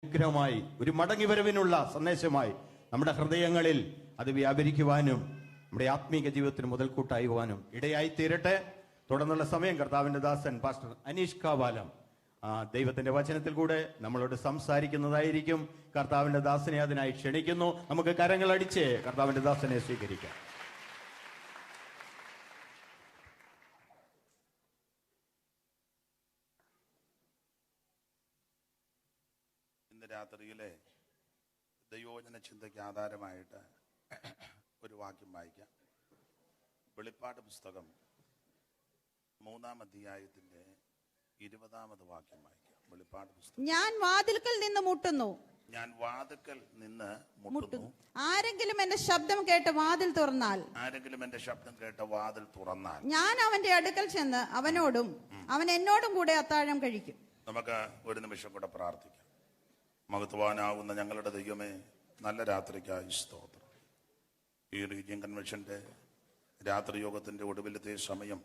അനുഗ്രഹമായി ഒരു മടങ്ങിവരവിനുള്ള സന്ദേശമായി നമ്മുടെ ഹൃദയങ്ങളിൽ അത് വ്യാപരിക്കുവാനും നമ്മുടെ ആത്മീക ജീവിതത്തിന് മുതൽക്കൂട്ടായുവാനും ഇടയായി തീരട്ടെ. തുടർന്നുള്ള സമയം കർത്താവിന്റെ ദാസൻ പാസ്റ്റർ അനീഷ് കാവാലം ദൈവത്തിന്റെ വചനത്തിൽ കൂടെ നമ്മളോട് സംസാരിക്കുന്നതായിരിക്കും. കർത്താവിന്റെ ദാസനെ അതിനായി ക്ഷണിക്കുന്നു. നമുക്ക് കരങ്ങളടിച്ച് കർത്താവിന്റെ ദാസനെ സ്വീകരിക്കാം. ഇന്ന് രാത്രിയിലെ ദൈവവചന ചിന്തയ്ക്ക് ആധാരമായിട്ട് ഒരു വാക്യം വായിക്കാം. വെളിപ്പാട് പുസ്തകം 3-ാം അധ്യായത്തിന്റെ 20-ാമത് വാക്യം വായിക്കാം. വെളിപ്പാട് പുസ്തകം. ഞാൻ വാതിൽക്കൽ നിന്ന് മുട്ടുന്നു. ഞാൻ വാതിൽക്കൽ നിന്ന് മുട്ടുന്നു. ആരെങ്കിലും എന്റെ ശബ്ദം കേട്ട് വാതിൽ തുറന്നാൽ ഞാൻ അവന്റെ അടുക്കൽ ചെന്ന് അവനോടും അവൻ എന്നോടും കൂടെ അത്താഴം കഴിക്കും. നമുക്ക് ഒരു നിമിഷം കൂടെ പ്രാർത്ഥിക്കാം. മഹത്വാനാകുന്ന ഞങ്ങളുടെ ദൈവമേ, നല്ല രാത്രിക്കായി സ്തോത്രം. ഈ റീജിയൻ കൺവെൻഷന്റെ രാത്രി യോഗത്തിന്റെ ഒടുവിലത്തെ സമയം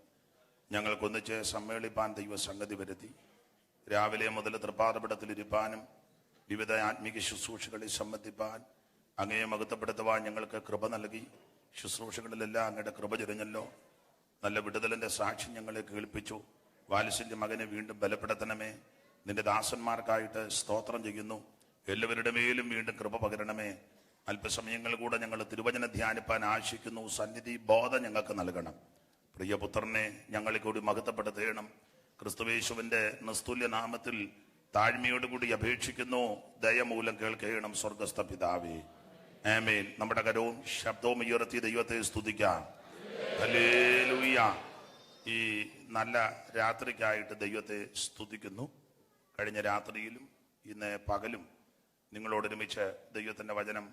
ഞങ്ങൾക്കൊന്നിച്ച് സമ്മേളിപ്പാൻ ദൈവസംഗതി വരുത്തി. രാവിലെ മുതൽ തൃപ്പാദപീഠത്തിലിരിപ്പാനും വിവിധ ആത്മീക ശുശ്രൂഷകളിൽ സംബന്ധിപ്പാൻ അങ്ങയെ മഹത്വപ്പെടുത്തുവാൻ ഞങ്ങൾക്ക് കൃപ നൽകി. ശുശ്രൂഷകളിലെല്ലാം അങ്ങയുടെ കൃപ ചൊരിഞ്ഞല്ലോ. നല്ല വിടുതലിന്റെ സാക്ഷി ഞങ്ങളെ കേൾപ്പിച്ചു. വാത്സല്യ മകനെ വീണ്ടും ബലപ്പെടുത്തണമേ. നിന്റെ ദാസന്മാർക്കായിട്ട് സ്തോത്രം ചെയ്യുന്നു. എല്ലാവരുടെ മേലും വീണ്ടും കൃപ പകരണമേ. അല്പസമയങ്ങൾ കൂടെ ഞങ്ങൾ തിരുവചനം ധ്യാനിപ്പാൻ ആശിക്കുന്നു. സന്നിധി ബോധം ഞങ്ങൾക്ക് നൽകണം. പ്രിയപുത്രനെ ഞങ്ങളെ കൂടി മഹത്വപ്പെടുത്തേണം. ക്രിസ്തുവേശുവിന്റെ നിസ്തുല്യ നാമത്തിൽ താഴ്മയോടുകൂടി അപേക്ഷിക്കുന്നു. ദയമൂലം കേൾക്കണം സ്വർഗസ്ഥ പിതാവേ, ആമേൻ. നമ്മുടെ കരവും ശബ്ദവും ഉയർത്തി ദൈവത്തെ സ്തുതിക്കാം. ഹല്ലേലൂയ. ഈ നല്ല രാത്രിക്കായിട്ട് ദൈവത്തെ സ്തുതിക്കുന്നു. കഴിഞ്ഞ രാത്രിയിലും ഇന്ന് പകലും നിങ്ങളോടൊരുമിച്ച് ദൈവത്തിന്റെ വചനം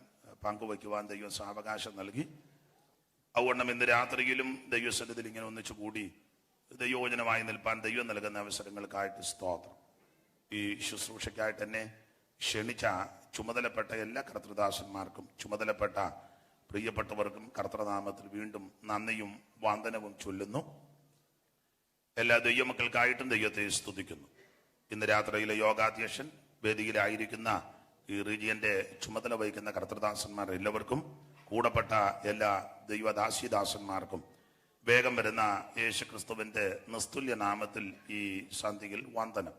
പങ്കുവയ്ക്കുവാൻ ദൈവം സാവകാശം നൽകി. അതുകൊണ്ടും ഇന്ന് രാത്രിയിലും ദൈവസന്നിധിയിൽ ഇങ്ങനെ ഒന്നിച്ചുകൂടി ദൈവവചനമായി നിൽപ്പാൻ ദൈവം നൽകുന്ന അവസരങ്ങൾക്കായിട്ട് സ്തോത്രം. ഈ ശുശ്രൂഷയ്ക്കായിട്ട് എന്നെ ക്ഷണിച്ച ചുമതലപ്പെട്ട എല്ലാ കർത്തൃദാസന്മാർക്കും ചുമതലപ്പെട്ട പ്രിയപ്പെട്ടവർക്കും കർത്തൃനാമത്തിൽ വീണ്ടും നന്ദിയും വന്ദനവും ചൊല്ലുന്നു. എല്ലാ ദൈവമക്കൾക്കായിട്ടും ദൈവത്തെ സ്തുതിക്കുന്നു. ഇന്ന് രാത്രിയിലെ യോഗാധ്യക്ഷൻ, വേദിയിലായിരിക്കുന്ന ഈ റീജിയന്റെ ചുമതല വഹിക്കുന്ന കർത്തൃദാസന്മാർ എല്ലാവർക്കും, കൂടപ്പെട്ട എല്ലാ ദൈവദാസിദാസന്മാർക്കും വേഗം വരുന്ന യേശുക്രിസ്തുവിന്റെ നിസ്തുല്യ നാമത്തിൽ ഈ സന്ധ്യയിൽ വന്ദനം.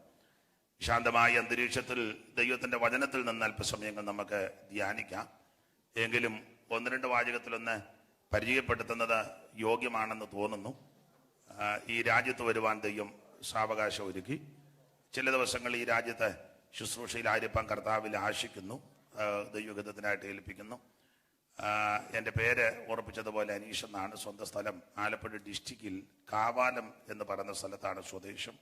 ശാന്തമായ അന്തരീക്ഷത്തിൽ ദൈവത്തിന്റെ വചനത്തിൽ നിന്ന് അല്പസമയങ്ങൾ നമുക്ക് ധ്യാനിക്കാം. എങ്കിലും 1-2 വാചകത്തിലൊന്ന് പരിചയപ്പെടുത്തുന്നത് യോഗ്യമാണെന്ന് തോന്നുന്നു. ഈ രാജ്യത്ത് വരുവാൻ ദൈവം സാവകാശം ഒരുക്കി. ചില ദിവസങ്ങൾ ഈ രാജ്യത്ത് ശുശ്രൂഷയിലായിരിക്കാൻ കർത്താവിൽ ആശിക്കുന്നു. ദൈവഗതത്തിനായിട്ട് ഏൽപ്പിക്കുന്നു. എൻ്റെ പേര് ഉറപ്പിച്ചതുപോലെ അനീഷ് എന്നാണ്. സ്വന്തം സ്ഥലം ആലപ്പുഴ ഡിസ്ട്രിക്റ്റിൽ കാവാലം എന്ന് പറയുന്ന സ്ഥലത്താണ് സ്വദേശം.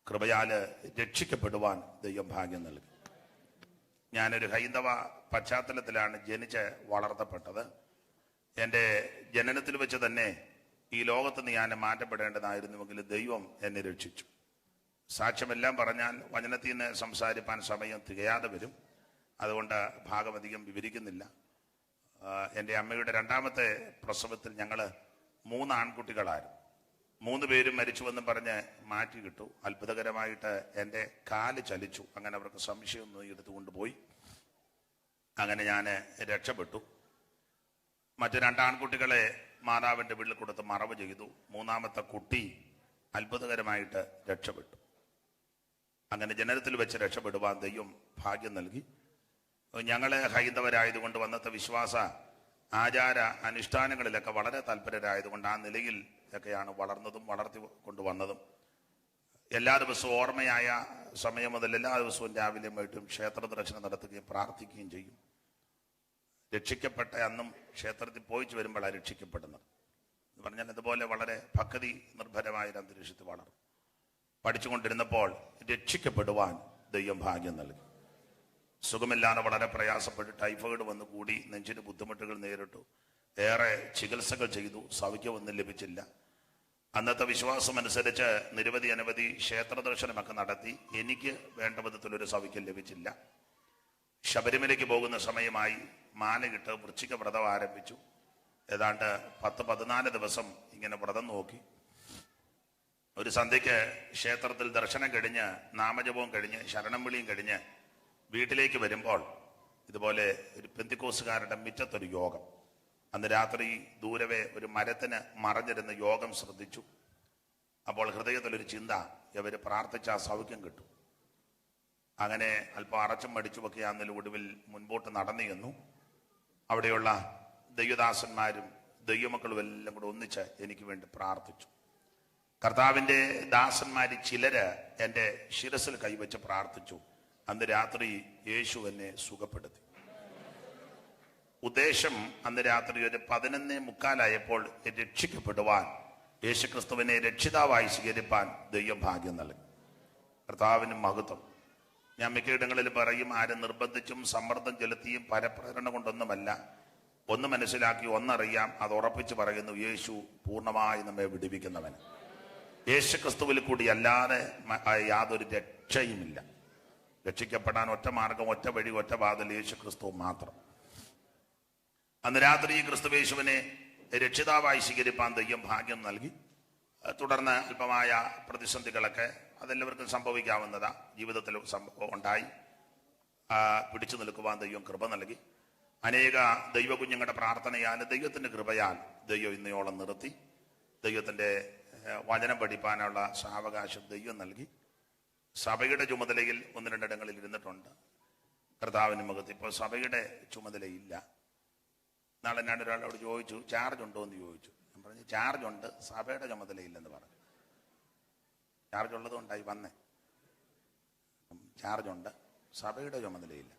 കൃപയാല് രക്ഷിക്കപ്പെടുവാൻ ദൈവം ഭാഗ്യം നൽകി. ഞാനൊരു ഹൈന്ദവ പശ്ചാത്തലത്തിലാണ് ജനിച്ച് വളർത്തപ്പെട്ടത്. എൻ്റെ ജനനത്തിൽ വെച്ച് തന്നെ ഈ ലോകത്ത് ഞാൻ മാറ്റപ്പെടേണ്ടതായിരുന്നുവെങ്കിലും ദൈവം എന്നെ രക്ഷിച്ചു. സാക്ഷ്യമെല്ലാം പറഞ്ഞാൽ വചനത്തിൽ നിന്ന് സംസാരിപ്പാൻ സമയം തികയാതെ വരും. അതുകൊണ്ട് ഭാഗമധികം വിവരിക്കുന്നില്ല. എൻ്റെ അമ്മയുടെ 2ാമത്തെ പ്രസവത്തിൽ ഞങ്ങൾ 3 ആൺകുട്ടികളായിരുന്നു. 3 പേരും മരിച്ചുവെന്ന് പറഞ്ഞ് മാറ്റി കിട്ടു. അത്ഭുതകരമായിട്ട് എൻ്റെ കാല് ചലിച്ചു. അങ്ങനെ അവർക്ക് സംശയമൊന്നും എടുത്തുകൊണ്ടുപോയി. അങ്ങനെ ഞാൻ രക്ഷപ്പെട്ടു. മറ്റു 2 ആൺകുട്ടികളെ മാതാവിൻ്റെ വീട്ടിൽ കൊടുത്ത് മറവ് ചെയ്തു. 3ാമത്തെ കുട്ടി അത്ഭുതകരമായിട്ട് രക്ഷപ്പെട്ടു. അങ്ങനെ ജനനത്തിൽ വെച്ച് രക്ഷപ്പെടുവാൻ ദൈവം ഭാഗ്യം നൽകി. ഞങ്ങള് ഹൈന്ദവരായതുകൊണ്ട് വന്നത്തെ വിശ്വാസ ആചാര അനുഷ്ഠാനങ്ങളിലൊക്കെ വളരെ താല്പര്യരായതുകൊണ്ട് ആ നിലയിൽ ഒക്കെയാണ് വളർന്നതും വളർത്തി കൊണ്ടുവന്നതും. എല്ലാ ദിവസവും ഓർമ്മയായ സമയം മുതൽ എല്ലാ ദിവസവും രാവിലെ വൈകിട്ടും ക്ഷേത്ര ദർശനം നടത്തുകയും പ്രാർത്ഥിക്കുകയും ചെയ്യും. രക്ഷിക്കപ്പെട്ട അന്നും ക്ഷേത്രത്തിൽ പോയിച്ചു വരുമ്പോഴാണ് രക്ഷിക്കപ്പെടുന്നത് എന്ന് പറഞ്ഞാൽ ഇതുപോലെ വളരെ ഭക്തി നിർഭരമായ ഒരു അന്തരീക്ഷത്തിൽ വളർന്നു. പഠിച്ചുകൊണ്ടിരുന്നപ്പോൾ രക്ഷിക്കപ്പെടുവാൻ ദൈവം ഭാഗ്യം നൽകി. സുഖമില്ലാതെ വളരെ പ്രയാസപ്പെട്ട് ടൈഫോയിഡ് വന്നു കൂടി. നെഞ്ചിന് ബുദ്ധിമുട്ടുകൾ നേരിട്ടു. ഏറെ ചികിത്സകൾ ചെയ്തു. സൗഖ്യമൊന്നും ലഭിച്ചില്ല. അന്നത്തെ വിശ്വാസം അനുസരിച്ച് നിരവധി ക്ഷേത്ര ദർശനമൊക്കെ നടത്തി. എനിക്ക് വേണ്ട വിധത്തിലൊരു സൗഖ്യം ലഭിച്ചില്ല. ശബരിമലയ്ക്ക് പോകുന്ന സമയമായി. മാലയിട്ട് വൃശ്ചിക വ്രതം ആരംഭിച്ചു. ഏതാണ്ട് 10-14 ദിവസം ഇങ്ങനെ വ്രതം നോക്കി. ഒരു സന്ധ്യയ്ക്ക് ക്ഷേത്രത്തിൽ ദർശനം കഴിഞ്ഞ് നാമജപവും കഴിഞ്ഞ് ശരണം വിളിയും കഴിഞ്ഞ് വീട്ടിലേക്ക് വരുമ്പോൾ ഇതുപോലെ ഒരു പെന്തിക്കോസുകാരുടെ മുറ്റത്തൊരു യോഗം. അന്ന് രാത്രി ദൂരവേ ഒരു മരത്തിന് മറഞ്ഞിരുന്ന യോഗം ശ്രദ്ധിച്ചു. അപ്പോൾ ഹൃദയത്തിലൊരു ചിന്ത, ഇവര് പ്രാർത്ഥിച്ച സൗഖ്യം കിട്ടും. അങ്ങനെ അല്പം അറച്ചും മടിച്ചുമൊക്കെ അന്നിൽ ഒടുവിൽ മുൻപോട്ട് നടന്നു ചെന്നു. അവിടെയുള്ള ദൈവദാസന്മാരും ദൈവമക്കളും എല്ലാം കൂടെ ഒന്നിച്ച് എനിക്ക് വേണ്ടി പ്രാർത്ഥിച്ചു. കർത്താവിൻ്റെ ദാസന്മാര് ചിലര് എൻ്റെ ശിരസിൽ കൈവച്ച് പ്രാർത്ഥിച്ചു. അന്ന് രാത്രി യേശു എന്നെ സുഖപ്പെടുത്തി. ഉദ്ദേശം അന്ന് രാത്രി ഒരു 11:45 രക്ഷിക്കപ്പെടുവാൻ, യേശുക്രിസ്തുവിനെ രക്ഷിതാവായി സ്വീകരിപ്പാൻ ദൈവം ഭാഗ്യം നൽകി. കർത്താവിന് മഹത്വം. ഞാൻ മിക്കയിടങ്ങളിൽ പറയും, ആരും നിർബന്ധിച്ചും സമ്മർദ്ദം ചെലുത്തിയും പരപ്രേരണ കൊണ്ടൊന്നുമല്ല. ഒന്ന് മനസ്സിലാക്കി, ഒന്നറിയാം, അത് ഉറപ്പിച്ച് പറയുന്നു, യേശു പൂർണ്ണമായി നമ്മെ വിടുവിക്കുന്നവന്. യേശുക്രിസ്തുവിൽ കൂടി അല്ലാതെ യാതൊരു രക്ഷയുമില്ല. രക്ഷിക്കപ്പെടാൻ ഒറ്റ മാർഗം, ഒറ്റ വഴി, ഒറ്റ വാതിൽ, യേശുക്രിസ്തു മാത്രം. അന്ന് രാത്രി ക്രിസ്തുയേശുവിനെ രക്ഷിതാവായി സ്വീകരിപ്പാൻ ദൈവം ഭാഗ്യം നൽകി. തുടർന്ന് അല്പമായ പ്രതിസന്ധികളൊക്കെ അതെല്ലാവർക്കും സംഭവിക്കാവുന്നതാ, ജീവിതത്തിൽ ഉണ്ടായി. പിടിച്ചു നിൽക്കുവാൻ ദൈവം കൃപ നൽകി. അനേക ദൈവകുഞ്ഞുങ്ങളുടെ പ്രാർത്ഥനയാൽ, ദൈവത്തിന്റെ കൃപയാൽ ദൈവം ഇന്നയോളം നിർത്തി. ദൈവത്തിന്റെ വചനം പഠിപ്പാനുള്ള സാവകാശം ദൈവം നൽകി. സഭയുടെ ചുമതലയിൽ 1-2 ഇടങ്ങളിൽ ഇരുന്നിട്ടുണ്ട്. കർത്താവിന് മുഖത്ത് ഇപ്പോൾ സഭയുടെ ചുമതലയില്ല. നാളെ ഞാൻ ഒരാളോട് ചോദിച്ചു, ചാർജ് ഉണ്ടോ എന്ന് ചോദിച്ചു. ഞാൻ പറഞ്ഞു, ചാർജ് ഉണ്ട്, സഭയുടെ ചുമതലയില്ലെന്ന് പറഞ്ഞു. ചാർജ് ഉള്ളത് കൊണ്ടായി വന്നേ. ചാർജ് ഉണ്ട്, സഭയുടെ ചുമതലയില്ല.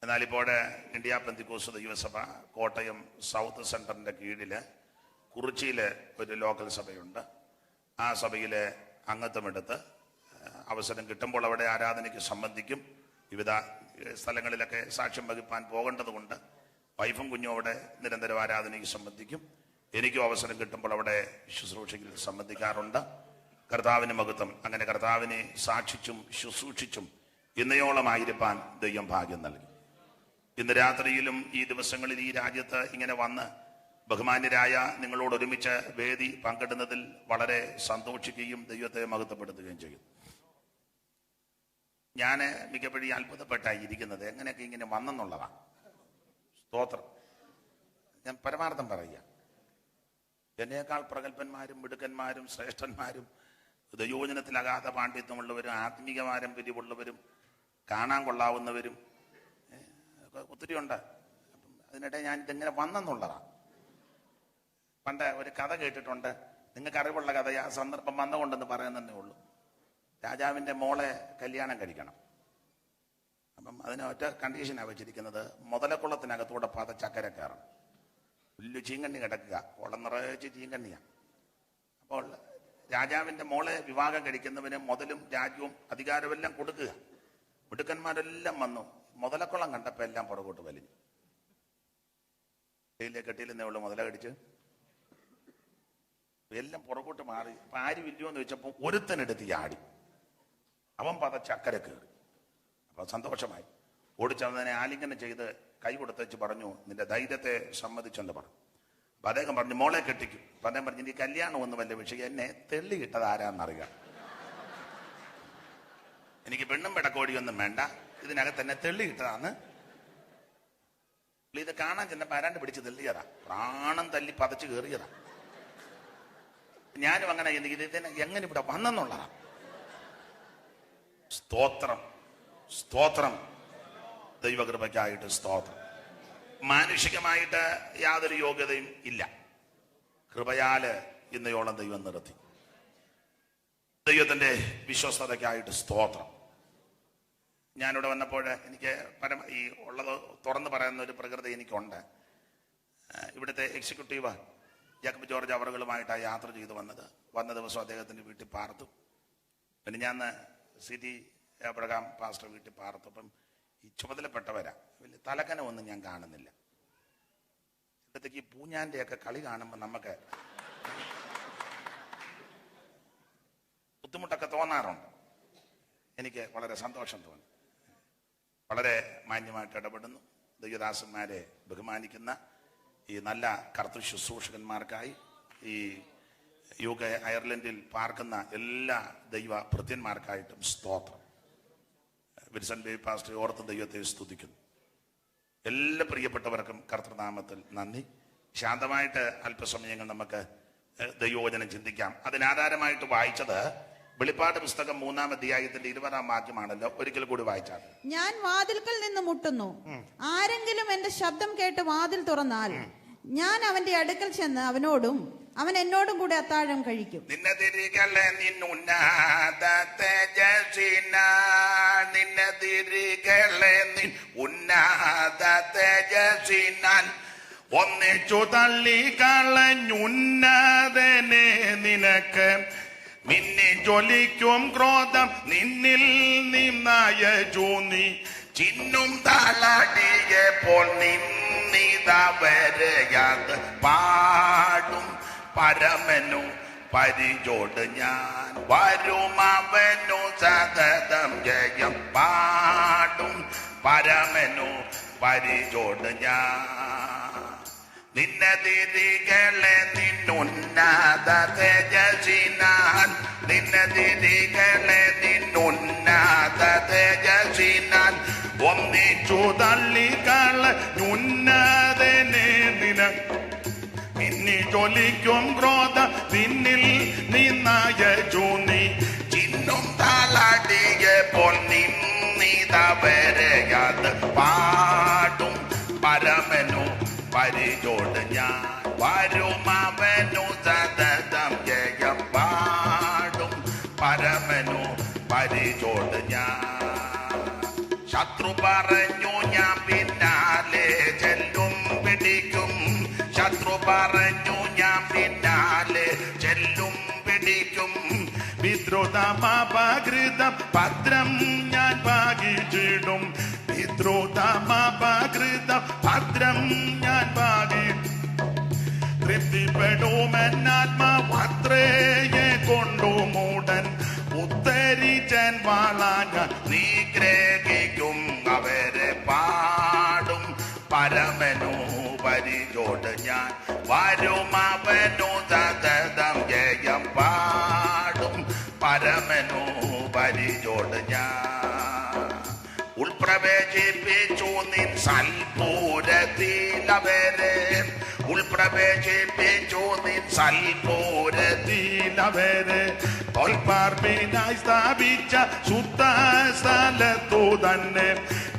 എന്നാൽ ഇപ്പോൾ ഇന്ത്യ പെന്തിക്കോസ്ത് ദൈവസഭ കോട്ടയം സൗത്ത് സെന്ററിന്റെ കീഴില് കുറിച്ചിയില് ഒരു ലോക്കൽ സഭയുണ്ട്. ആ സഭയിലെ അംഗത്വമെടുത്ത് അവസരം കിട്ടുമ്പോൾ അവിടെ ആരാധനയ്ക്ക് സംബന്ധിക്കും. വിവിധ സ്ഥലങ്ങളിലൊക്കെ സാക്ഷ്യം വഹിപ്പാൻ പോകേണ്ടതുകൊണ്ട് വൈഫും കുഞ്ഞും അവിടെ നിരന്തരം ആരാധനയ്ക്ക് സംബന്ധിക്കും. എനിക്കും അവസരം കിട്ടുമ്പോൾ അവിടെ ശുശ്രൂഷയിൽ സംബന്ധിക്കാറുണ്ട്. കർത്താവിന് മഹത്വം. അങ്ങനെ കർത്താവിനെ സാക്ഷിച്ചും ശുശ്രൂഷിച്ചും ഇന്നയോളമായിരിക്കാൻ ദൈവം ഭാഗ്യം നൽകി. ഇന്ന് രാത്രിയിലും ഈ ദിവസങ്ങളിൽ ഈ രാജ്യത്ത് ഇങ്ങനെ വന്ന് ബഹുമാന്യരായ നിങ്ങളോട് ഒരുമിച്ച് വേദി പങ്കിടുന്നതിൽ വളരെ സന്തോഷിക്കുകയും ദൈവത്തെ മഹത്വപ്പെടുത്തുകയും ചെയ്യും. ഞാൻ മിക്കപ്പോഴും അത്ഭുതപ്പെട്ടായി ഇരിക്കുന്നത് എങ്ങനെയൊക്കെ ഇങ്ങനെ വന്നെന്നുള്ളതാണ്. സ്തോത്രം. ഞാൻ പരമാർത്ഥം പറയുക, എന്നേക്കാൾ പ്രഗത്ഭന്മാരും മിടുക്കന്മാരും ശ്രേഷ്ഠന്മാരും ദൈവവചനത്തിൽ അഗാധ പാണ്ഡിത്യമുള്ളവരും ആത്മീക പാരമ്പര്യമുള്ളവരും കാണാൻ കൊള്ളാവുന്നവരും ഒത്തിരി ഉണ്ട്. അതിനിടെ ഞാൻ ഇതെങ്ങനെ വന്നെന്നുള്ളതാണ്. പണ്ട് ഒരു കഥ കേട്ടിട്ടുണ്ട്, നിങ്ങൾക്ക് അറിവുള്ള കഥ, ആ സന്ദർഭം വന്നുകൊണ്ടെന്ന് പറയുന്നതേ ഉള്ളൂ. രാജാവിൻ്റെ മോളെ കല്യാണം കഴിക്കണം. അപ്പം അതിന് ഒറ്റ കണ്ടീഷനാണ് വെച്ചിരിക്കുന്നത്, മുതലക്കുളത്തിനകത്തൂടെ ചക്കര കയറണം. വലിയ ചീങ്കണ്ണി കിടക്കുക, കുളം നിറച്ച് ചീങ്കണ്ണിയാണ്. അപ്പോൾ രാജാവിൻ്റെ മോളെ വിവാഹം കഴിക്കുന്നവന് മുതലും രാജ്യവും അധികാരമെല്ലാം കൊടുക്കുക. മിടുക്കന്മാരെല്ലാം വന്നു. മുതലക്കുളം കണ്ടപ്പോൾ എല്ലാം പുറകോട്ട് വലിഞ്ഞു. കെട്ടിയിലെന്നേ ഉള്ളു മുതല കടിച്ച് എല്ലാം പുറകോട്ട് മാറി. അപ്പൊ ആരും ഇല്ലയോ എന്ന് ചോദിച്ചപ്പോൾ ഒരുത്തനെടുത്ത് ചാടി. അവൻ ചക്കര കയറി. അപ്പൊ സന്തോഷമായി. ഓടിച്ചവനെ ആലിംഗനം ചെയ്ത് കൈ കൊടുത്തേച്ച് പറഞ്ഞു, നിന്റെ ധൈര്യത്തെ സമ്മതിച്ചെന്ന് പറഞ്ഞു. അപ്പൊ അദ്ദേഹം പറഞ്ഞു, മോളെ കെട്ടിക്കും. അപ്പൊ അദ്ദേഹം പറഞ്ഞു, നീ കല്യാണം ഒന്നും വല്ല വിഷയം, എന്നെ തെള്ളിയിട്ടത് ആരാന്നറിയാം. എനിക്ക് പെണ്ണും പെടക്കോടിയൊന്നും വേണ്ട, ഇതിനകത്ത് എന്നെ തെള്ളിയിട്ടതാന്ന്. ഇത് കാണാൻ ചെന്നപ്പോ ആരാണ്ട് പിടിച്ച് തെള്ളിയതാ, പ്രാണം തല്ലി പതച്ച് കയറിയതാ. ഞാനും അങ്ങനെ ഇതിനെ എങ്ങനെ ഇവിടെ വന്നെന്നുള്ളതാ. സ്തോത്രം, സ്തോത്രം, ദൈവകൃപയ്ക്കായിട്ട് സ്തോത്രം. മാനുഷികമായിട്ട് യാതൊരു യോഗ്യതയും ഇല്ല. കൃപയാല് ഇന്നയോളം ദൈവം നിർത്തി. ദൈവത്തിന്റെ വിശ്വസ്തതയ്ക്കായിട്ട് സ്തോത്രം. ഞാനിവിടെ വന്നപ്പോൾ എനിക്ക് ഈ ഉള്ളത് തുറന്നു പറയുന്ന ഒരു പ്രകൃതി എനിക്കുണ്ട്. ഇവിടുത്തെ എക്സിക്യൂട്ടീവ് ജാക്കബ് ജോർജ് അവറുകളുമായിട്ടാണ് യാത്ര ചെയ്ത് വന്ന ദിവസം അദ്ദേഹത്തിന്റെ വീട്ടിൽ പാർത്തു. പിന്നെ ഞാൻ CT അബ്രഹാം പാസ്റ്റർ വീട്ടിൽ പാർത്തു. അപ്പം ഈ ചുമതലപ്പെട്ടവരാ, വലിയ തലക്കനമൊന്നും ഞാൻ കാണുന്നില്ല. ഇവിടത്തേക്ക് ഈ പൂഞ്ഞാന്റെ ഒക്കെ കളി കാണുമ്പോൾ നമുക്ക് ബുദ്ധിമുട്ടൊക്കെ തോന്നാറുണ്ട്. എനിക്ക് വളരെ സന്തോഷം തോന്നി. വളരെ മാന്യമായിട്ട് ഇടപെടുന്നു. ദൈവദാസന്മാരെ ബഹുമാനിക്കുന്ന ഈ നല്ല കർത്തൃ ശുശ്രൂഷകന്മാർക്കായി ഈ UK അയർലൻഡിൽ പാർക്കുന്ന എല്ലാ ദൈവ ഭൃത്യന്മാർക്കായിട്ടും സ്തോത്രം. വിൻസെന്റ് ബേബി പാസ്റ്റർ ഓർത്ത് ദൈവത്തെ സ്തുതിക്കുന്നു. എല്ലാ പ്രിയപ്പെട്ടവർക്കും കർത്തൃനാമത്തിൽ നന്ദി. ശാന്തമായിട്ട് അല്പസമയങ്ങൾ നമുക്ക് ദൈവവചനം ചിന്തിക്കാം. അതിനാധാരമായിട്ട് വായിച്ചത് വെളിപ്പാട് പുസ്തകം 3-ാം അധ്യായത്തിന്റെ 20-ാം വാക്യമാണല്ലോ. ഒരിക്കൽ കൂടി വായിച്ചാൽ, ഞാൻ വാതിൽക്കൽ നിന്ന് മുട്ടുന്നു, ആരെങ്കിലും എന്റെ ശബ്ദം കേട്ട് വാതിൽ തുറന്നാൽ ഞാൻ അവന്റെ അടുക്കൽ ചെന്ന് അവനോടും അവൻ എന്നോടും കൂടെ അത്താഴം കഴിക്കും. ഒന്നിച്ചു തള്ളിക്കളഞ്ഞുന്നതനെ നിനക്ക് മിന്നി ജ്വലിക്കും ക്രോധം നിന്നിൽ നിന്നായ ജൂന്നി ചിന്നും താളടിയപ്പോൾ നിന്നിതവരയാത് പാടും പരമനു പരിചോട് ഞാൻ വരും അവനു സതതം ജയം പാടും പരമനു പരിചോട് ഞാൻ നിന്നതിരികളെ നിന്നുന്നത തേജസിനാൽ നിന്നതിരികളെ നിന്നുന്നത തേജസിനാൽ ഒന്നിച്ചു തള്ളിക്കളഞ്ഞുന്നതനെ നിന മിന്നി ജ്വലിക്കും ക്രോധ നിന്നിൽ നിന്നായ ജൂന്നി ചിന്നും താളടിയപ്പോൾ നിന്നിതവരയാത് പാടും പരമനു പരിചോട് ഞാൻ വരും അവനു സതതം ജയം പാടും പരമനു പരിചോട് ഞാൻ. ശത്രു പറഞ്ഞു ഞാൻ പിന്നാലെ ചെല്ലും പിടിക്കും, ശത്രു പറഞ്ഞു ഞാൻ പിന്നാലെ ചെല്ലും പിടിക്കും. വിദ്രോധമപകൃതം ഭദ്രം ഞാൻ ഭാഗിച്ചിടും, വിദ്രോധമപകൃതം ഭദ്രം ഞാൻ ഭാഗി തൃപ്തിപ്പെടുമെന്നാത്മാവത്രയെ കൊണ്ടു മൂടൻ ഉത്തരിച്ചൻ വാളാൻ നീ ഗ്രഹിക്കും. അവരെ പാടും പരമനു പരിചോട് ഞാൻ വരും അവനു സതതം ജയം പാടും പരമനു പരിചോട് ഞാൻ. ഉൾപ്രവേശിപ്പിച്ചു നിൻ സൽപൂരത്തിലവരെ, ഉൾപ്രവേശിപ്പിച്ചു നിൻ സൽപൂരത്തിലവരെ തോൽപ്പാർപ്പിനായി സ്ഥാപിച്ച ശുദ്ധ സ്ഥലത്തു തന്നെ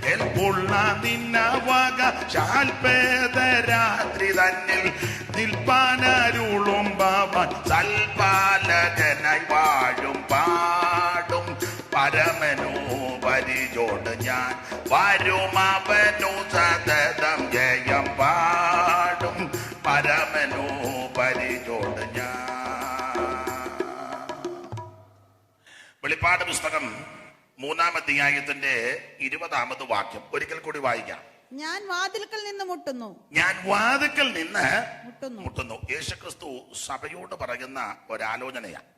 കേൾപ്പുള്ള നിന്നവക ശാൽപേദരാത്രി തന്നിൽ നിൽപ്പാനരുളും ഭവൻ സൽപാലകനായി വാഴും പാടും പരമനു പരിചോട് ഞാൻ വരും അവനു സതതം ജയം പാടും പരമനു പരിചോട് ഞാൻ. വെളിപ്പാട് പുസ്തകം 3-ാം അധ്യായത്തിന്റെ 20-ാമത് വാക്യം ഒരിക്കൽ കൂടി വായിക്കാം. ഞാൻ വാതിൽക്കൽ നിന്ന് മുട്ടുന്നു, ഞാൻ വാതിൽക്കൽ നിന്ന് മുട്ടുന്നു. യേശുക്രിസ്തു സഭയോട് പറയുന്ന ഒരാലോചനയാണ്.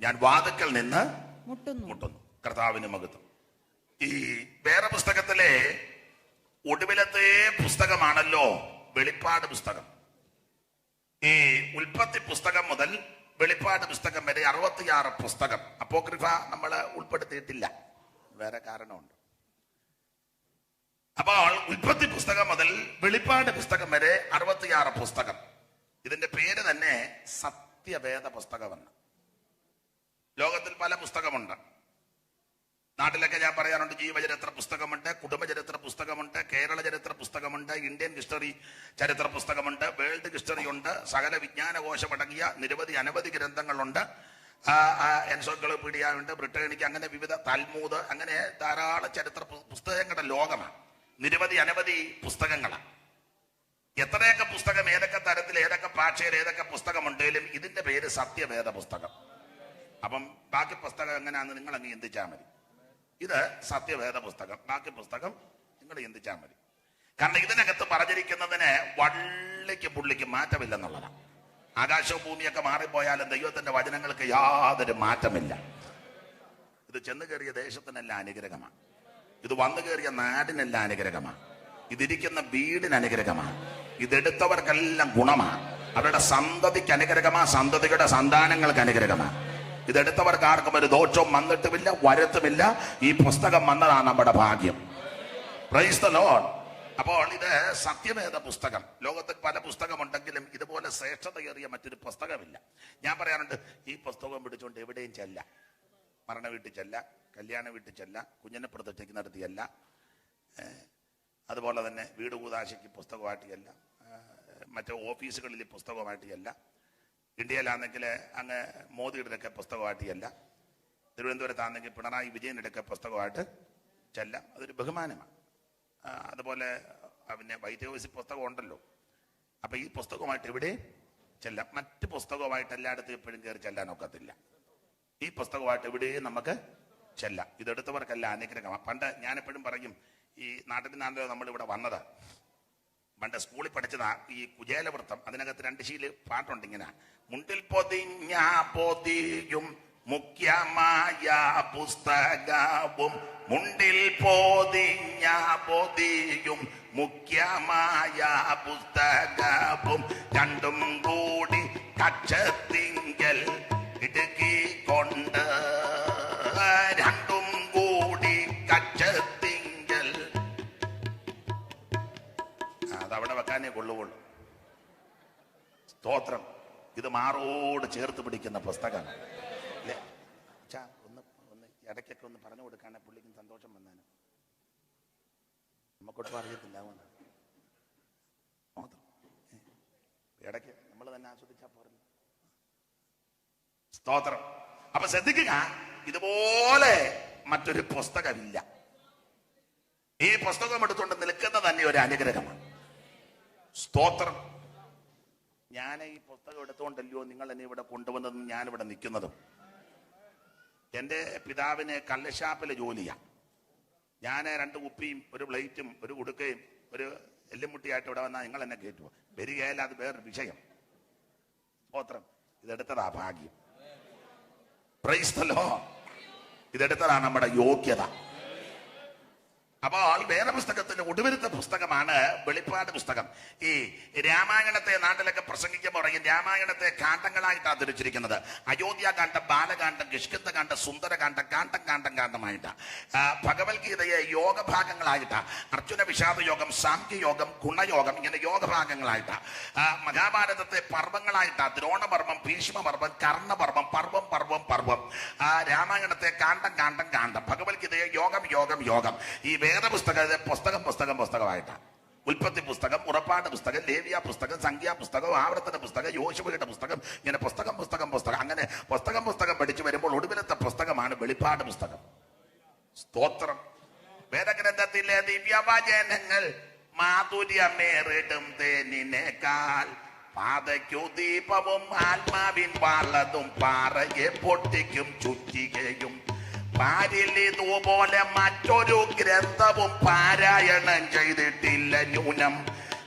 ഞാൻ വാതിൽക്കൽ നിന്ന് മുട്ടുന്നു. കർത്താവിന് മഹത്വം. ഈ വേറെ പുസ്തകത്തിലെ ഒടുവിലത്തെ പുസ്തകമാണല്ലോ വെളിപ്പാട് പുസ്തകം. ഈ ഉൽപ്പത്തി പുസ്തകം മുതൽ വെളിപ്പാട് പുസ്തകം വരെ 66 പുസ്തകം. അപ്പോക്രിഫ നമ്മൾ ഉൾപ്പെടുത്തിയിട്ടില്ല, വേറെ കാരണമുണ്ട്. അപ്പോൾ ഉൽപ്പത്തി പുസ്തകം മുതൽ വെളിപ്പാട് പുസ്തകം വരെ 66 പുസ്തകം. ഇതിന്റെ പേര് തന്നെ സത്യവേദ പുസ്തകമെന്ന്. ലോകത്തിൽ പല പുസ്തകമുണ്ട്. നാട്ടിലൊക്കെ ഞാൻ പറയാറുണ്ട്, ജീവചരിത്ര പുസ്തകമുണ്ട്, കുടുംബചരിത്ര പുസ്തകമുണ്ട്, കേരള ചരിത്ര പുസ്തകമുണ്ട്, ഇന്ത്യൻ ഹിസ്റ്ററി ചരിത്ര പുസ്തകമുണ്ട്, വേൾഡ് ഹിസ്റ്ററി ഉണ്ട്, സകല വിജ്ഞാനകോശമടങ്ങിയ അനവധി ഗ്രന്ഥങ്ങളുണ്ട്, എൻസൈക്ലോപീഡിയ ഉണ്ട്, ബ്രിട്ടനിക്ക്, അങ്ങനെ വിവിധ തൽമൂദ്, അങ്ങനെ ധാരാളം ചരിത്ര പുസ്തകങ്ങളുടെ ലോകമാണ്. അനവധി പുസ്തകങ്ങളാണ്. എത്രയൊക്കെ പുസ്തകം, ഏതൊക്കെ തരത്തിൽ, ഏതൊക്കെ ഭാഷയിൽ, ഏതൊക്കെ പുസ്തകമുണ്ടെങ്കിലും ഇതിന്റെ പേര് സത്യവേദ പുസ്തകം. അപ്പം ബാക്കി പുസ്തകം എങ്ങനെയാണെന്ന് നിങ്ങൾ അങ്ങ് ചിന്തിച്ചാൽ മതി. ഇത് സത്യവേദ പുസ്തകം, ബാക്കി പുസ്തകം നിങ്ങൾ ചിന്തിച്ചാൽ മതി. കാരണം ഇതിനകത്ത് പറഞ്ഞിരിക്കുന്നതിന് വള്ളിക്ക് പുള്ളിക്ക് മാറ്റമില്ലെന്നുള്ളതാണ്. ആകാശവും ഭൂമിയൊക്കെ മാറിപ്പോയാലും ദൈവത്തിന്റെ വചനങ്ങൾക്ക് യാതൊരു മാറ്റമില്ല. ഇത് ചെന്ന് കയറിയ ദേശത്തിനെല്ലാം അനുഗ്രഹമാണ്. ഇത് വന്നു കയറിയ നാടിനെല്ലാം അനുഗ്രഹമാണ്. ഇതിരിക്കുന്ന വീടിന് അനുഗ്രഹമാണ്. ഇതെടുത്തവർക്കെല്ലാം ഗുണമാണ്. അവരുടെ സന്തതിക്ക് അനുഗ്രഹമാണ്. സന്തതിയുടെ സന്താനങ്ങൾക്ക് അനുഗ്രഹമാണ്. ഇതെടുത്തവർക്ക് ആർക്കും ഒരു ദോഷവും വന്നിട്ടുമില്ല, വരത്തുമില്ല. ഈ പുസ്തകം വന്നതാണ് നമ്മുടെ ഭാഗ്യം. Praise the Lord. അപ്പോൾ ഇത് സത്യവേദ പുസ്തകം. ലോകത്തിൽ പല പുസ്തകമുണ്ടെങ്കിലും ഇതുപോലെ ശ്രേഷ്ഠതയേറിയ മറ്റൊരു പുസ്തകമില്ല. ഞാൻ പറയാറുണ്ട്, ഈ പുസ്തകം പിടിച്ചുകൊണ്ട് എവിടെയും ചെല്ല. മരണ വീട്ടിൽ ചെല്ല, കല്യാണ വീട്ടിൽ ചെല്ല, കുഞ്ഞിനെ പ്രതിഷ്ഠയ്ക്ക് നടത്തിയല്ല, അതുപോലെ തന്നെ വീട് കൂതാശയ്ക്ക് പുസ്തകമായിട്ട് ചെല്ല, മറ്റേ ഓഫീസുകളിൽ പുസ്തകമായിട്ട് ചെല്ല, ഇന്ത്യയിലാണെങ്കിൽ അങ്ങ് മോദിയുടെയൊക്കെ പുസ്തകമായിട്ട് ചെല്ല, തിരുവനന്തപുരത്താണെങ്കിൽ പിണറായി വിജയനുടെയൊക്കെ പുസ്തകമായിട്ട് ചെല്ലാം. അതൊരു ബഹുമാനമാണ്. അതുപോലെ പിന്നെ വൈറ്റ് ഹൗസിൽ പുസ്തകം ഉണ്ടല്ലോ. അപ്പൊ ഈ പുസ്തകമായിട്ട് എവിടെ ചെല്ലാം. മറ്റ് പുസ്തകമായിട്ട് എല്ലായിടത്തും എപ്പോഴും കയറി ചെല്ലാൻ ഒക്കത്തില്ല. ഈ പുസ്തകമായിട്ട് എവിടെയും നമുക്ക് ചെല്ലാം. ഇതെടുത്തവർക്കല്ല അനുഗ്രഹമാണ്. പണ്ട് ഞാനെപ്പോഴും പറയും, ഈ നാട്ടിൽ നിന്നാണല്ലോ നമ്മളിവിടെ വന്നത്. പണ്ട് സ്കൂളിൽ പഠിച്ചതാ ഈ കുചേലവൃത്തം. അതിനകത്ത് 2 ശീല് പാട്ടുണ്ട് ഇങ്ങനെ: മുണ്ടിൽ പൊതിഞ്ഞ പൊതിയും മുഖ്യമായ പുസ്തകവും, മുണ്ടിൽ പൊതിഞ്ഞ പൊതിയും മുഖ്യമായ പുസ്തകവും, രണ്ടും കൂടി കക്ഷത്തിങ്കൽ ഇടുക്കിക്കൊണ്ട്, രണ്ടും കൂടി കക്ഷത്തിങ്കൽ. അതവിടെ വെക്കാനേ കൊള്ളുകൊള്ളു. സ്തോത്രം. ഇത് മാറോട് ചേർത്ത് പിടിക്കുന്ന പുസ്തകമാണ്. അല്ലേ അച്ഛാ? ഒന്ന് ഇടയ്ക്കൊക്കെ ഒന്ന് പറഞ്ഞു കൊടുക്കാനേ പുള്ളിക്കും സന്തോഷം വന്നേനെ. നമുക്കൊട്ടും അറിയത്തില്ല. ഇടയ്ക്ക് നമ്മൾ തന്നെ ആസ്വദിച്ചാൽ പോരല്ലോ. സ്തോത്രം. അപ്പൊ ശ്രദ്ധിക്കുക, ഇതുപോലെ മറ്റൊരു പുസ്തകമില്ല. ഈ പുസ്തകം എടുത്തുകൊണ്ട് നിൽക്കുന്നത് തന്നെ ഒരു അനുഗ്രഹമാണ്. സ്തോത്രം. ഞാൻ ഈ പുസ്തകം എടുത്തുകൊണ്ടല്ലോ നിങ്ങൾ എന്നെ ഇവിടെ കൊണ്ടുവന്നതും ഞാനിവിടെ നിൽക്കുന്നതും. എൻ്റെ പിതാവിന് കള്ളുഷാപ്പിലെ ജോലിയാണ്. ഞാൻ 2 കുപ്പിയും ഒരു പ്ലേറ്റും ഒരു ഉടുക്കയും ഒരു എല്ലുമുട്ടിയായിട്ട് ഇവിടെ വന്നാൽ നിങ്ങൾ എന്നെ കയറ്റുമോ? വരികയല്ല, അത് വേറൊരു വിഷയം. സ്തോത്രം. ഇതെടുത്തതാ ഭാഗ്യം. Praise the Lord. ഇതെടുത്തതാണ് നമ്മുടെ യോഗ്യത. അപ്പോൾ വേദപുസ്തകത്തിന്റെ ഒടുവിലത്തെ പുസ്തകമാണ് വെളിപ്പാട് പുസ്തകം. ഈ രാമായണത്തെ നാട്ടിലൊക്കെ പ്രസംഗിക്കുമ്പോൾ പറയും, രാമായണത്തെ കാണ്ഡങ്ങളായിട്ടാണ് തിരിച്ചിരിക്കുന്നത്. അയോധ്യാകാന്ഡം, ബാലകാന്ഡം, കിഷ്കിന്ധകാന്ഡം, സുന്ദരകാന്ഡം, കാണ്ഡമായിട്ടാണ്. ഭഗവത്ഗീതയെ യോഗഭാഗങ്ങളായിട്ടാണ്. അർജുന വിഷാദ യോഗം, സാംഖ്യയോഗം, ഗുണയോഗം, ഇങ്ങനെ യോഗഭാഗങ്ങളായിട്ടാണ്. മഹാഭാരതത്തെ പർവ്വങ്ങളായിട്ടാണ്. ദ്രോണപർവം, ഭീഷ്മപർവം, കർണപർവം, പർവം. രാമായണത്തെ കാണ്ഡം. ഭഗവത്ഗീതയെ യോഗം. ഈ വേദപുസ്തകത്തെ പുസ്തകമായിട്ടാണ്. ഉൽപ്പത്തി പുസ്തകം, പുറപ്പാട് പുസ്തകം, ലേവ്യ പുസ്തകം, സംഖ്യാ പുസ്തകം, ആവർത്തന പുസ്തകം, യോശുവയുടെ പുസ്തകം, ഇങ്ങനെ പുസ്തകം. അങ്ങനെ പുസ്തകം പഠിച്ചു വരുമ്പോൾ ഒടുവിലത്തെ പുസ്തകമാണ് വെളിപ്പാട് പുസ്തകം. സ്തോത്രം. വേദഗ്രന്ഥത്തിലെ ദിവ്യവചനങ്ങൾ മാധുര്യമേറിടും തേനിനേക്കാൾ, പാതയ്ക്കു ദീപവും ആത്മാവിൻ വാളതും പാറയെ പൊട്ടിക്കും ചുറ്റികയും, പാരിലിതുപോലെ മറ്റൊരു ഗ്രന്ഥവും പാരായണം ചെയ്തിട്ടില്ല ന്യൂനം.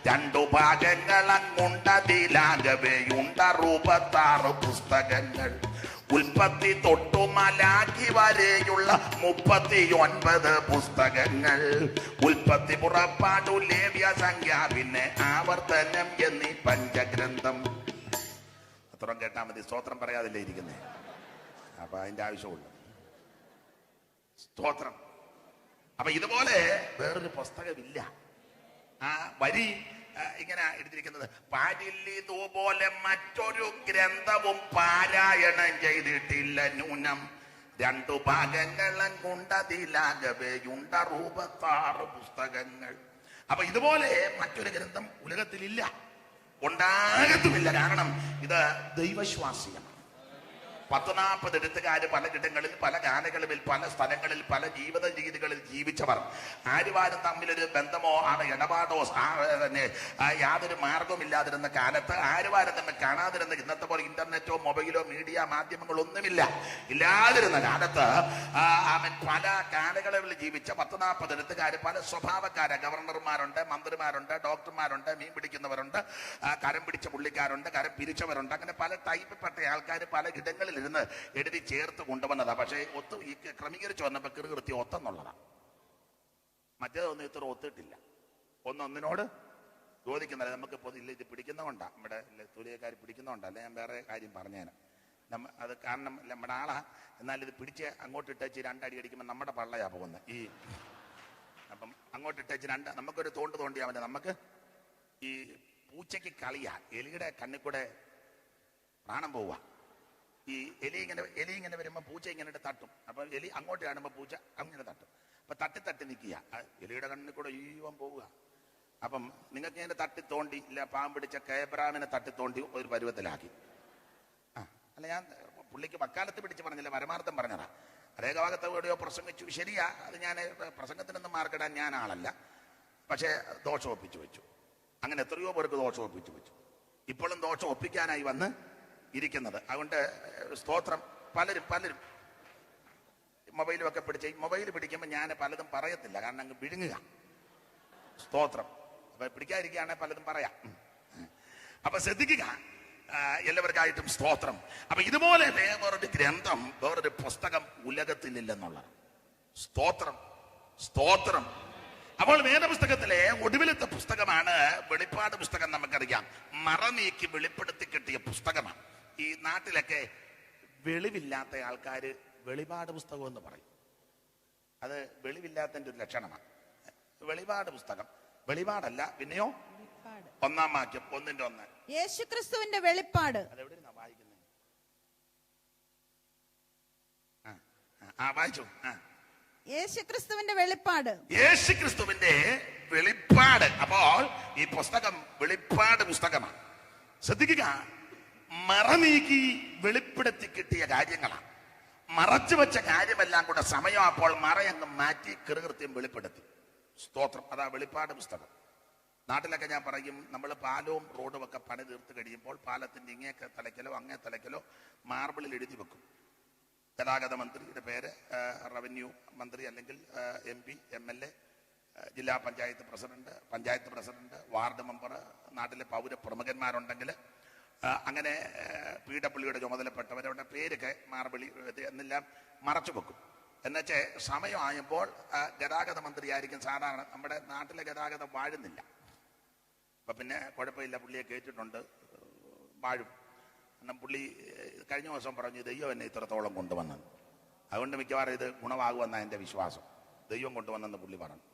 2 ഭാഗങ്ങളങ്ങുണ്ടതിലാകവെയുണ്ട 66 പുസ്തകങ്ങൾ. ഉൽപ്പത്തി തൊട്ടു മലാഖി വരെയുള്ള 39 പുസ്തകങ്ങൾ. ഉൽപ്പത്തി, പുറപ്പാടു, ലേവ്യ, സംഖ്യ, പിന്നെ ആവർത്തനം എന്നീ പഞ്ചഗ്രന്ഥം. അത്രയും കേട്ടാൽ മതി. സ്തോത്രം പറയാതില്ലേ ഇരിക്കുന്നേ? അപ്പൊ അതിന്റെ ആവശ്യമുള്ളൂ. സ്തോത്രം. അപ്പൊ ഇതുപോലെ വേറൊരു പുസ്തകമില്ല. ആ വരി ഇങ്ങനെ എടുത്തിരിക്കുന്നത്: പാരിലിതുപോലെ മറ്റൊരു ഗ്രന്ഥവും പാരായണം ചെയ്തിട്ടില്ല ന്യൂനം. 2 ഭാഗങ്ങളങ്ങുണ്ടതിലാകവെയുണ്ട 66 പുസ്തകങ്ങൾ. അപ്പൊ ഇതുപോലെ മറ്റൊരു ഗ്രന്ഥം ഉലകത്തിലില്ല, ഉണ്ടാകത്തുമില്ല. കാരണം ഇത് ദൈവശ്വാസ്യമാണ്. 40 എഴുത്തുകാര് പലയിടങ്ങളിൽ, പല ഗാനകളിൽ, പല സ്ഥലങ്ങളിൽ, പല ജീവിത രീതികളിൽ ജീവിച്ചവർ. ആരുവാരും തമ്മിലൊരു ബന്ധമോ ഇടപാടോ തന്നെ യാതൊരു മാർഗവുമില്ലാതിരുന്ന കാലത്ത്, ആരുവാരും തമ്മിൽ കാണാതിരുന്ന, ഇന്നത്തെ പോലെ ഇന്റർനെറ്റോ മൊബൈലോ മീഡിയ മാധ്യമങ്ങളോ ഒന്നുമില്ല ഇല്ലാതിരുന്ന കാലത്ത് പല കാലയളവിൽ ജീവിച്ച 40 എഴുത്തുകാര്, പല സ്വഭാവക്കാര്, ഗവർണർമാരുണ്ട്, മന്ത്രിമാരുണ്ട്, ഡോക്ടർമാരുണ്ട്, മീൻ പിടിക്കുന്നവരുണ്ട്, കരം പിടിച്ച പുള്ളിക്കാരുണ്ട്, കരം പിരിച്ചവരുണ്ട്. അങ്ങനെ പല ടൈപ്പിൽപ്പെട്ട ആൾക്കാർ പല ഇടങ്ങളിൽ ഇരുന്ന് എഴുതി ചേർത്ത് കൊണ്ടുവന്നതാ. പക്ഷേ ഈ ക്രമീകരിച്ച് വന്നപ്പോ കൃത്യം ഒത്തെന്നുള്ളതാ. മറ്റേതൊന്നും ഇത്ര ഒത്തിട്ടില്ല. ഒന്നൊന്നിനോട് ചോദിക്കുന്നില്ല. നമുക്ക് ഇത് പിടിക്കുന്നതുകൊണ്ടാ, നമ്മുടെ തുലിയക്കാർ പിടിക്കുന്നതുകൊണ്ടല്ല. ഞാൻ വേറെ കാര്യം പറഞ്ഞേനെ. അത് കാരണം നമ്മുടെ ആളാ, എന്നാൽ ഇത് പിടിച്ച് അങ്ങോട്ട് ഇട്ടേച്ച് രണ്ടടി അടിക്കുമ്പോൾ നമ്മുടെ പള്ളയാ പോകുന്നത്. അപ്പം അങ്ങോട്ട് ഇട്ടേച്ച് നമുക്കൊരു തോണ്ടിയാൽ മതി. നമുക്ക് ഈ പൂച്ചയ്ക്ക് കളിയാ, എലിയുടെ കണ്ണിൽ കൂടെ പ്രാണം പോവുക. ഈ എലി ഇങ്ങനെ വരുമ്പോൾ പൂച്ച ഇങ്ങനെ തട്ടും. അപ്പം എലി അങ്ങോട്ട് കാണുമ്പോൾ പൂച്ച അങ്ങനെ തട്ടും. അപ്പം തട്ടി നിൽക്കുക, എലിയുടെ കണ്ണിൽ കൂടെ ഈവൻ പോവുക. അപ്പം നിങ്ങൾക്ക് ഇങ്ങനെ തട്ടി തോണ്ടി, ഇല്ല പാമ്പ് പിടിച്ച കേബ്രാമിനെ തട്ടി തോണ്ടി ഒരു പരുവത്തിലാക്കി. അല്ല, ഞാൻ പുള്ളിക്ക് വക്കാലത്ത് പിടിച്ച് പറഞ്ഞില്ല, പരമാർത്ഥം പറഞ്ഞതാ. അതേ ഭാഗത്ത് എവിടെയോ പ്രസംഗിച്ചു, ശരിയാ. അത് ഞാൻ പ്രസംഗത്തിനൊന്നും മാർക്കിടാൻ ഞാൻ ആളല്ല, പക്ഷേ ദോഷം ഒപ്പിച്ചു വെച്ചു. അങ്ങനെ എത്രയോ പേർക്ക് ദോഷം ഒപ്പിച്ചു വെച്ചു. ഇപ്പോഴും ദോഷം ഒപ്പിക്കാനായി വന്ന് ഇരിക്കുന്നത്. അതുകൊണ്ട് സ്തോത്രം. പലരും മൊബൈലുമൊക്കെ മൊബൈൽ പിടിക്കുമ്പോൾ ഞാൻ പലതും പറയത്തില്ല, കാരണം അങ്ങ് വിഴുങ്ങുക. സ്തോത്രം. അപ്പൊ പിടിക്കാതിരിക്കുകയാണെങ്കിൽ പലതും പറയാം. അപ്പൊ ശ്രദ്ധിക്കുക എല്ലാവർക്കായിട്ടും. സ്തോത്രം. അപ്പൊ ഇതുപോലെ വേറൊരു ഗ്രന്ഥം, വേറൊരു പുസ്തകം ഉലകത്തിലില്ലെന്നുള്ള. സ്തോത്രം, സ്തോത്രം. അപ്പോൾ വേദപുസ്തകത്തിലെ ഒടുവിലത്തെ പുസ്തകമാണ് വെളിപ്പാട് പുസ്തകം. നമുക്കറിയാം, മറനീക്കി വെളിപ്പെടുത്തി കിട്ടിയ പുസ്തകമാണ്. ഈ നാട്ടിലൊക്കെ വെളിവില്ലാത്ത ആൾക്കാര് വെളിപാട് പുസ്തകം എന്ന് പറയും. അത് വെളിവില്ലാത്തതിന്റെ ഒരു ലക്ഷണമാണ്. വെളിപാട് പുസ്തകം, വെളിപാടല്ല, പിന്നെയോ 1-ാം വാക്യം 1:1. യേശുക്രിസ്തുവിന്റെ വെളിപ്പാട്. അതെവിടെയാ വായിക്കുന്നത്? വായിച്ചു. യേശുക്രിസ്തുവിന്റെ വെളിപ്പാട്. യേശുക്രിസ്തുവിന്റെ വെളിപ്പാട്. അപ്പോൾ ഈ പുസ്തകം വെളിപ്പാട് പുസ്തകമാണ്. ശ്രദ്ധിക്കുക, മറനീക്കി വെളിപ്പെടുത്തി കിട്ടിയ കാര്യങ്ങളാണ്. മറച്ചു വെച്ച കാര്യമെല്ലാം കൂടെ സമയം അപ്പോൾ മറയങ്ങ് മാറ്റി കൃത്യം വെളിപ്പെടുത്തി. സ്തോത്രം. അതാ വെളിപ്പാട് പുസ്തകം. നാട്ടിലൊക്കെ ഞാൻ പറയും, നമ്മൾ പാലവും റോഡും ഒക്കെ പണി തീർത്ത് കഴിയുമ്പോൾ പാലത്തിന്റെ ഇങ്ങേ തലയ്ക്കലോ അങ്ങേ തലയ്ക്കലോ മാർബിളിൽ എഴുതി വെക്കും ഗതാഗത മന്ത്രിയുടെ പേര്, റവന്യൂ മന്ത്രി അല്ലെങ്കിൽ MP, MLA, ജില്ലാ പഞ്ചായത്ത് പ്രസിഡന്റ്, വാർഡ് മെമ്പർ, നാട്ടിലെ പൗരപ്രമുഖന്മാരുണ്ടെങ്കിൽ അങ്ങനെ PWയുടെ ചുമതലപ്പെട്ടവരവരുടെ പേരൊക്കെ മാർബിളി എന്നെല്ലാം മറച്ചു വെക്കും. എന്നുവെച്ചാൽ സമയമായപ്പോൾ ഗതാഗത മന്ത്രിയായിരിക്കും സാധാരണ. നമ്മുടെ നാട്ടിലെ ഗതാഗതം വാഴുന്നില്ല. അപ്പം പിന്നെ കുഴപ്പമില്ല, പുള്ളിയെ കേട്ടിട്ടുണ്ട്, വാഴും. കാരണം പുള്ളി കഴിഞ്ഞ ദിവസം പറഞ്ഞു, ദൈവം എന്നെ ഇത്രത്തോളം കൊണ്ടുവന്നത്, അതുകൊണ്ട് മിക്കവാറും ഇത് ഗുണമാകുമെന്നാണ് എൻ്റെ വിശ്വാസം. ദൈവം കൊണ്ടുവന്നെന്ന് പുള്ളി പറഞ്ഞു.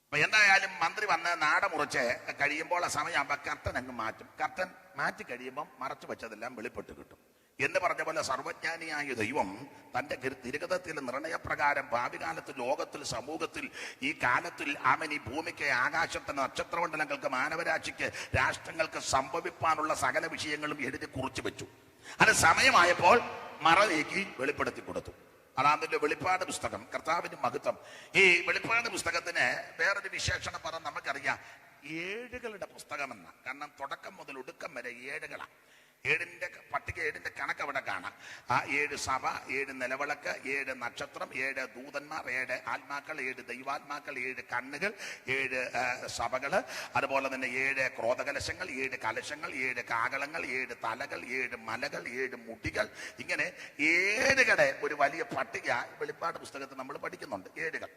അപ്പൊ എന്തായാലും മന്ത്രി വന്ന് നാട മുറിച്ച് കഴിയുമ്പോൾ ആ സമയമാകുമ്പോൾ കർട്ടൻ അങ്ങ് മാറ്റും. കർട്ടൻ മാറ്റി കഴിയുമ്പം മറച്ചു വെച്ചതെല്ലാം വെളിപ്പെട്ട് കിട്ടും. എന്ന് പറഞ്ഞ പോലെ സർവജ്ഞാനിയായ ദൈവം തന്റെ തിരുഗതത്തിൽ നിർണയപ്രകാരം ഭാവി കാലത്തിൽ, ലോകത്തിൽ, സമൂഹത്തിൽ, ഈ കാലത്തിൽ ആമൻ ഈ ഭൂമിക്ക്, ആകാശത്തിന്, നക്ഷത്രമണ്ഡലങ്ങൾക്ക്, മാനവരാശിക്ക്, രാഷ്ട്രങ്ങൾക്ക് സംഭവിപ്പാനുള്ള സകല വിഷയങ്ങളും എഴുതി കുറിച്ചു വെച്ചു. അത് സമയമായപ്പോൾ മറ നീക്കി വെളിപ്പെടുത്തി കൊടുത്തു. അതാതിന്റെ വെളിപ്പാട് പുസ്തകം. കർത്താവിന്റെ മഹത്വം. ഈ വെളിപ്പാട് പുസ്തകത്തിന് വേറൊരു വിശേഷണ പദം നമുക്കറിയാം, ഏഴുകളുടെ പുസ്തകമെന്ന. കാരണം തുടക്കം മുതൽ ഒടുക്കം വരെ ഏഴുകളാണ്. 7ന്റെ പട്ടിക, 7ന്റെ കണക്ക് അവിടെ കാണാം. 7 സഭ, 7 നിലവിളക്ക്, 7 നക്ഷത്രം, 7 ദൂതന്മാർ, 7 ആത്മാക്കൾ, 7 ദൈവാത്മാക്കൾ, 7 കണ്ണുകൾ, 7 സഭകള്, അതുപോലെ തന്നെ 7 ക്രോധകലശങ്ങൾ, 7 കലശങ്ങൾ, 7 കാകളങ്ങൾ, 7 തലകൾ, 7 മലകൾ, 7 മുടികൾ. ഇങ്ങനെ 7കളുടെ ഒരു വലിയ പട്ടിക വെളിപ്പാട് പുസ്തകത്തിൽ നമ്മൾ പഠിക്കുന്നുണ്ട്. 7കൾ.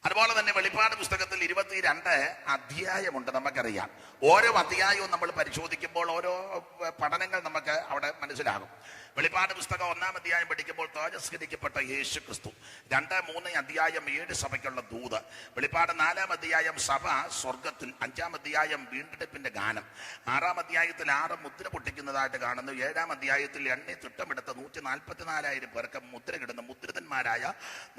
അതുപോലെ തന്നെ വെളിപ്പാട് പുസ്തകത്തിൽ 22 അധ്യായമുണ്ട്. നമുക്കറിയാം, ഓരോ അധ്യായവും നമ്മൾ പരിശോധിക്കുമ്പോൾ ഓരോ പഠനങ്ങൾ നമുക്ക് അവിടെ മനസ്സിലാകും. വെളിപ്പാട് പുസ്തകം 1-ാം അധ്യായം പഠിക്കുമ്പോൾ തേജസ്കരിക്കപ്പെട്ട യേശു ക്രിസ്തു, 2, 3 അധ്യായം 7 സഭയ്ക്കുള്ള ദൂത്, വെളിപ്പാട് 4-ാം അധ്യായം സഭ സ്വർഗത്തിൽ, 5-ാം അധ്യായം വീണ്ടെടുപ്പിന്റെ ഗാനം, 6-ാം അധ്യായത്തിൽ 6 മുദ്ര പൊട്ടിക്കുന്നതായിട്ട് കാണുന്നു, 7-ാം അധ്യായത്തിൽ എണ്ണി തിട്ടമെടുത്ത 144,000 പേർക്ക് മുദ്ര കിടുന്ന മുദ്രിതന്മാരായ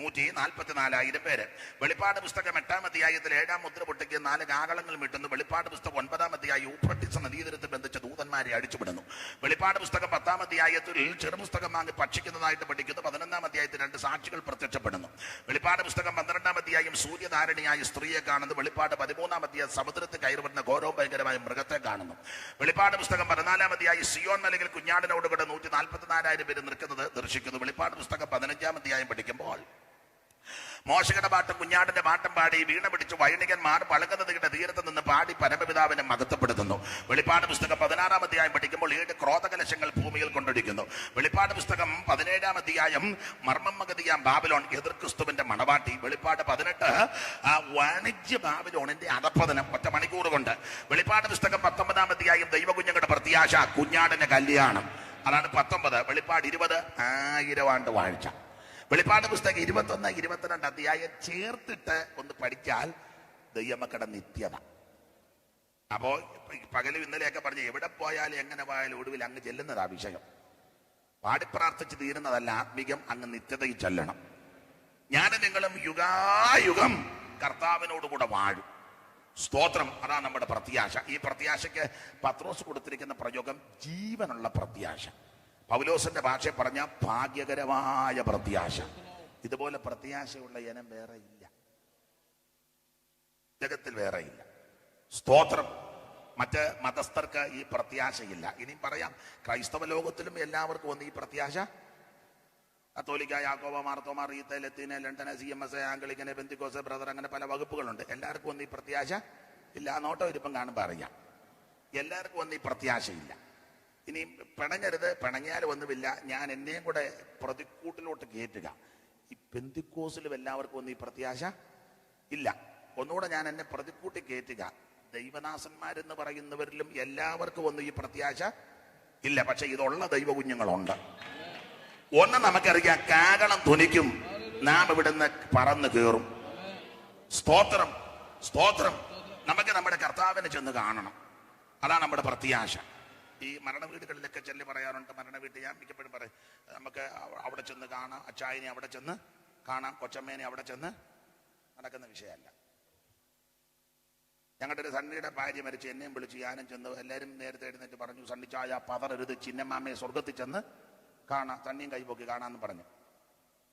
144,000 പേര്. വെളിപ്പാട് പുസ്തകം 8-ാം അധ്യായത്തിൽ 7-ാം മുദ്ര പൊട്ടിക്കുന്ന 4 കാകളങ്ങൾ മിട്ടുന്നു. വെളിപ്പാട് പുസ്തകം 9-ാം അധ്യായം യൂഫ്രട്ടീസ് നദീതീരത്തിൽ ബന്ധിച്ച ദൂതന്മാരെ അടിച്ചുവിടുന്നു. വെളിപ്പാട് പുസ്തകം 10-ാം അധ്യായത്തിൽ ചെറുപുസ്തകം വാങ്ങി ഭക്ഷിക്കുന്നതായിട്ട് പഠിക്കുന്നു. 11-ാം അധ്യായത്തിൽ 2 സാക്ഷികൾ പ്രത്യക്ഷപ്പെടുന്നു. വെളിപ്പാട് പുസ്തകം 12-ാം അധ്യായം സൂര്യധാരണിയായ സ്ത്രീയെ കാണുന്നു. വെളിപ്പാട് 13-ാം അധ്യായം സമുദ്രത്തിൽ കയറി വരുന്ന ഘോരവും ഭയങ്കരമായ മൃഗത്തെ കാണുന്നു. വെളിപ്പാട് പുസ്തകം 14-ാം അധ്യായം സിയോൻ മലയിൽ കുഞ്ഞാടിനോട് കൂടെ 144,000 പേര് നിൽക്കുന്നത് ദർശിക്കുന്നു. വെളിപ്പാട് പുസ്തകം 15-ാം അധ്യായം പഠിക്കുമ്പോൾ മോശയുടെ പാട്ടും കുഞ്ഞാടിന്റെ പാട്ടും പാടി വീണ പിടിച്ച് വൈണികന്മാർ പളകുന്നതിന്റെ തീരത്ത് നിന്ന് പാടി പരമപിതാവിനെ മഹത്വപ്പെടുത്തുന്നു. വെളിപ്പാട് പുസ്തകം 16-ാം അധ്യായം പഠിക്കുമ്പോൾ 7 ക്രോധകലശങ്ങൾ ഭൂമിയിൽ കൊണ്ടൊഴിക്കുന്നു. വെളിപ്പാട് പുസ്തകം 17-ാം അധ്യായം മർമ്മമഗതിയാം ബാബിലോൺ, എതിർ ക്രിസ്തുവിന്റെ മണവാട്ടി. വെളിപ്പാട് 18 വാണിജ്യ ബാബിലോണിന്റെ അധപ്പതനം 1 മണിക്കൂർ കൊണ്ട്. വെളിപ്പാട് പുസ്തകം 19-ാം അധ്യായം ദൈവകുഞ്ഞുങ്ങളുടെ പ്രത്യാശ, കുഞ്ഞാടിന്റെ കല്യാണം. അതാണ് 19. വെളിപ്പാട് 20 1000 ആണ്ട് വാഴ്ച. വെളിപ്പാട് പുസ്തകം 21, 22 അധ്യായം ചേർത്തിട്ട് ഒന്ന് പഠിച്ചാൽ ദൈവമക്കളുടെ നിത്യത. അപ്പോ പകലും ഇന്നലെയൊക്കെ പറഞ്ഞ് എവിടെ പോയാലും എങ്ങനെ പോയാലും ഒടുവിൽ അങ്ങ് ചെല്ലുന്നതാ വിഷയം. പാടിപ്രാർത്ഥിച്ച് തീരുന്നതല്ല ആത്മീകം, അങ്ങ് നിത്യതയിൽ ചെല്ലണം. ഞാനും നിങ്ങളും യുഗായുഗം കർത്താവിനോട് കൂടെ വാഴും. സ്തോത്രം. അതാണ് നമ്മുടെ പ്രത്യാശ. ഈ പ്രത്യാശയ്ക്ക് പത്രോസ് കൊടുത്തിരിക്കുന്ന പ്രയോഗം ജീവനുള്ള പ്രത്യാശ. പൗലോസിന്റെ ഭാഷയെ പറഞ്ഞ ഭാഗ്യകരമായ പ്രത്യാശ. ഇതുപോലെ പ്രത്യാശയുള്ള ഇനം വേറെ ഇല്ല, ജഗത്തിൽ വേറെ ഇല്ല. സ്തോത്രം. മറ്റ് മതസ്ഥർക്ക് ഈ പ്രത്യാശയില്ല. ഇനി പറയാം, ക്രൈസ്തവ ലോകത്തിലും എല്ലാവർക്കും ഒന്ന് ഈ പ്രത്യാശ. കത്തോലിക്ക, യാക്കോബ, മാർത്തോമാ, റീത്ത, ലത്തീന, ലണ്ടന, CMS, ആംഗ്ലിക്കന്, പെന്തിക്കോസ്, ബ്രദർ, അങ്ങനെ പല വകുപ്പുകളുണ്ട്. എല്ലാവർക്കും ഒന്നും ഈ പ്രത്യാശ ഇല്ല. നോട്ടോ ഇരിപ്പം കാണുമ്പോൾ അറിയാം, എല്ലാവർക്കും ഒന്നും ഈ പ്രത്യാശയില്ല. ഇനി പിണങ്ങരുത്, പിണങ്ങിയാലും ഒന്നുമില്ല. ഞാൻ എന്നെയും കൂടെ പ്രതിക്കൂട്ടിലോട്ട് കയറ്റുക. ഈ പെന്തിക്കോസിലും എല്ലാവർക്കും ഒന്നും ഈ പ്രത്യാശ ഇല്ല. ഒന്നുകൂടെ ഞാൻ എന്നെ പ്രതിക്കൂട്ടി കയറ്റുക. ദൈവദാസന്മാരെന്ന് പറയുന്നവരിലും എല്ലാവർക്കും ഒന്നും ഈ പ്രത്യാശ ഇല്ല. പക്ഷെ ഇതുള്ള ദൈവ കുഞ്ഞുങ്ങളുണ്ട്. ഒന്ന് നമുക്കറിയാം, കാകളം ധ്വനിക്കും, നാം ഇവിടുന്ന് പറന്ന് കയറും. സ്തോത്രം, സ്തോത്രം. നമുക്ക് നമ്മുടെ കർത്താവിനെ ചെന്ന് കാണണം. അതാണ് നമ്മുടെ പ്രത്യാശ. ഈ മരണ വീടുകളിലൊക്കെ ചെല്ലി പറയാറുണ്ട്, മരണ വീട്ടിൽ ഞാൻ മിക്കപ്പോഴും പറയും, നമുക്ക് അവിടെ ചെന്ന് കാണാം, അച്ചായനെ അവിടെ ചെന്ന് കാണാം, കൊച്ചമ്മേനെ അവിടെ ചെന്ന്. നടക്കുന്ന വിഷയമല്ല. ഞങ്ങളുടെ ഒരു സണ്ണിയുടെ ഭാര്യ മരിച്ച് എന്നെയും വിളിച്ച് ഞാനും ചെന്ന്. എല്ലാവരും നേരത്തെ എഴുന്നേറ്റ് പറഞ്ഞു, സണ്ണിച്ചായ പതറരുത്, ചിന്നമ്മാമ്മയെ സ്വർഗത്തിൽ ചെന്ന് കാണാം, തണ്ണിയും കൈപോക്കി കാണാമെന്ന് പറഞ്ഞു.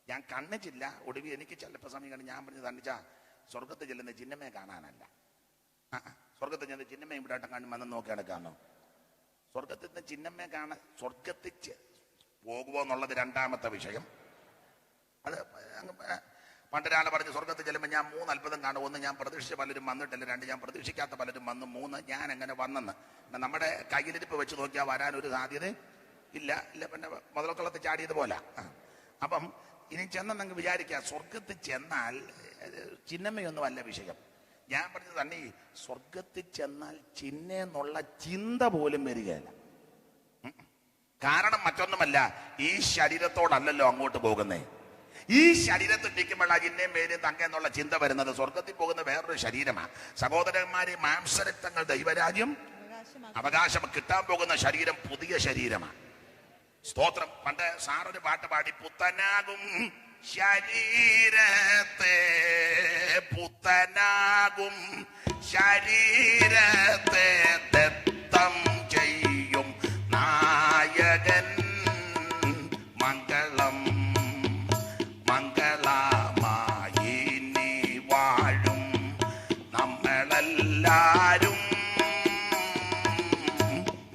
ഞാൻ കണ്ണിച്ചില്ല. ഒടുവിൽ എനിക്ക് ചിലപ്പോൾ സമയം കണ്ട് ഞാൻ പറഞ്ഞു, തണ്ണിച്ചാ സ്വർഗത്തിൽ ചെല്ലുന്ന ചിന്നമ്മയെ കാണാനല്ല, സ്വർഗത്തിൽ ചെന്ന് ചിന്നമ്മയും ഇവിടെ കാണും വന്ന് നോക്കി നടക്കാമോ? സ്വർഗത്തിൽ നിന്ന് ചിന്നമ്മയെ കാണാൻ സ്വർഗത്തിൽ പോകുമോ എന്നുള്ളത് രണ്ടാമത്തെ വിഷയം. അത് പണ്ടൊരാൾ പറഞ്ഞു, സ്വർഗത്തിൽ ചെല്ലുമ്പോൾ ഞാൻ 3 അത്ഭുതം കാണും. 1, ഞാൻ പ്രതീക്ഷിച്ച പലരും വന്നിട്ടില്ല. 2, ഞാൻ പ്രതീക്ഷിക്കാത്ത പലരും വന്നു. 3, ഞാൻ എങ്ങനെ വന്നെന്ന്. നമ്മുടെ കയ്യിലിരിപ്പ് വെച്ച് നോക്കിയാൽ വരാനൊരു സാധ്യത ഇല്ല. ഇല്ല, പിന്നെ മുതലക്കുളത്ത് ചാടിയതുപോലെ. അപ്പം ഇനി ചെന്നെന്നങ്ങ് വിചാരിക്കുക, സ്വർഗത്തിൽ ചെന്നാൽ ചിന്നമ്മയൊന്നും അല്ല വിഷയം. ഞാൻ പറഞ്ഞത് തന്നെ, സ്വർഗത്തിൽ ചെന്നാൽ ചിന്നെന്നുള്ള ചിന്ത പോലും വരികയില്ല. കാരണം മറ്റൊന്നുമല്ല, ഈ ശരീരത്തോടല്ലല്ലോ അങ്ങോട്ട് പോകുന്നേ. ഈ ശരീരത്തിൽ നിൽക്കുമ്പോൾ ചിന്നയും പേരും തങ്ക എന്നുള്ള ചിന്ത വരുന്നത്. സ്വർഗത്തിൽ പോകുന്ന വേറൊരു ശരീരമാണ്. സഹോദരന്മാരെ, മാംസരക്തങ്ങൾ ദൈവരാജ്യം അവകാശം കിട്ടാൻ പോകുന്ന ശരീരം പുതിയ ശരീരമാണ്. സ്തോത്രം. പണ്ട് സാറൊരു പാട്ട് പാടി, പുത്തനാകും ശരീരത്തെ, പുത്തനാകും ശരീരത്തെ ദത്തം ചെയ്യും നായകൻ, മംഗളം മംഗളമായി നീ വാഴും നമ്മളെല്ലാരും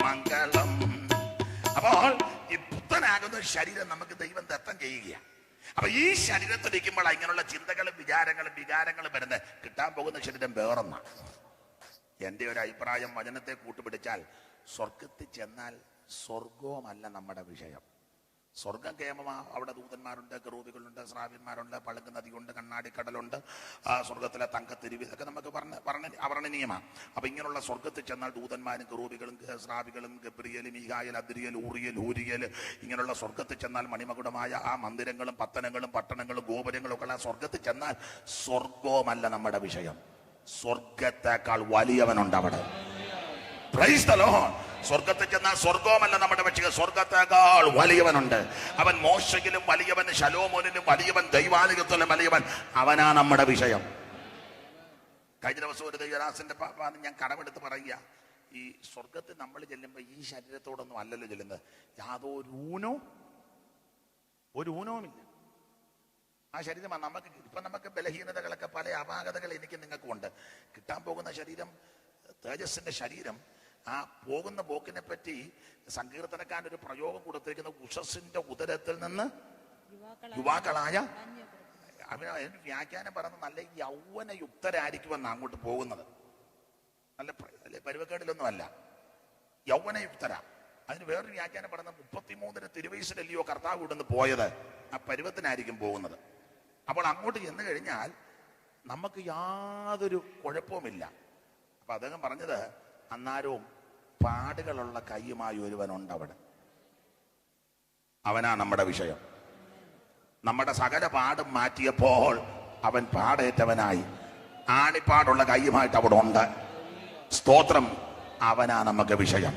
മംഗളം. അപ്പോൾ ഈ പുത്തനാകുന്ന ശരീരം നമുക്ക് ദൈവം ദത്തം ചെയ്യുകയാണ്. അപ്പൊ ഈ ശരീരത്തിലിരിക്കുമ്പോൾ ഇങ്ങനെയുള്ള ചിന്തകളും വികാരങ്ങളും വരുന്നത്. കിട്ടാൻ പോകുന്ന ശരീരം വേറൊന്നാണ്. എൻ്റെ ഒരു അഭിപ്രായം, വചനത്തെ കൂട്ടുപിടിച്ചാൽ സ്വർഗത്തിൽ ചെന്നാൽ സ്വർഗവുമല്ല നമ്മുടെ വിഷയം. സ്വർഗം കേമമാ. അവിടെ ദൂതന്മാരുണ്ട്, കെറൂബികളുണ്ട്, ശ്രാവ്യന്മാരുണ്ട്, പളുങ്ക് നദിയുണ്ട്, കണ്ണാടിക്കടലുണ്ട്, സ്വർഗത്തിലെ തങ്കത്തിരിവ്, ഇതൊക്കെ നമുക്ക് അവർണ്ണനീയമാണ്. അപ്പൊ ഇങ്ങനെയുള്ള സ്വർഗത്തിൽ ചെന്നാൽ ദൂതന്മാരും കെറൂബികളും ശ്രാവികളും ഗബ്രിയേൽ, മീകായേൽ, അദ്രിയേൽ, ഊറിയേൽ, ഊരിയേൽ, ഇങ്ങനെയുള്ള സ്വർഗത്തിൽ ചെന്നാൽ മണിമകുടമായ ആ മന്ദിരങ്ങളും പത്തനങ്ങളും പട്ടണങ്ങളും ഗോപുരങ്ങളും ഒക്കെ സ്വർഗത്തിൽ ചെന്നാൽ സ്വർഗവുമല്ല നമ്മുടെ വിഷയം. സ്വർഗത്തെക്കാൾ വലിയവനുണ്ട് അവിടെ. Praise the Lord. സ്വർഗത്തിൽ ചെന്നാൽ സ്വർഗവുമല്ല നമ്മുടെ വിഷയം, സ്വർഗത്തേക്കാൾ വലിയവനുണ്ട്. അവൻ മോശയിലും വലിയവൻ, ശലോമോനിലും വലിയവൻ, ദൈവാലയത്തിലും വലിയവൻ. അവനാ നമ്മുടെ വിഷയം. കഴിഞ്ഞ ദിവസം ഒരു ദൈവദാസന്റെ ഞാൻ കടമെടുത്ത് പറയുക, ഈ സ്വർഗത്തിൽ നമ്മൾ ചെല്ലുമ്പോൾ ഈ ശരീരത്തോടൊന്നും അല്ലല്ലോ ചെല്ലുന്നത്. യാതൊരു ഊനവുമില്ല. ആ ശരീരം നമുക്ക് ഇപ്പൊ നമുക്ക് ബലഹീനതകളൊക്കെ, പല അപാകതകൾ എനിക്ക് നിങ്ങൾക്കും ഉണ്ട്. കിട്ടാൻ പോകുന്ന ശരീരം തേജസ്സിന്റെ ശരീരം. ആ പോകുന്ന പോക്കിനെ പറ്റി സങ്കീർത്തനക്കാരൻ ഒരു പ്രയോഗം കൊടുത്തിരിക്കുന്ന, ഉഷസ്സിന്റെ ഉദരത്തിൽ നിന്ന് യുവാക്കളായ, അതിന് വ്യാഖ്യാനം പറയുന്നത് നല്ല യൗവനയുക്തരായിരിക്കുമെന്ന് അങ്ങോട്ട് പോകുന്നത്. നല്ല പരുവക്കേടിലൊന്നും അല്ല, യൗവനയുക്തരാ. അതിന് വേറൊരു വ്യാഖ്യാനം പറയുന്നത് 33 തിരുവയസ്സിലല്ലയോ കർത്താവ് ഇവിടുന്ന് പോയത്, ആ പരുവത്തിനായിരിക്കും പോകുന്നത്. അപ്പോൾ അങ്ങോട്ട് ചെന്ന് കഴിഞ്ഞാൽ നമുക്ക് യാതൊരു കുഴപ്പവുമില്ല. അപ്പൊ അദ്ദേഹം പറഞ്ഞത്, അന്നാരവും പാടുകളുള്ള കൈയുമായി ഒരുവനുണ്ട് അവിടെ. അവനാ നമ്മുടെ വിഷയം. നമ്മുടെ സകല പാടും മാറ്റിയപ്പോൾ അവൻ പാടേറ്റവനായി. ആണിപ്പാടുള്ള കൈയുമായിട്ട് അവിടെ ഉണ്ട്. സ്തോത്രം. അവനാ നമുക്ക് വിഷയം.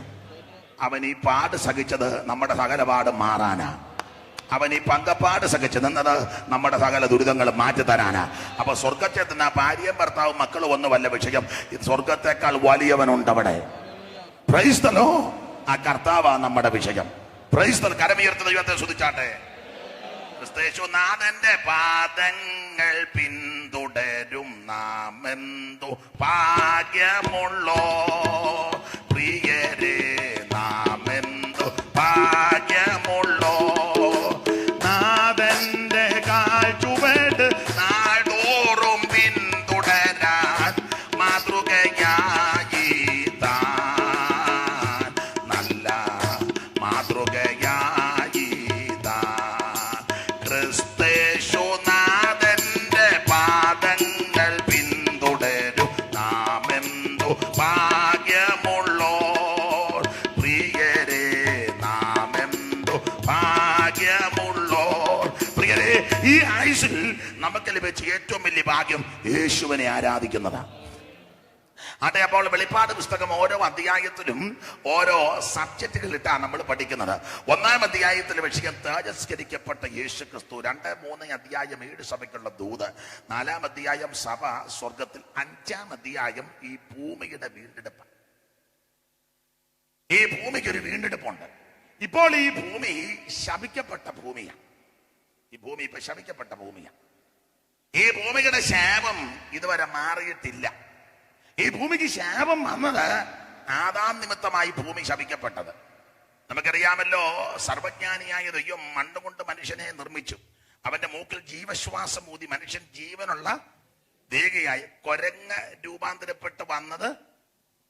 അവൻ ഈ പാട് സഹിച്ചത് നമ്മുടെ സകല പാടും മാറാനാ. അവൻ ഈ പങ്കപ്പാട് സഹിച്ചു നിന്നത് നമ്മുടെ സകല ദുരിതങ്ങൾ മാറ്റിത്തരാനാ. അപ്പൊ സ്വർഗത്തെ തന്നെ ഭാര്യയും ഭർത്താവും മക്കളും ഒന്നും വല്ല വിഷയം. സ്വർഗത്തെക്കാൾ വലിയവനുണ്ട് അവിടെ. Praise the Lord. ആ കർത്താവാ നമ്മുടെ വിഷയം. Praise the Lord. കരമുയർത്തുന്ന ദൈവത്തെ സ്തുതിച്ചാട്ടെ. ക്രിസ്തേശുനാഥന്റെ പാദങ്ങൾ പിന്തുടരും നാം എന്തു ഭാഗ്യമുള്ളോ പ്രിയരേ, നാം എന്തു ഭാഗ്യമുള്ളോ. നാഥന്റെ കാൽ ചുവട് നാടോറും പിന്തുടരാൻ മാതൃകയായി താൻ, നല്ല മാതൃകയായി താൻ. ക്രിസ്തേശുനാഥന്റെ പാദങ്ങൾ പിന്തുടരും നാം എന്തു ഭാഗ്യമുള്ളോ പ്രിയരേ, നാം എന്തു ഭാഗ്യമുള്ളോ. പ്രിയരേ, ഈ ആയുസ്സിൽ നമുക്ക് ലഭിച്ച ഏറ്റവും വലിയ ഭാഗ്യം യേശുവിനെ ആരാധിക്കുന്നതാണ്. അതെ. അപ്പോൾ വെളിപ്പാട് പുസ്തകം ഓരോ അധ്യായത്തിലും ഓരോ സബ്ജക്റ്റുകളിട്ടാണ് നമ്മൾ പഠിക്കുന്നത്. 1-ാം അധ്യായത്തിൽ വിഷയം തേജസ്കരിക്കപ്പെട്ട യേശു ക്രിസ്തു. 2, 3 അധ്യായം 7 സഭയ്ക്കുള്ള ദൂത്. 4-ാം അധ്യായം സഭ സ്വർഗത്തിൽ. 5-ാം അധ്യായം ഈ ഭൂമിയുടെ വീണ്ടെടുപ്പ്. ഈ ഭൂമിക്ക് ഒരു വീണ്ടെടുപ്പുണ്ട്. ഇപ്പോൾ ഈ ഭൂമി ശപിക്കപ്പെട്ട ഭൂമിയാണ്. ഈ ഭൂമി ഇപ്പൊ ശപിക്കപ്പെട്ട ഭൂമിയാണ്. ഈ ഭൂമിയുടെ ശാപം ഇതുവരെ മാറിയിട്ടില്ല. ഈ ഭൂമിക്ക് ശാപം വന്നത് ആദാം നിമിത്തമായി ഭൂമി ശപിക്കപ്പെട്ടത്. നമുക്കറിയാമല്ലോ, സർവജ്ഞാനിയായ ദൈവം മണ്ണുകൊണ്ട് മനുഷ്യനെ നിർമ്മിച്ചു. അവന്റെ മൂക്കിൽ ജീവശ്വാസം ഊതി മനുഷ്യൻ ജീവനുള്ള ദേഹിയായി. കുരങ്ങ് രൂപാന്തരപ്പെട്ട് വന്നത്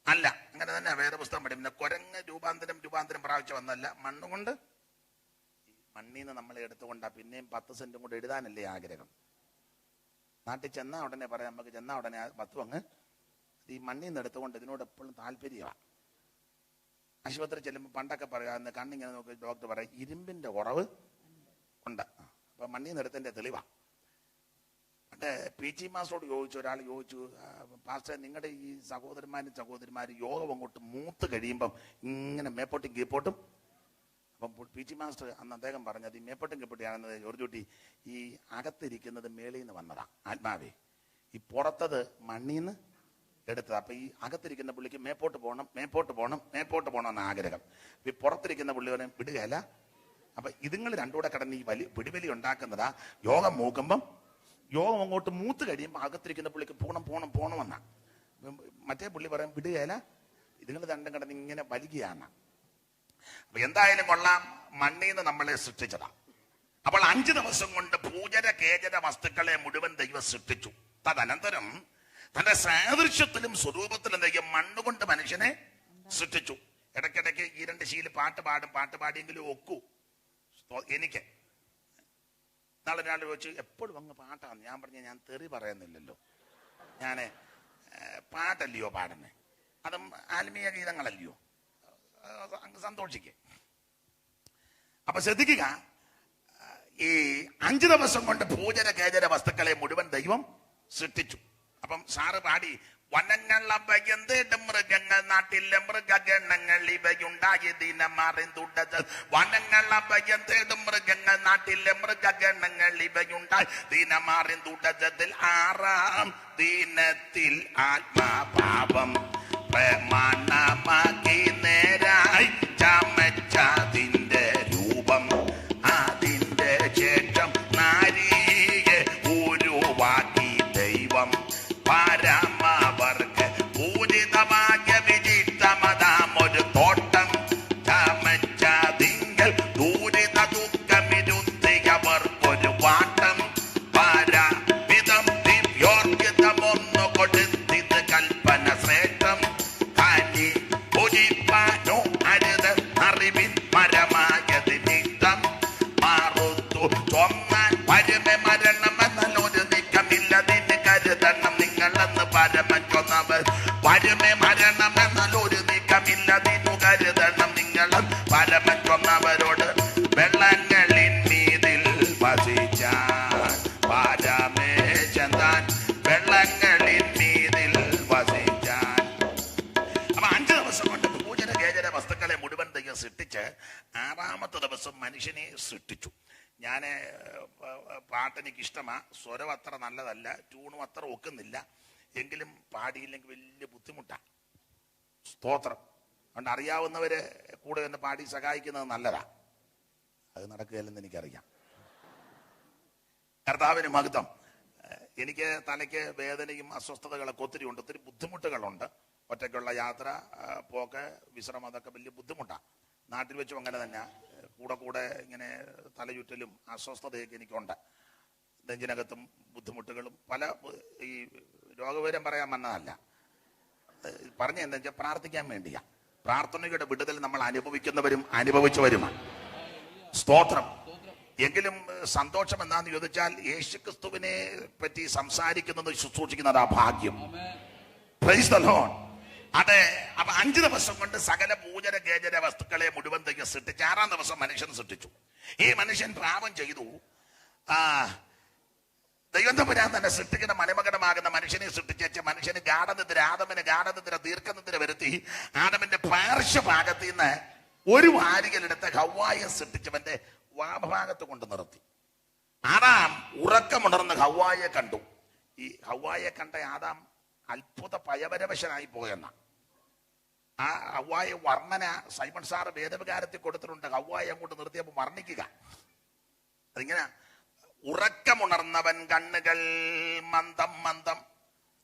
അല്ല. അങ്ങനെ തന്നെ വേദപുസ്തകം പഠിക്കുന്ന കുരങ്ങ് രൂപാന്തരം പ്രാപിച്ചു വന്നല്ല. മണ്ണുകൊണ്ട്, മണ്ണീന്ന് നമ്മളെ എടുത്തുകൊണ്ടാ പിന്നെയും 10 സെന്റും കൂടെ എഴുതാനല്ലേ ആഗ്രഹം. നാട്ടിൽ ചെന്നാ ഉടനെ പറയാം, നമുക്ക് ചെന്നാ ഉടനെ 10 അങ്ങ് ഈ മണ്ണിൽ നിന്ന് എടുത്തുകൊണ്ട് ഇതിനോട് എപ്പോഴും താല്പര്യമാണ്. ആശുപത്രി ചെല്ലുമ്പോൾ പണ്ടൊക്കെ പറയാന്ന് കണ്ണിങ്ങനെ നോക്കി ഡോക്ടർ പറയാം ഇരുമ്പിന്റെ കുറവ് ഉണ്ട്. അപ്പൊ മണ്ണിൽ നിന്ന് എടുത്തതിന്റെ തെളിവാണ്. മറ്റേ PG മാസ്റ്ററോട് ഒരാൾ ചോദിച്ചു, പാസ്റ്റർ നിങ്ങളുടെ ഈ സഹോദരന്മാരും യോഗം അങ്ങോട്ട് മൂത്ത് കഴിയുമ്പം ഇങ്ങനെ മേപ്പോട്ടും കീപ്പോട്ടും. അപ്പം PG മാസ്റ്റർ അന്ന് അദ്ദേഹം പറഞ്ഞത് ഈ മേപ്പോട്ടും കീപ്പോട്ടിയാണെന്നത് ജോർജൂട്ടി ഈ അകത്തിരിക്കുന്നത് മേളിൽ നിന്ന് വന്നതാ ആത്മാവേ, ഈ പുറത്തത് മണ്ണിൽ നിന്ന് എടുത്തത്. അപ്പൊ ഈ അകത്തിരിക്കുന്ന പുള്ളിക്ക് മേപ്പോട്ട് പോകണം എന്ന ആഗ്രഹം. ഈ പുറത്തിരിക്കുന്ന പുള്ളി പറയാൻ വിടുകയല്ല. അപ്പൊ ഇതുങ്ങൾ രണ്ടുകൂടെ കിടന്ന് ഈ പിടിവലി ഉണ്ടാക്കുന്നതാ. യോഗം മൂക്കുമ്പം യോഗം അങ്ങോട്ട് മൂത്ത് കഴിയുമ്പോൾ അകത്തിരിക്കുന്ന പുള്ളിക്ക് പോണമെന്നാ. മറ്റേ പുള്ളി പറയാൻ വിടുകയല്ല. ഇതുങ്ങൾ രണ്ടും കിടന്ന് ഇങ്ങനെ വലിക്കുകയാണ്. അപ്പൊ എന്തായാലും കൊള്ളാം, മണ്ണീന്ന് നമ്മളെ സൃഷ്ടിച്ചതാ. അപ്പോൾ 5 ദിവസം കൊണ്ട് പൂജര കേജര വസ്തുക്കളെ മുഴുവൻ ദൈവം സൃഷ്ടിച്ചു. തദനന്തരം തന്റെ സാദൃശ്യത്തിലും സ്വരൂപത്തിലും ദൈവം മണ്ണുകൊണ്ട് മനുഷ്യനെ സൃഷ്ടിച്ചു. ഇടയ്ക്കിടയ്ക്ക് ഈ 2 ശീല് പാട്ട് പാടിയെങ്കിലും ഒക്കൂ എനിക്ക്. നാളെ ഒരാൾ ചോദിച്ചു എപ്പോഴും അങ്ങ് പാട്ടാണ്. ഞാൻ പറഞ്ഞ ഞാൻ തെറി പറയുന്നില്ലല്ലോ, ഞാൻ പാട്ടല്ലയോ പാടുന്നേ, അതും ആത്മീയ ഗീതങ്ങളല്ലയോ, അങ്ങ് സന്തോഷിക്കേ. അപ്പൊ ശ്രദ്ധിക്കുക, ഈ 5 ദിവസം കൊണ്ട് പൂജന കേജര വസ്തുക്കളെ മുഴുവൻ ദൈവം സൃഷ്ടിച്ചു. അപ്പം സാറ് പാടി, വനങ്ങളവയന്തേടും മൃഗങ്ങൾ നാട്ടിലെ മൃഗഗണങ്ങൾ ഇവയുണ്ടായ ദിനമാറിന്തുടത്. വനങ്ങളവയന്തേടും മൃഗങ്ങൾ നാട്ടിലെ മൃഗഗണങ്ങൾ ഇവയുണ്ടായി ദിനമാറിന്തുടതിൽ 6-ാം ദിനത്തിൽ ആത്മാഭാവം പ്രമാണമാക്കി നേരായി ചമച്ചതിന്റെ രൂപം. അതിന്റെ ശേഷം നാരിയെ ഉരുവാക്കി ദൈവം പരമവർക്ക് പൂജിതമായ വിചിത്രമതാമൊരു തോട്ടം ചമച്ചതിങ്കൽ ദൂരിത ദുഃഖമിരുത്തിയവർക്കൊരു വാട്ടം. പരവിധം ദിവ്യോർജിതമൊന്നു കൊടുത്തിത് കൽപ്പന ശ്രേഷ്ഠം. കനി പൂജിപ്പാനോ അരുത് അറിവിൻ മരമായത് നിത്തം. മാറുത്തു ചൊന്നാൻ പരമ മരണമെന്നൊരു നീക്കമില്ലതിന് കരുതണം നിങ്ങളെന്ന് പറ പാട്ട് എനിക്ക് ഇഷ്ടമാ. സ്വരം അത്ര നല്ലതല്ല, ട്യൂണും അത്ര ഒക്കുന്നില്ല, എങ്കിലും പാടിയില്ലെങ്കിൽ വലിയ ബുദ്ധിമുട്ടാണ്. സ്തോത്രം. അതുകൊണ്ട് അറിയാവുന്നവര് കൂടെ തന്നെ പാടി സഹായിക്കുന്നത് നല്ലതാ. അത് നടക്കുകയല്ലെന്ന് എനിക്കറിയാം. കർത്താവിന് മഹത്വം. എനിക്ക് തലയ്ക്ക് വേദനയും അസ്വസ്ഥതകളൊക്കെ ഒത്തിരി ഉണ്ട്, ഒത്തിരി ബുദ്ധിമുട്ടുകളുണ്ട്. ഒറ്റയ്ക്കുള്ള യാത്ര, പോക്ക്, വിശ്രമം, അതൊക്കെ വലിയ ബുദ്ധിമുട്ടാണ്. നാട്ടിൽ വെച്ചും അങ്ങനെ തന്നെ കൂടെ ഇങ്ങനെ തലചുറ്റലും അസ്വസ്ഥതയൊക്കെ എനിക്കുണ്ട്. നെഞ്ചിനകത്തും ബുദ്ധിമുട്ടുകളും പല. ഈ രോഗവിവരം പറയാൻ വന്നതല്ല, പറഞ്ഞ എന്താ വെച്ചാൽ പ്രാർത്ഥിക്കാൻ വേണ്ടിയാ. പ്രാർത്ഥനയുടെ വിടുതൽ നമ്മൾ അനുഭവിക്കുന്നവരും അനുഭവിച്ചവരുമാണ്. സ്തോത്രം. എങ്കിലും സന്തോഷം എന്താന്ന് ചോദിച്ചാൽ യേശുക്രിസ്തുവിനെ പറ്റി സംസാരിക്കുന്നത്, ശുശ്രൂഷിക്കുന്നത് ആ ഭാഗ്യം. Praise the Lord. അതെ. അപ്പൊ 5 ദിവസം കൊണ്ട് സകല പൂജന ഗേജര വസ്തുക്കളെ മുഴുവൻ ദൈവം സൃഷ്ടിച്ചു. 6-ാം ദിവസം മനുഷ്യൻ സൃഷ്ടിച്ചു. ഈ മനുഷ്യൻ പാപം ചെയ്തു. ദൈവം തമ്പുരാൻ തന്നെ സൃഷ്ടിക്കുന്ന മണിമകടമാകുന്ന മനുഷ്യനെ സൃഷ്ടിച്ച മനുഷ്യന് ഗാഠനിദ്ര, ആദമിന് ഗാഠനിദ്ര, ദീർഘനിദ്ര വരുത്തി ആദമിന്റെ പാർശ്വഭാഗത്ത് നിന്ന് ഒരു വാരികലെടുത്ത് ഹവ്വായെ സൃഷ്ടിച്ചവന്റെ വാമഭാഗത്ത് കൊണ്ട് നിർത്തി. ആദാം ഉറക്കമുണർന്ന് ഹവ്വായെ കണ്ടു. ഈ ഹവ്വായെ കണ്ട ആദാം അത്ഭുത പയപരവശനായി പോയെന്ന ആ ഹവ്വായെ വർണ്ണന സൈമൺ സാറ് വേദവികാരത്തിൽ കൊടുത്തിട്ടുണ്ട്. ഹവ്വായെ അങ്ങോട്ട് നിർത്തിയപ്പോൾ വർണ്ണിക്കുക. അതിങ്ങനെ: ഉറക്കമുണർന്നവൻ കണ്ണുകൾ മന്ദം മന്ദം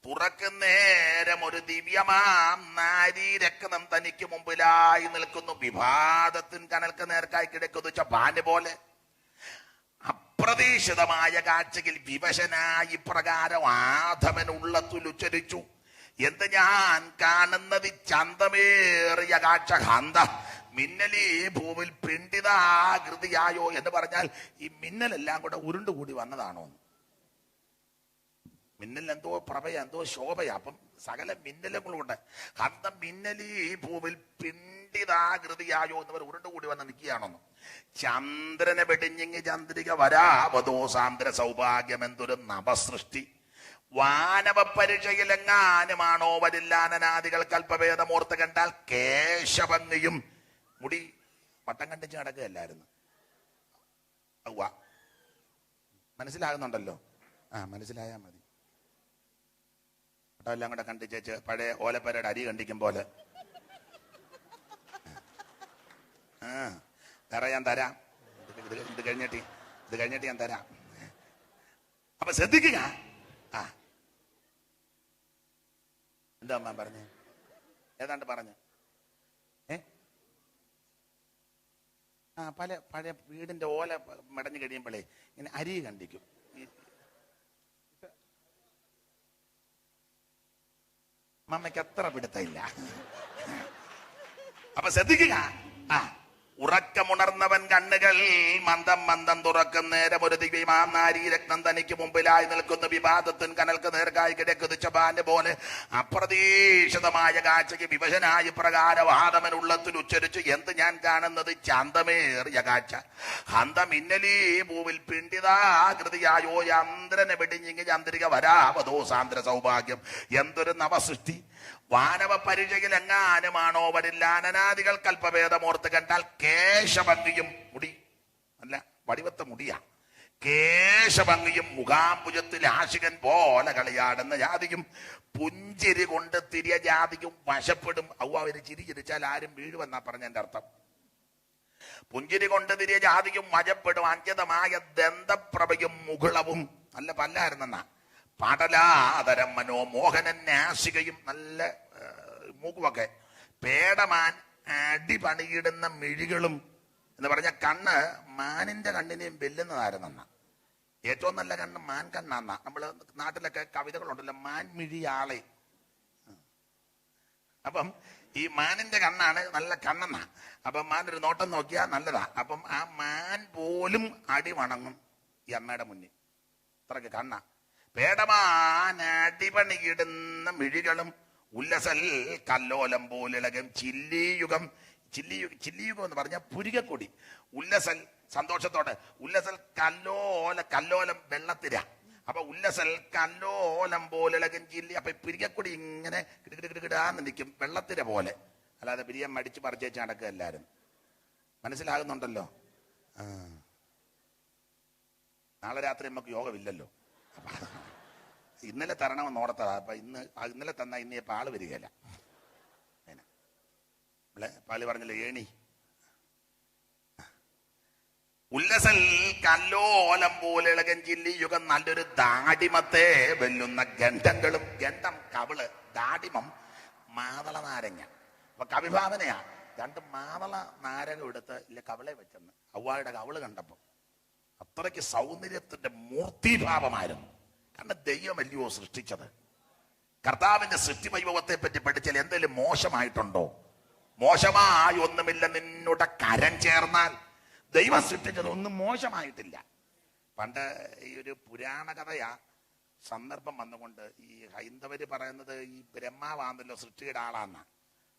തുറക്കുന്നേരം ഒരു ദിവ്യമാം നാരീരക്തം തനിക്ക് മുമ്പിലായി നിൽക്കുന്നു. വിവാദത്തിൻ കനൽക്ക് നേർക്കായി കിടക്കുന്നു ചപ്പാന് പോലെ. അപ്രതീക്ഷിതമായ കാഴ്ചയിൽ വിവശനായി പ്രകാരം ആധമൻ ഉള്ളത്തിൽ ഉച്ചരിച്ചു: എന്ത് ഞാൻ കാണുന്നത് ചന്തമേറിയ കാഴ്ച, ഹന്ത മിന്നലീ ഭൂവിൽ പിണ്ടിതാകൃതിയായോ എന്ന് പറഞ്ഞാൽ ഈ മിന്നലെല്ലാം കൂടെ ഉരുണ്ടുകൂടി വന്നതാണോ? മിന്നൽ എന്തോ പ്രഭയ, എന്തോ ശോഭയാ. അപ്പം സകല മിന്നലുകളുണ്ട്. ഹന്ത മിന്നലീ ഭൂവിൽ പിണ്ടിതാകൃതിയായോ എന്നവർ ഉരുണ്ടുകൂടി വന്ന് നിൽക്കുകയാണെന്ന്. ചന്ദ്രനെ വെടിഞ്ഞെങ്കി ചന്ദ്രിക വരാവതോ സാന്ദ്ര സൗഭാഗ്യം, എന്തൊരു നവസൃഷ്ടി. വാനവ പരിചയിലെങ്ങാനുമാണോ വരില്ലാനനാദികൾ കൽപ്പഭേദമോർത്ത് കണ്ടാൽ കേശഭംഗിയും. മുടി വട്ടം കണ്ടിച്ച് നടക്കുകയല്ലായിരുന്നു. മനസ്സിലാകുന്നുണ്ടല്ലോ? മനസ്സിലായാൽ മതി. എല്ലാം കൂടെ കണ്ടിച്ചേച്ച് പഴയ ഓലപ്പരയുടെ അരി കണ്ടിക്കും പോലെ. ഞാൻ തരാം, ഇത് കഴിഞ്ഞിട്ട് ഞാൻ തരാം. അപ്പൊ ശ്രദ്ധിക്കുക. എന്താ അമ്മ പറഞ്ഞേ? ഏതാണ്ട് പറഞ്ഞു. പഴയ വീടിന്റെ ഓല മെടഞ്ഞു കഴിയുമ്പോഴേ ഇങ്ങനെ അരി കണ്ടിക്കും. മമ്മയ്ക്ക് അത്ര പിടുത്തമില്ല. അപ്പൊ ശ്രദ്ധിക്കുക. ഉറക്കമുണർന്നവൻ കണ്ണുകൾ മന്ദം മന്ദം തുറക്കുന്നേരം ഒരു ദിവ്യമാം നാരീരത്നം തനിക്ക് മുമ്പിലായി നിൽക്കുന്ന. വിവാദത്തിൻ കനൽക്ക് നേർക്കായി കിടക്കുന്ന ചപാന്റെ പോലെ. അപ്രതീക്ഷിതമായ കാഴ്ചയ്ക്ക് വിവശനായി പ്രകാരം ആദമൻ ഉള്ളത്തിൽ ഉച്ചരിച്ചു: എന്ത് ഞാൻ കാണുന്നത് ചന്തമേറിയ കാഴ്ച, ഹന്ത മിന്നലീ ഭൂവിൽ പിണ്ടിതാകൃതിയായോ ചന്ദ്രനെ വെടിഞ്ഞെങ്കിൽ ചന്ദ്രിക വരാവതോ സാന്ദ്ര സൗഭാഗ്യം, എന്തൊരു നവസൃഷ്ടി. വാനവ പരിചയിൽ എങ്ങാനുമാണോ വരില്ലാനനാദികൾ കൽപ്പഭേദമോർത്ത് കണ്ടാൽ കേശഭംഗിയും. മുടി അല്ല, വടിവത്ത മുടിയാ. കേശഭംഗിയും മുഖാംബുജത്തിൽ ആശികൻ പോലെ കളിയാടുന്ന ജാതിയും പുഞ്ചിരി കൊണ്ട് തിരിയ ജാതിയും വശപ്പെടും. അവര് ചിരി ചിരിച്ചാൽ ആരും വീഴുവെന്നാ പറഞ്ഞതിന്റെ അർത്ഥം. പുഞ്ചിരി കൊണ്ട് തിരിയ ജാതിയും വശപ്പെടും. അഞ്ജതമായ ദന്തപ്രഭയും മുകുളവും. നല്ല പല്ലായിരുന്നെന്നാ. പടലാതരം മനോമോഹനൻ നാസികയും, നല്ല മൂക്കുമൊക്കെ. പേടമാൻ അടിപണിയിടുന്ന മിഴികളും എന്ന് പറഞ്ഞ കണ്ണ് മാനിന്റെ കണ്ണിനെയും വെല്ലുന്നതായിരുന്നെന്ന. ഏറ്റവും നല്ല കണ്ണ് മാൻ കണ്ണാന്ന. നമ്മള് നാട്ടിലൊക്കെ കവിതകളുണ്ടല്ലോ, മാൻ മിഴിയാളെ. അപ്പം ഈ മാനിന്റെ കണ്ണാണ് നല്ല കണ്ണെന്ന. അപ്പം മാൻ ഒരു നോട്ടം നോക്കിയാൽ നല്ലതാ. അപ്പം ആ മാൻ പോലും അടി വണങ്ങും ഈ അമ്മയുടെ മുന്നിൽ. അത്രയ്ക്ക് കണ്ണ. പേടമാൻ അടിപണിയിടുന്ന മിഴികളും ഉല്ലസൽ കല്ലോലം പോലിളകും. ചില്ലിയുഗം എന്ന് പറഞ്ഞ പുരികക്കൊടി. ഉല്ലസൽ സന്തോഷത്തോടെ. ഉല്ലസൽ കല്ലോലം വെള്ളത്തിര. അപ്പൊ ഉല്ലസൽ കല്ലോലം പോലിളകും ചില്ലി. അപ്പൊ പുരികക്കൊടി ഇങ്ങനെ കിടാന്ന് നിൽക്കും, വെള്ളത്തിര പോലെ. അല്ലാതെ പിരിയം മടിച്ച് പറിച്ചേച്ച് നടക്കുക എല്ലാരും. മനസ്സിലാകുന്നുണ്ടല്ലോ? നാളെ രാത്രി നമുക്ക് യോഗമില്ലല്ലോ. അപ്പൊ ഇന്നലെ തരണമെന്ന് ഓർത്തതാ. അപ്പൊ ഇന്നലെ തന്നാ ഇന്ന് പാല് വരികയല്ല. പാല് പറഞ്ഞല്ലോ ഏണി. ഉല്ലസൽ കല്ലോലം പോലെ ഇളകൻ ജില്ലിയുഗം നല്ലൊരു ദാടിമത്തെ വെല്ലുന്ന ഗന്ധങ്ങളും. ഗന്ധം കവിള്, ദാടിമം മാതള നാരങ്ങ. അപ്പൊ കവിഭാവനയാ. 2 മാതള നാരങ്ങ എടുത്ത് ഇല്ല കവിളെ വെച്ചെന്ന് അവ്വായുടെ കവിള് കണ്ടപ്പോ അത്രയ്ക്ക് സൗന്ദര്യത്തിന്റെ മൂർത്തിഭാവമായിരുന്നു. കാരണം ദൈവമല്ലയോ സൃഷ്ടിച്ചത്. കർത്താവിന്റെ സൃഷ്ടി വൈഭവത്തെ പറ്റി പഠിച്ചാൽ എന്തെങ്കിലും മോശമായിട്ടുണ്ടോ? മോശമായി ഒന്നുമില്ല. നിന്നുടെ കരം ചേർന്നാൽ ദൈവം സൃഷ്ടിച്ചത് ഒന്നും മോശമായിട്ടില്ല. പണ്ട് ഈ ഒരു പുരാണ കഥയാ സന്ദർഭം വന്നുകൊണ്ട് ഈ ഹൈന്ദവര് പറയുന്നത് ഈ ബ്രഹ്മാവാന്നല്ലോ സൃഷ്ടിയുടെ ആളാന്ന.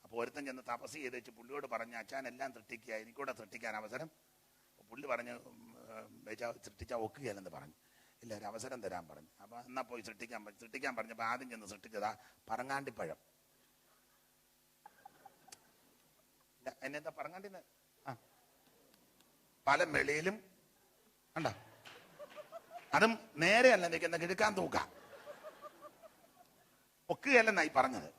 അപ്പൊ ഒരുത്തൻ ചെന്ന് തപസ് ചെയ്ത് വെച്ച് പുള്ളിയോട് പറഞ്ഞു, അച്ഛൻ എല്ലാം സൃഷ്ടിക്കുക, എനിക്കൂടെ സൃഷ്ടിക്കാൻ അവസരം. പുള്ളി പറഞ്ഞു, സൃഷ്ടിച്ചാൽ ഒക്കുകയല്ലെന്ന് പറഞ്ഞു. ഇല്ല, ഒരു അവസരം തരാൻ പറഞ്ഞു. അപ്പൊ എന്നാ പോയി സൃഷ്ടിക്കാൻ പറഞ്ഞപ്പോ ആദ്യം ചെന്ന് സൃഷ്ടിച്ചതാ പറങ്ങാണ്ടിപ്പഴം. എന്നെന്താ പറങ്ങാണ്ടിന്ന് പല വെളിയിലും കണ്ട, അതും നേരെയല്ല നിൽക്കുന്ന കിഴക്കാൻ തൂക്ക ഒക്കുകയല്ലെന്നായി പറഞ്ഞത്.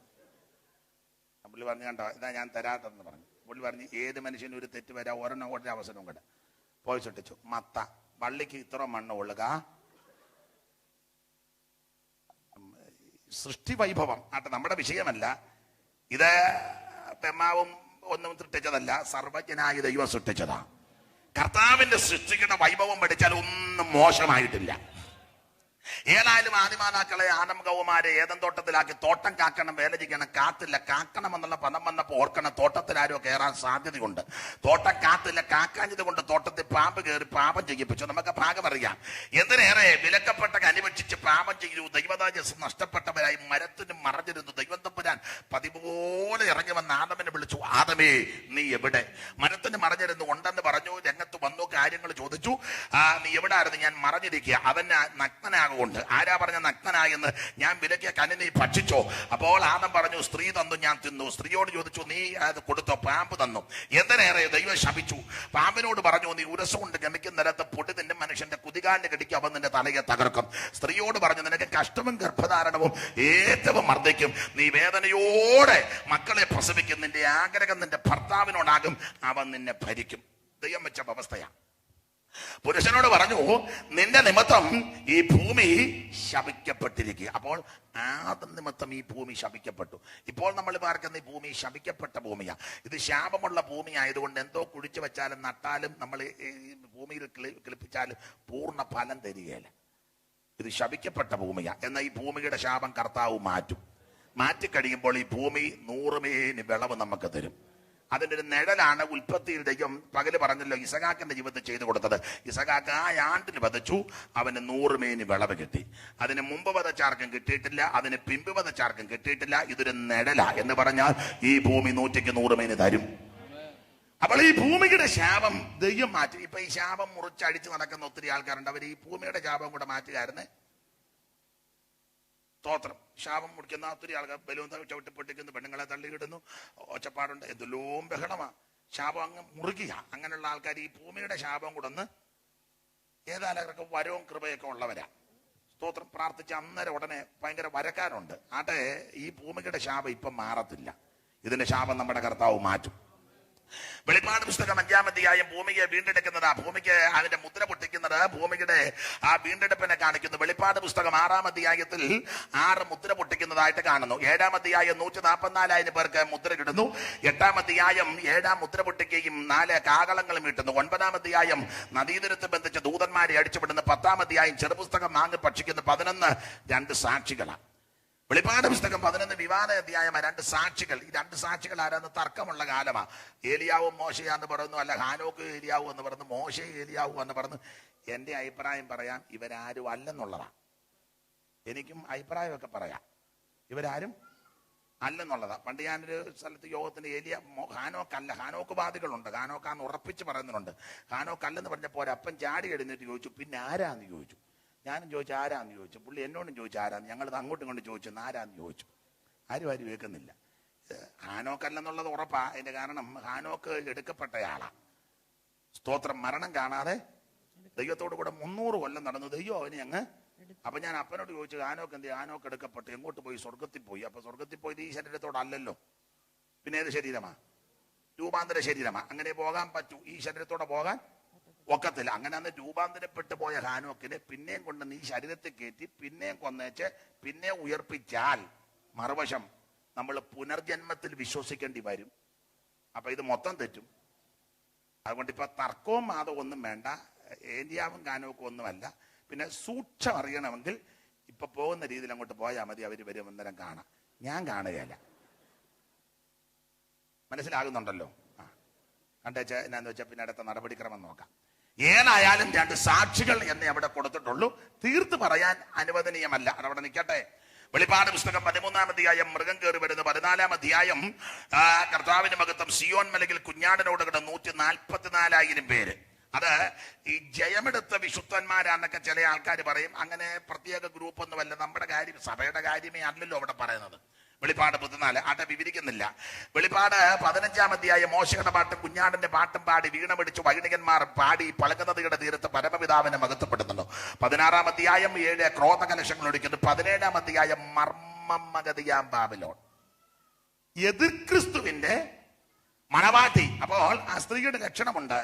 പുള്ളി പറഞ്ഞു, കണ്ടോ ഇതാ ഞാൻ തരാത്തെന്ന് പറഞ്ഞു. പുള്ളി പറഞ്ഞു, ഏത് മനുഷ്യനും ഒരു തെറ്റ് വരാ, ഒരെണ്ണം ഒരു അവസരവും കൂടെ. പോയി സൃഷ്ടിച്ചു മത്ത. വള്ളിക്ക് ഇത്ര മണ്ണ് കൊള്ളുക. സൃഷ്ടി വൈഭവം ആട്ടെ നമ്മുടെ വിഷയമല്ല ഇത്. ബ്രഹ്മാവും ഒന്നും സൃഷ്ടിച്ചതല്ല, സർവജ്ഞനായ ദൈവം സൃഷ്ടിച്ചതാ. കർത്താവിന്റെ സൃഷ്ടിക്കുന്ന വൈഭവം പഠിച്ചാൽ ഒന്നും മോശമായിട്ടില്ല. ഏതായാലും ആദിമാതാക്കളെ ആദം ഗൗമാരെ ഏതൻ തോട്ടത്തിലാക്കി തോട്ടം കാക്കണം, വേല ചെയ്യണം. കാത്തില്ല. കാക്കണം എന്നുള്ള പദം വന്നപ്പോ ഓർക്കണം, തോട്ടത്തിൽ ആരോ കയറാൻ സാധ്യതയുണ്ട്. തോട്ടം കാത്തില്ല. കാക്കാഞ്ഞത് കൊണ്ട് തോട്ടത്തിൽ പാമ്പ് കയറി പാപം ചെയ്യിപ്പിച്ചു. നമുക്ക് ഭാഗം അറിയാം. എന്തിനേറെ വിലക്കപ്പെട്ട അനുഭവിച്ച് പാപം ചെയ്തു. ദൈവതാജസ് നഷ്ടപ്പെട്ടവരായി മരത്തിന് മറഞ്ഞിരുന്നു. ദൈവം തമ്പുരാൻ പതിപോലെ ഇറങ്ങി വന്ന് ആദമിനെ വിളിച്ചു, ആദമേ നീ എവിടെ? മരത്തിന് മറഞ്ഞിരുന്നു. ഉണ്ടെന്ന് പറഞ്ഞു. രംഗത്ത് വന്നു, കാര്യങ്ങൾ ചോദിച്ചു. നീ എവിടെ ആയിരുന്നു? ഞാൻ മറഞ്ഞിരിക്കുക. അവൻ നഗ്നനാകുകൊണ്ട്. ആരാ പറഞ്ഞ നഗ്നനായെന്ന്? ഞാൻ വിലക്കിയ കനി നീ ഭക്ഷിച്ചോ? അപ്പോൾ ആദം പറഞ്ഞു, സ്ത്രീ തന്നു, ഞാൻ തിന്നു. സ്ത്രീയോട് ചോദിച്ചു, നീ അത് കൊടുത്തോ? പാമ്പ് തന്നു. എന്തിനേറെ ദൈവം ശപിച്ചു. പാമ്പിനോട് പറഞ്ഞു, നീ ഉരസുകൊണ്ട് ഗമിക്കുന്ന നിലത്ത് പൊടി നിന്റെ മനുഷ്യന്റെ കുതികാലിന് കടിക്കും, അവൻ നിന്റെ തലയെ തകർക്കും. സ്ത്രീയോട് പറഞ്ഞു, നിനക്ക് കഷ്ടവും ഗർഭധാരണവും ഏറ്റവും മർദ്ദിക്കും. നീ വേദനയോടെ മക്കളെ പ്രസവിക്കും. നിന്റെ ആഗ്രഹം നിന്റെ ഭർത്താവിനോടാകും, അവൻ നിന്നെ ഭരിക്കും. ദൈവം വെച്ച വ്യവസ്ഥയാണ്. പുരുഷനോട് പറഞ്ഞു, നിന്റെ നിമിത്തം ഈ ഭൂമി ശപിക്കപ്പെട്ടിരിക്കുക. അപ്പോൾ ആദം നിമിത്തം ഈ ഭൂമി ശപിക്കപ്പെട്ടു. ഇപ്പോൾ നമ്മൾ പാർക്കുന്ന ഈ ഭൂമി ശപിക്കപ്പെട്ട ഭൂമിയാ. ഇത് ശാപമുള്ള ഭൂമി ആയതുകൊണ്ട് എന്തോ കുഴിച്ചു വെച്ചാലും നട്ടാലും നമ്മൾ ഈ ഭൂമിയിൽ കിളിപ്പിച്ചാലും പൂർണ്ണ ഫലം തരികയില്ല. ഇത് ശപിക്കപ്പെട്ട ഭൂമിയാ. എന്നാൽ ഈ ഭൂമിയുടെ ശാപം കർത്താവ് മാറ്റും. മാറ്റിക്കഴിയുമ്പോൾ ഈ ഭൂമി 100 മേനി വിളവ് നമുക്ക് തരും. അതിൻ്റെ ഒരു നിഴലാണ് ഉൽപ്പത്തിയിൽ ദൈവം പകല് പറഞ്ഞല്ലോ ഇസഹാക്കിന്റെ ജീവിതത്തിൽ ചെയ്തു കൊടുത്തത്. ഇസഹാക്ക് ആ ആണ്ടിന് വധച്ചു, അവന് 100 മേനി വിളവ് കിട്ടി. അതിന് മുമ്പ് വധച്ചാർക്കും കിട്ടിയിട്ടില്ല, അതിന് പിമ്പ് വധച്ചാർക്കും കിട്ടിയിട്ടില്ല. ഇതൊരു നിഴല എന്ന് പറഞ്ഞാൽ ഈ ഭൂമി 100ക്ക് 100 മേനി തരും. അപ്പോൾ ഈ ഭൂമിയുടെ ശാപം ദൈവം മാറ്റി. ഇപ്പൊ ഈ ശാപം മുറിച്ചടിച്ച് നടക്കുന്ന ഒത്തിരി ആൾക്കാരുണ്ട്. അവർ ഈ ഭൂമിയുടെ ശാപം കൂടെ മാറ്റുകാരുന്നേ. സ്തോത്രം. ശാപം മുടിക്കുന്ന ഒത്തിരി ആൾക്കാർ ബലൂൺ ചവിട്ടി പൊട്ടിക്കുന്നു, പെണ്ണുങ്ങളെ തള്ളിയിടുന്നു, ഒച്ചപ്പാടുണ്ട്, എന്തെല്ലാം ബഹളമാ. ശാപം അങ്ങ് മുറുകിയ. അങ്ങനെയുള്ള ആൾക്കാർ ഈ ഭൂമിയുടെ ശാപം കൂടെ ഒന്ന് ഏതായാലും വരവും കൃപയൊക്കെ ഉള്ളവരാ. സ്തോത്രം. പ്രാർത്ഥിച്ച അന്നേരം ഉടനെ ഭയങ്കര വരക്കാരുണ്ട്. ആട്ടെ, ഈ ഭൂമിയുടെ ശാപം ഇപ്പം മാറത്തില്ല. ഇതിന്റെ ശാപം നമ്മുടെ കർത്താവ് മാറ്റും. വെളിപ്പാട് പുസ്തകം 5-ാം അധ്യായം ഭൂമിയെ വീണ്ടെടുക്കുന്നത്, ഭൂമിക്ക് അതിന്റെ മുദ്ര പൊട്ടിക്കുന്നത് ഭൂമിയുടെ ആ വീണ്ടെടുപ്പിനെ കാണിക്കുന്നു. വെളിപ്പാട് പുസ്തകം 6-ാം അധ്യായത്തിൽ 6 മുദ്ര പൊട്ടിക്കുന്നതായിട്ട് കാണുന്നു. 7-ാം അധ്യായം 144,000 പേർക്ക് മുദ്ര കിട്ടുന്നു. 8-ാം അധ്യായം 7-ാം മുദ്ര പൊട്ടിക്കുകയും 4 കാകളങ്ങളും കിട്ടുന്നു. 9-ാം അധ്യായം നദീതീരത്ത് ബന്ധിച്ച് ദൂതന്മാരെ അടിച്ചുവിടുന്നു. 10-ാം അധ്യായം ചെറുപുസ്തകം വാങ്ങി ഭക്ഷിക്കുന്നു. 11 2 സാക്ഷികളാണ്. വെളിപ്പാട് പുസ്തകം 11 വിവാദ അധ്യായം 2 സാക്ഷികൾ. ഈ 2 സാക്ഷികൾ ആരാന്ന് തർക്കമുള്ള കാലമാ. ഏലിയാവും മോശയാന്ന് പറയുന്നു, അല്ല ഹാനോക്ക് ഏലിയാവും എന്ന് പറഞ്ഞു, മോശ ഏലിയാവും എന്ന് പറഞ്ഞു. എന്റെ അഭിപ്രായം പറയാം, ഇവരാരും അല്ലെന്നുള്ളതാ. എനിക്കും അഭിപ്രായമൊക്കെ പറയാം, ഇവരാരും അല്ലെന്നുള്ളതാ. പണ്ട് ഞാനൊരു സ്ഥലത്ത് യോഗത്തിന് ഹാനോക്കല്ല, ഹാനോക്ക് വാദികളുണ്ട്, ഹാനോക്കാന്ന് ഉറപ്പിച്ച് പറയുന്നുണ്ട്. ഹാനോക്കല്ലെന്ന് പറഞ്ഞപ്പോൾ ഒരപ്പൻ ചാടി എഴുന്നേറ്റ് ചോദിച്ചു, പിന്നെ ആരാന്ന് ചോദിച്ചു. ഞാനും ചോദിച്ചു ആരാന്ന് ചോദിച്ചു. പുള്ളി എന്നോടും ചോദിച്ചു ആരാന്ന്. ഞങ്ങളത് അങ്ങോട്ടും ഇങ്ങോട്ടും ചോദിച്ചു ആരാന്ന് ചോദിച്ചു. ആരും കേൾക്കുന്നില്ല. ഹാനോക്കല്ലെന്നുള്ളത് ഉറപ്പാ. അതിന്റെ കാരണം ഹാനോക്ക് എടുക്കപ്പെട്ടയാളാ. സ്തോത്രം. മരണം കാണാതെ ദൈവത്തോട് കൂടെ 300 കൊല്ലം നടന്നു. ദൈവം അവനെ അങ്ങ്. അപ്പൊ ഞാൻ അപ്പനോട് ചോദിച്ചു, ആനോക്ക് എന്ത്? ആനോക്ക് എടുക്കപ്പെട്ടു. എങ്ങോട്ട് പോയി? സ്വർഗത്തിൽ പോയി. അപ്പൊ സ്വർഗത്തിൽ പോയത് ഈ ശരീരത്തോടല്ലല്ലോ, പിന്നെ ഏത് ശരീരമാ? രൂപാന്തര ശരീരമാ. അങ്ങനെ പോകാൻ പറ്റൂ? ഈ ശരീരത്തോടെ പോകാൻ ഒക്കത്തില്ല. അങ്ങനെ അന്ന് രൂപാന്തരപ്പെട്ടു പോയ ഹാനോക്കിനെ പിന്നെയും കൊണ്ട് നീ ശരീരത്തിൽ കയറ്റി പിന്നെയും കൊന്നേച്ച് പിന്നെ ഉയർപ്പിച്ചാൽ മറുവശം നമ്മൾ പുനർജന്മത്തിൽ വിശ്വസിക്കേണ്ടി വരും. അപ്പൊ ഇത് മൊത്തം തെറ്റും. അതുകൊണ്ട് ഇപ്പൊ തർക്കവും മാതവും ഒന്നും വേണ്ട. ഏലിയാവും ഹാനോക്കും ഒന്നുമല്ല. പിന്നെ സൂക്ഷ്മം അറിയണമെങ്കിൽ ഇപ്പൊ പോകുന്ന രീതിയിൽ അങ്ങോട്ട് പോയാൽ മതി. അവര് വരും, അന്നേരം കാണാം. ഞാൻ കാണുകയല്ല. മനസ്സിലാകുന്നുണ്ടല്ലോ? കണ്ടേച്ച എന്നാന്ന് വെച്ചാൽ പിന്നെ അടുത്ത നടപടിക്രമം നോക്കാം. ഏതായാലും 2 സാക്ഷികൾ എന്നെ അവിടെ കൊടുത്തിട്ടുള്ളൂ. തീർത്ത് പറയാൻ അനുവദനീയമല്ല. അതവിടെ നിൽക്കട്ടെ. വെളിപ്പാട് പുസ്തകം 13-ാം അധ്യായം മൃഗം കയറി വരുന്നു. 14-ാം അധ്യായം കർത്താവിന്റെ മഹത്വം. സിയോൻ മലയിൽ കുഞ്ഞാടിനോട് കിട 144,000 പേര്. അത് ഈ ജയമെടുത്ത വിശുദ്ധന്മാരാന്നൊക്കെ ചില ആൾക്കാർ പറയും. അങ്ങനെ പ്രത്യേക ഗ്രൂപ്പ് ഒന്നുമല്ല. നമ്മുടെ കാര്യം, സഭയുടെ കാര്യമേ അല്ലല്ലോ അവിടെ പറയുന്നത്. വെളിപ്പാട് 14 ആട്ടെ വിവരിക്കുന്നില്ല. വെളിപ്പാട് 15-ാം അധ്യായം മോശയുടെ പാട്ടും കുഞ്ഞാടിന്റെ പാട്ടും പാടി വീണമടിച്ചു വൈണികന്മാർ പാടി പളകനദിയുടെ തീരത്ത് പരമപിതാവിനെ മഹത്വപ്പെടുന്നുണ്ടോ. 16-ാം അധ്യായം 7 ക്രോധകലശങ്ങൾ ഒടിക്കുന്നു. 17-ാം അധ്യായം മർമ്മമഗതിയാം ബാബിലോൺ, എതിർക്രിസ്തുവിന്റെ മണവാട്ടി. അപ്പോൾ ആ സ്ത്രീയുടെ ലക്ഷണമുണ്ട്.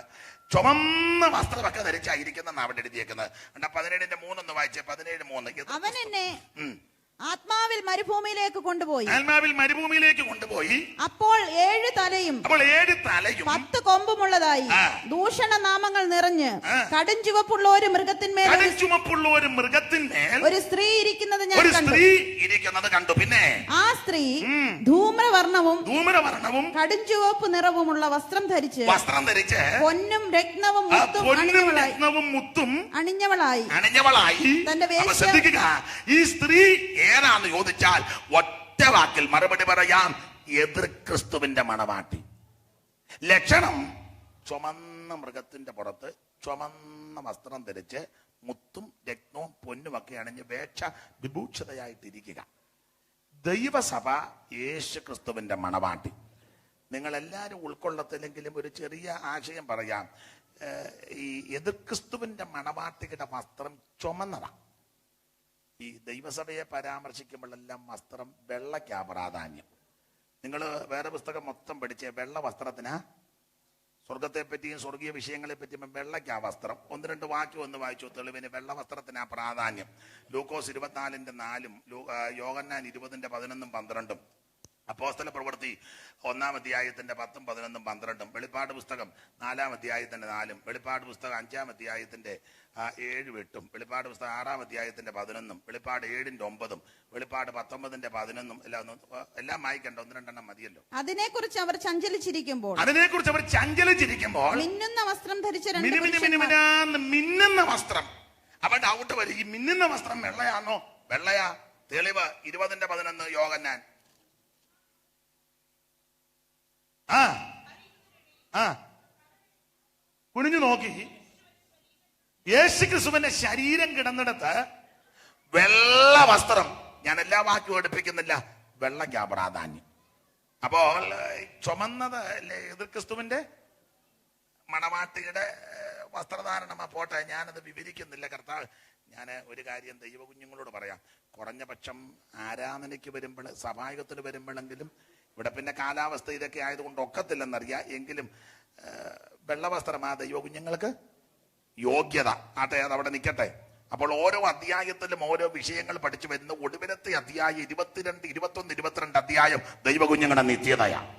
ചുമന്ന വസ്ത്രമൊക്കെ ധരിച്ചായിരിക്കുന്ന അവിടെ എഴുതിയേക്കുന്നത്. 17-ന്റെ 3 വായിച്ചേ. 17:3. അവൻ എന്നെ ആത്മാവിൽ മരുഭൂമിയിലേക്ക് കൊണ്ടുപോയി. അപ്പോൾ 7 തലയും 10 കൊമ്പുമുള്ളതായി ദൂഷണ നാമങ്ങൾ നിറഞ്ഞ് കടുംചുവപ്പുള്ള ഒരു മൃഗത്തിന്മേൽ ഒരു സ്ത്രീ ഇരിക്കുന്നത് ഞാൻ കണ്ടു. പിന്നെ ആ സ്ത്രീ ധൂമ്രവർണ്ണവും കടുംചുവപ്പ് നിറവുമുള്ള വസ്ത്രം ധരിച്ച് പൊന്നും രത്നവും മുത്തും അണിഞ്ഞവളായി തന്റെ വേശ്യ. ഈ സ്ത്രീ ഏതാന്ന് ചോദിച്ചാൽ ഒറ്റ വാക്കിൽ മറുപടി പറയാം, എതിർ ക്രിസ്തുവിന്റെ മണവാട്ടി. ലക്ഷണം ചുമന്ന മൃഗത്തിന്റെ പുറത്ത് ചുമന്ന വസ്ത്രം ധരിച്ച് മുത്തും രത്നവും പൊന്നുമൊക്കെ അണിഞ്ഞ് വേക്ഷ വിഭൂഷിതയായിട്ടിരിക്കുക. ദൈവസഭ യേശു ക്രിസ്തുവിന്റെ മണവാട്ടി. നിങ്ങൾ എല്ലാവരും ഉൾക്കൊള്ളത്തില്ലെങ്കിലും ഒരു ചെറിയ ആശയം പറയാം. ഈ എതിർ ക്രിസ്തുവിന്റെ മണവാട്ടിയുടെ വസ്ത്രം ചുമന്നതാണ്. ഈ ദൈവസഭയെ പരാമർശിക്കുമ്പോഴെല്ലാം വസ്ത്രം വെള്ളയ്ക്കാ പ്രാധാന്യം. നിങ്ങൾ വേറെ പുസ്തകം മൊത്തം പഠിച്ചേ, വെള്ള വസ്ത്രത്തിനാ സ്വർഗത്തെ പറ്റിയും സ്വർഗീയ വിഷയങ്ങളെ പറ്റിയും വെള്ളയ്ക്കാ വസ്ത്രം. 1-2 വാക്യം ഒന്ന് വായിച്ചു തെളിവിന്. വെള്ള വസ്ത്രത്തിനാ പ്രാധാന്യം. ലൂക്കോസ് 24:4, യോഹന്നാൻ 20:11, 12, അപ്പോസ്തല പ്രവൃത്തി 1-ാം അധ്യായത്തിന്റെ 10, 11, 12, വെളിപ്പാട് പുസ്തകം 4-ാം അധ്യായത്തിന്റെ 4, വെളിപ്പാട് പുസ്തകം 5-ാം അധ്യായത്തിന്റെ 7, 8, വെളിപ്പാട് പുസ്തകം 6-ാം അധ്യായത്തിന്റെ 11, വെളിപ്പാട് 7:9, വെളിപ്പാട് 19-ന്റെ 11, എല്ലാം വായിക്കണ്ട. 1-2 മതിയല്ലോ. അതിനെക്കുറിച്ച് അവർ ചഞ്ചലിച്ചിരിക്കുമ്പോൾ മിന്നുന്ന വസ്ത്രം ധരിച്ച മിന്നുന്ന വസ്ത്രം. അവൻ ഡൗട്ട് വരും, ഈ മിന്നുന്ന വസ്ത്രം വെള്ളയാണോ? വെള്ളയാ. തെളിവ് 20:11 യോഹന്നാൻ. കുനിഞ്ഞു നോക്കി. യേശു ക്രിസ്തുവിന്റെ ശരീരം കിടന്നിടത്ത് വെള്ള വസ്ത്രം. ഞാൻ എല്ലാ വാക്യവും എടുപ്പിക്കുന്നില്ല. വെള്ളയ്ക്കാ പ്രാധാന്യം. അപ്പോൾ ചുമന്നത് എതിർ ക്രിസ്തുവിന്റെ മണവാട്ടിയുടെ വസ്ത്രധാരണമാ. പോട്ടെ, ഞാനത് വിവരിക്കുന്നില്ല. കർത്താവ്, ഞാൻ ഒരു കാര്യം ദൈവകുഞ്ഞുങ്ങളോട് പറയാം. കുറഞ്ഞ പക്ഷം ആരാധനയ്ക്ക് വരുമ്പോൾ, സഭായകത്തിന് വരുമ്പോഴെങ്കിലും, ഇവിടെ പിന്നെ കാലാവസ്ഥ ഇതൊക്കെ ആയതുകൊണ്ട് ഒക്കത്തില്ലെന്നറിയാം, എങ്കിലും വെള്ളവസ്ത്രമാ ദൈവകുഞ്ഞുങ്ങൾക്ക് യോഗ്യത. ആട്ടെ, അതവിടെ നിൽക്കട്ടെ. അപ്പോൾ ഓരോ അധ്യായത്തിലും ഓരോ വിഷയങ്ങൾ പഠിച്ചു വരുന്നു. ഒടുവിലത്തെ അധ്യായം 22, 21, 22 അധ്യായം ദൈവകുഞ്ഞുങ്ങളുടെ നിത്യതയാണ്.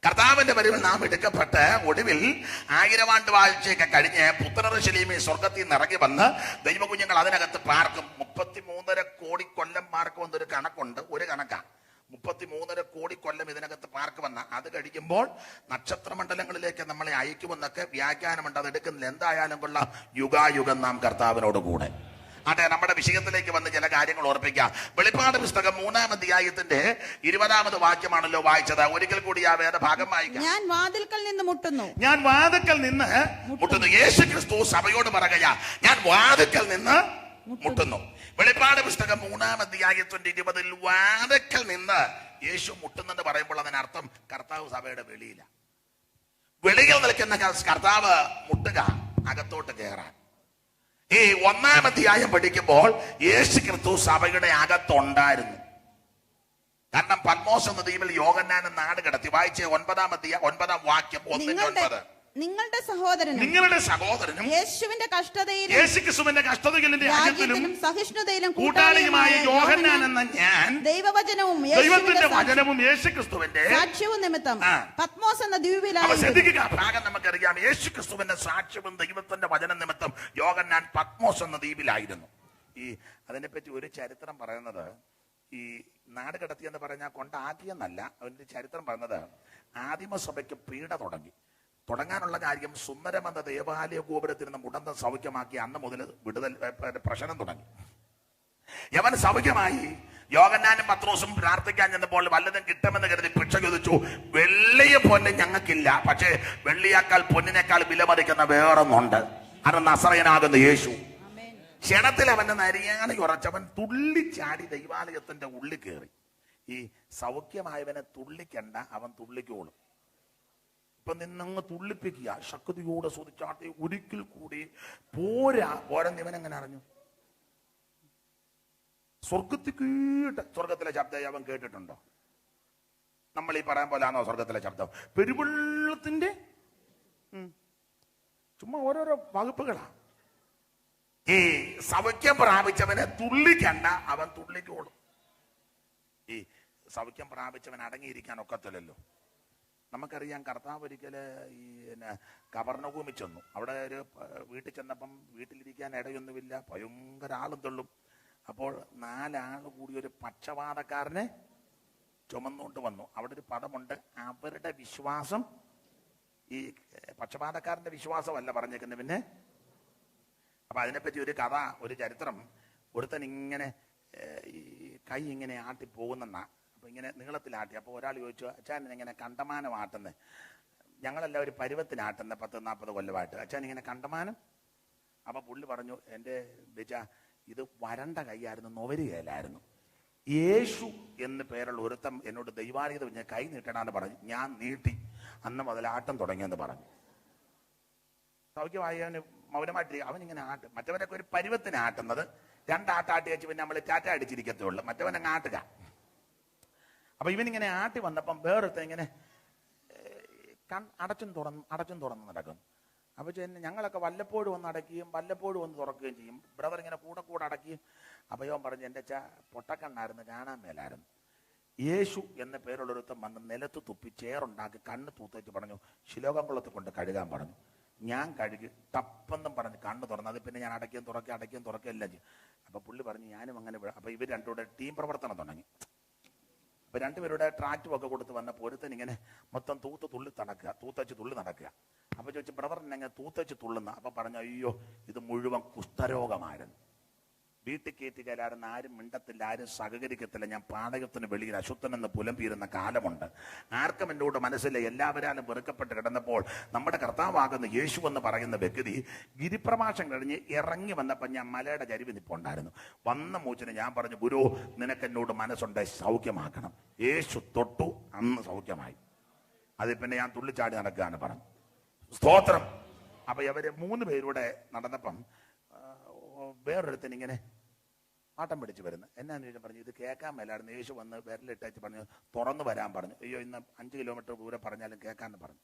കർത്താവിന്റെ വരവിൽ നാം എടുക്കപ്പെട്ട് ഒടുവിൽ 1000 ആണ്ട് വാഴ്ചയൊക്കെ കഴിഞ്ഞ് പുത്രശലീമേ സ്വർഗത്തിൽ നിന്ന് ഇറങ്ങി വന്ന് ദൈവകുഞ്ഞുങ്ങൾ അതിനകത്ത് പാർക്കും. 33.5 കോടി കൊല്ലം പാർക്കുമെന്നൊരു കണക്കുണ്ട്. ഒരു കണക്കാ 33.5 കോടി കൊല്ലം ഇതിനകത്ത് പാർക്കുമെന്ന. അത് കഴിയുമ്പോൾ നക്ഷത്രമണ്ഡലങ്ങളിലേക്ക് നമ്മളെ അയക്കുമെന്നൊക്കെ വ്യാഖ്യാനമുണ്ട്. അത് എടുക്കുന്നില്ല. എന്തായാലും കൊള്ളാം, യുഗായുഗം നാം കർത്താവിനോട് കൂടെ. ആട്ടെ, നമ്മുടെ വിഷയത്തിലേക്ക് വന്ന് ചില കാര്യങ്ങൾ ഓർപ്പിക്കാം. വെളിപ്പാട് പുസ്തകം 3-ാം അധ്യായത്തിന്റെ 20-ാമത് വാക്യമാണല്ലോ വായിച്ചത്. ഒരിക്കൽ കൂടി ആ വേദഭാഗം വായിക്കാം. ഞാൻ വാതിൽക്കൽ നിന്ന് മുട്ടുന്നു. യേശു ക്രിസ്തു സഭയോട് പറയുക, ഞാൻ വാതിൽക്കൽ നിന്ന് മുട്ടുന്നു. വെളിപ്പാട് പുസ്തകം 3-ാം അധ്യായത്തിന്റെ 20-ൽ വാതിൽക്കൽ നിന്ന് യേശു മുട്ടുന്നെന്ന് പറയുമ്പോൾ അതിനർത്ഥം കർത്താവ് സഭയുടെ വെളിയിൽ നിൽക്കുന്ന കർത്താവ് മുട്ടുക. അകത്തോട്ട് കയറാൻ. ഈ 1-ാം അധ്യായം പഠിക്കുമ്പോൾ യേശു ക്രിസ്തു സഭയുടെ അകത്തുണ്ടായിരുന്നു. കാരണം പത്മോസ് എന്ന ദ്വീപിൽ യോഹന്നാനെ നാട് കടത്തി. വായിച്ച 9-ാം വാക്യം 1-9. നിങ്ങളുടെ സഹോദരനും യേശുവിന്റെ കഷ്ടതയിലും യേശുക്രിസ്തുവിന്റെ കഷ്ടതകളിലും രാജ്യത്തിലും സഹിഷ്ണുതയിലും കൂട്ടാളിയുമായ യോഹന്നാൻ എന്ന ഞാൻ ദൈവവചനവും ദൈവത്തിന്റെ വചനവും യേശുക്രിസ്തുവിന്റെ സാക്ഷ്യവും നിമിത്തം പത്മോസ് എന്ന ദ്വീപിലായി. ശ്രദ്ധിക്കുക, ഭാഗം നമുക്കറിയാം. യേശുക്രിസ്തുവിന്റെ സാക്ഷ്യവും ദൈവത്തിന്റെ വചന നിമിത്തം യോഹന്നാൻ പത്മോസ് എന്ന ദ്വീപിലായിരുന്നു. ഈ അതിനെപ്പറ്റി ഒരു ചരിത്രം പറയുന്നത്, ഈ നാട് കടത്തിയെന്ന് പറഞ്ഞാൽ കൊണ്ടാക്കിയെന്നല്ല. അതിന്റെ ചരിത്രം പറയുന്നത് ആദിമസഭയ്ക്ക് പീഡ തുടങ്ങാനുള്ള കാര്യം സുന്ദരമെന്ന ദേവാലയ ഗോപുരത്തിൽ നിന്ന് മുടന്തം സൗഖ്യമാക്കി അന്ന് മുതൽ വിടുതൽ പ്രശ്നം തുടങ്ങി. യവൻ സൗഖ്യമായി. യോഹന്നാനും പത്രോസും പ്രാർത്ഥിക്കാൻ ചെന്നപ്പോൾ വല്ലതും കിട്ടുമെന്ന് കരുതി ഭിക്ഷ ചോദിച്ചു. വെള്ളിയ പൊന്ന് ഞങ്ങൾക്കില്ല, പക്ഷേ വെള്ളിയേക്കാൾ പൊന്നിനേക്കാൾ വിലമതിക്കുന്ന വേറൊന്നുണ്ട്. അത് നസറയനാകുന്ന യേശു. ക്ഷണത്തിൽ അവന്റെ നരിയാണി ഉറച്ചവൻ തുള്ളിച്ചാടി ദൈവാലയത്തിന്റെ ഉള്ളിൽ കയറി. ഈ സൗഖ്യമായവനെ തുള്ളിക്കണ്ട, അവൻ തുള്ളിക്കോളും. ഇപ്പൊ നിന്നങ്ങ് തുള്ളിപ്പിക്കുക, ശക്തിയോടെ സ്തുതിച്ചാട്ടെ. ഒരിക്കൽ കൂടി പോരെന്ന് ഇവൻ എങ്ങനെ അറിഞ്ഞു? സ്വർഗത്തിലെ ശബ്ദം അവൻ കേട്ടിട്ടുണ്ടോ? നമ്മൾ ഈ പറയാൻ പോലാണോ സ്വർഗത്തിലെ ശബ്ദം? പെരുവെള്ളത്തിന്റെ ചുമ്മാ ഓരോരോ വകുപ്പുകളാ. ഈ സൗഖ്യം പ്രാപിച്ചവനെ തുള്ളിക്കണ്ട, അവൻ തുള്ളിക്കോളും. ഈ സൗഖ്യം പ്രാപിച്ചവൻ അടങ്ങിയിരിക്കാൻ ഒക്കത്തില്ലല്ലോ. നമുക്കറിയാം, കർത്താവ് ഒരിക്കല് ഈ കവർണ്ണഭൂമി ചെന്നു. അവിടെ ഒരു വീട്ടിൽ ചെന്നപ്പം വീട്ടിലിരിക്കാൻ ഇടയൊന്നുമില്ല, ഭയങ്കര ആളും തള്ളും. അപ്പോൾ 4 ആൾ കൂടി ഒരു പക്ഷപാതക്കാരനെ ചുമന്നുകൊണ്ട് വന്നു. അവിടെ ഒരു പദമുണ്ട്, അവരുടെ വിശ്വാസം. ഈ പക്ഷപാതക്കാരന്റെ വിശ്വാസമല്ല പറഞ്ഞേക്കുന്നത്. പിന്നെ അപ്പൊ അതിനെപ്പറ്റി ഒരു കഥ, ഒരു ചരിത്രം. ഒരുത്തൻ ഇങ്ങനെ ഈ കൈ ഇങ്ങനെ ആട്ടി പോകുന്നെന്നാ. അപ്പൊ ഇങ്ങനെ നീളത്തിലാട്ടി. അപ്പൊ ഒരാൾ ചോദിച്ചു, അച്ഛൻ ഇങ്ങനെ കണ്ടമാനം ആട്ടുന്നത്? ഞങ്ങളെല്ലാം ഒരു പരുവത്തിനാട്ടുന്ന 10-40 കൊല്ലമായിട്ട്. അച്ഛൻ ഇങ്ങനെ കണ്ടമാനം? അപ്പൊ പുള്ളി പറഞ്ഞു, എൻ്റെ ബിജ, ഇത് വരണ്ട കൈയായിരുന്നു, നൊവരുകയിലായിരുന്നു. യേശു എന്ന് പേരുള്ള ഒരുത്തം എന്നോട് ദൈവാലയത ഞാൻ കൈ നീട്ടണമെന്ന് പറഞ്ഞു. ഞാൻ നീട്ടി. അന്ന് മുതൽ ആട്ടം തുടങ്ങിയെന്ന് പറഞ്ഞു. സൗഖ്യമായവന് മൗനമായിട്ട് അവനിങ്ങനെ ആട്ടും. മറ്റവനൊക്കെ ഒരു പരുവത്തിന് ആട്ടുന്നത്. 2 ആട്ടാട്ടി വെച്ച് പിന്നെ നമ്മൾ ടാറ്റ അടിച്ചിരിക്കത്തേ ഉള്ളൂ. മറ്റവനങ്ങ് ആട്ടുക. അപ്പൊ ഇവനിങ്ങനെ ആട്ടി വന്നപ്പം വേറൊരുത്തൻ ഇങ്ങനെ അടച്ചും തുറന്ന് നടക്കുന്നു. അപ്പൊ ഞങ്ങളൊക്കെ വല്ലപ്പോഴും ഒന്ന് അടയ്ക്കുകയും വല്ലപ്പോഴും ഒന്ന് തുറക്കുകയും ചെയ്യും. ബ്രദർ ഇങ്ങനെ കൂടെ അടയ്ക്കുകയും. അപ്പൊ ഇവൻ പറഞ്ഞു, എൻ്റെ പൊട്ടക്കണ്ണായിരുന്നു, കാണാൻ മേലായിരുന്നു. യേശു എന്ന പേരുള്ളൊരുത്തം വന്ന് നിലത്ത് തുപ്പി ചേറുണ്ടാക്കി കണ്ണ് തൂത്തേച്ച് പറഞ്ഞു, ശിലോകംകുളത്ത് കൊണ്ട് കഴുകാൻ പറഞ്ഞു. ഞാൻ കഴുകി ടപ്പെന്നും പറഞ്ഞ് കണ്ണ് തുറന്നു. അത് പിന്നെ ഞാൻ അടയ്ക്കുകയും തുറക്കുകയും എല്ലാം ചെയ്യും. അപ്പൊ പുള്ളി പറഞ്ഞു, ഞാനും അങ്ങനെ. അപ്പൊ ഇവർ രണ്ടുകൂടെ ടീം പ്രവർത്തനം തുടങ്ങി. അപ്പൊ രണ്ടുപേരുടെ ട്രാക്റ്റും ഒക്കെ കൊടുത്ത് വന്ന പൊരുത്തൻ ഇങ്ങനെ മൊത്തം തൂത്തച്ച് തുള്ളി നടക്കുക. അപ്പൊ ചോദിച്ചു, ബ്രദറിനെ എങ്ങനെ തൂത്തച്ച് തുള്ളുന്ന? അപ്പൊ പറഞ്ഞു, അയ്യോ, ഇത് മുഴുവൻ കുഷ്ഠരോഗമായിരുന്നു. വീട്ടിൽ കയറ്റുകയിലായിരുന്നു, ആരും മിണ്ടത്തില്ല, ആരും സഹകരിക്കത്തില്ല. ഞാൻ പാടകത്തിന് വെളിയിൽ അശുദ്ധനെന്ന് പുലമ്പിയിരുന്ന കാലമുണ്ട്. ആർക്കും എന്നോട് മനസ്സില്ല. എല്ലാവരാലും വെറുക്കപ്പെട്ട് കിടന്നപ്പോൾ നമ്മുടെ കർത്താവാകുന്ന യേശു എന്ന് പറയുന്ന വ്യക്തി ഗിരിപ്രഭാഷണം കഴിഞ്ഞ് ഇറങ്ങി വന്നപ്പോൾ ഞാൻ മലയുടെ ചരിവ് നിൽപ്പുണ്ടായിരുന്നു. വന്ന മൂച്ചിന് ഞാൻ പറഞ്ഞു, ഗുരു, നിനക്ക് എന്നോട് മനസ്സുണ്ട്, സൗഖ്യമാക്കണം. യേശു തൊട്ടു, അന്ന് സൗഖ്യമായി. അതിൽ പിന്നെ ഞാൻ തുള്ളിച്ചാടി നടക്കുകയാണ് പറഞ്ഞു. സ്തോത്രം. അപ്പൊ ഇവര് 3 പേരൂടെ നടന്നപ്പം വേറൊരുത്തൻ ഇങ്ങനെ ആട്ടം പിടിച്ച് വരുന്നു. എന്നാന്ന് ചോദിച്ചാൽ പറഞ്ഞു, ഇത് കേൾക്കാൻ മേലായിരുന്നു. യേശു വന്ന് വിരലിട്ടേച്ച് പറഞ്ഞു, തുറന്നു വരാൻ പറഞ്ഞു. അയ്യോ, ഇന്ന് 5 കിലോമീറ്റർ ദൂരെ പറഞ്ഞാലും കേൾക്കാന്ന് പറഞ്ഞു.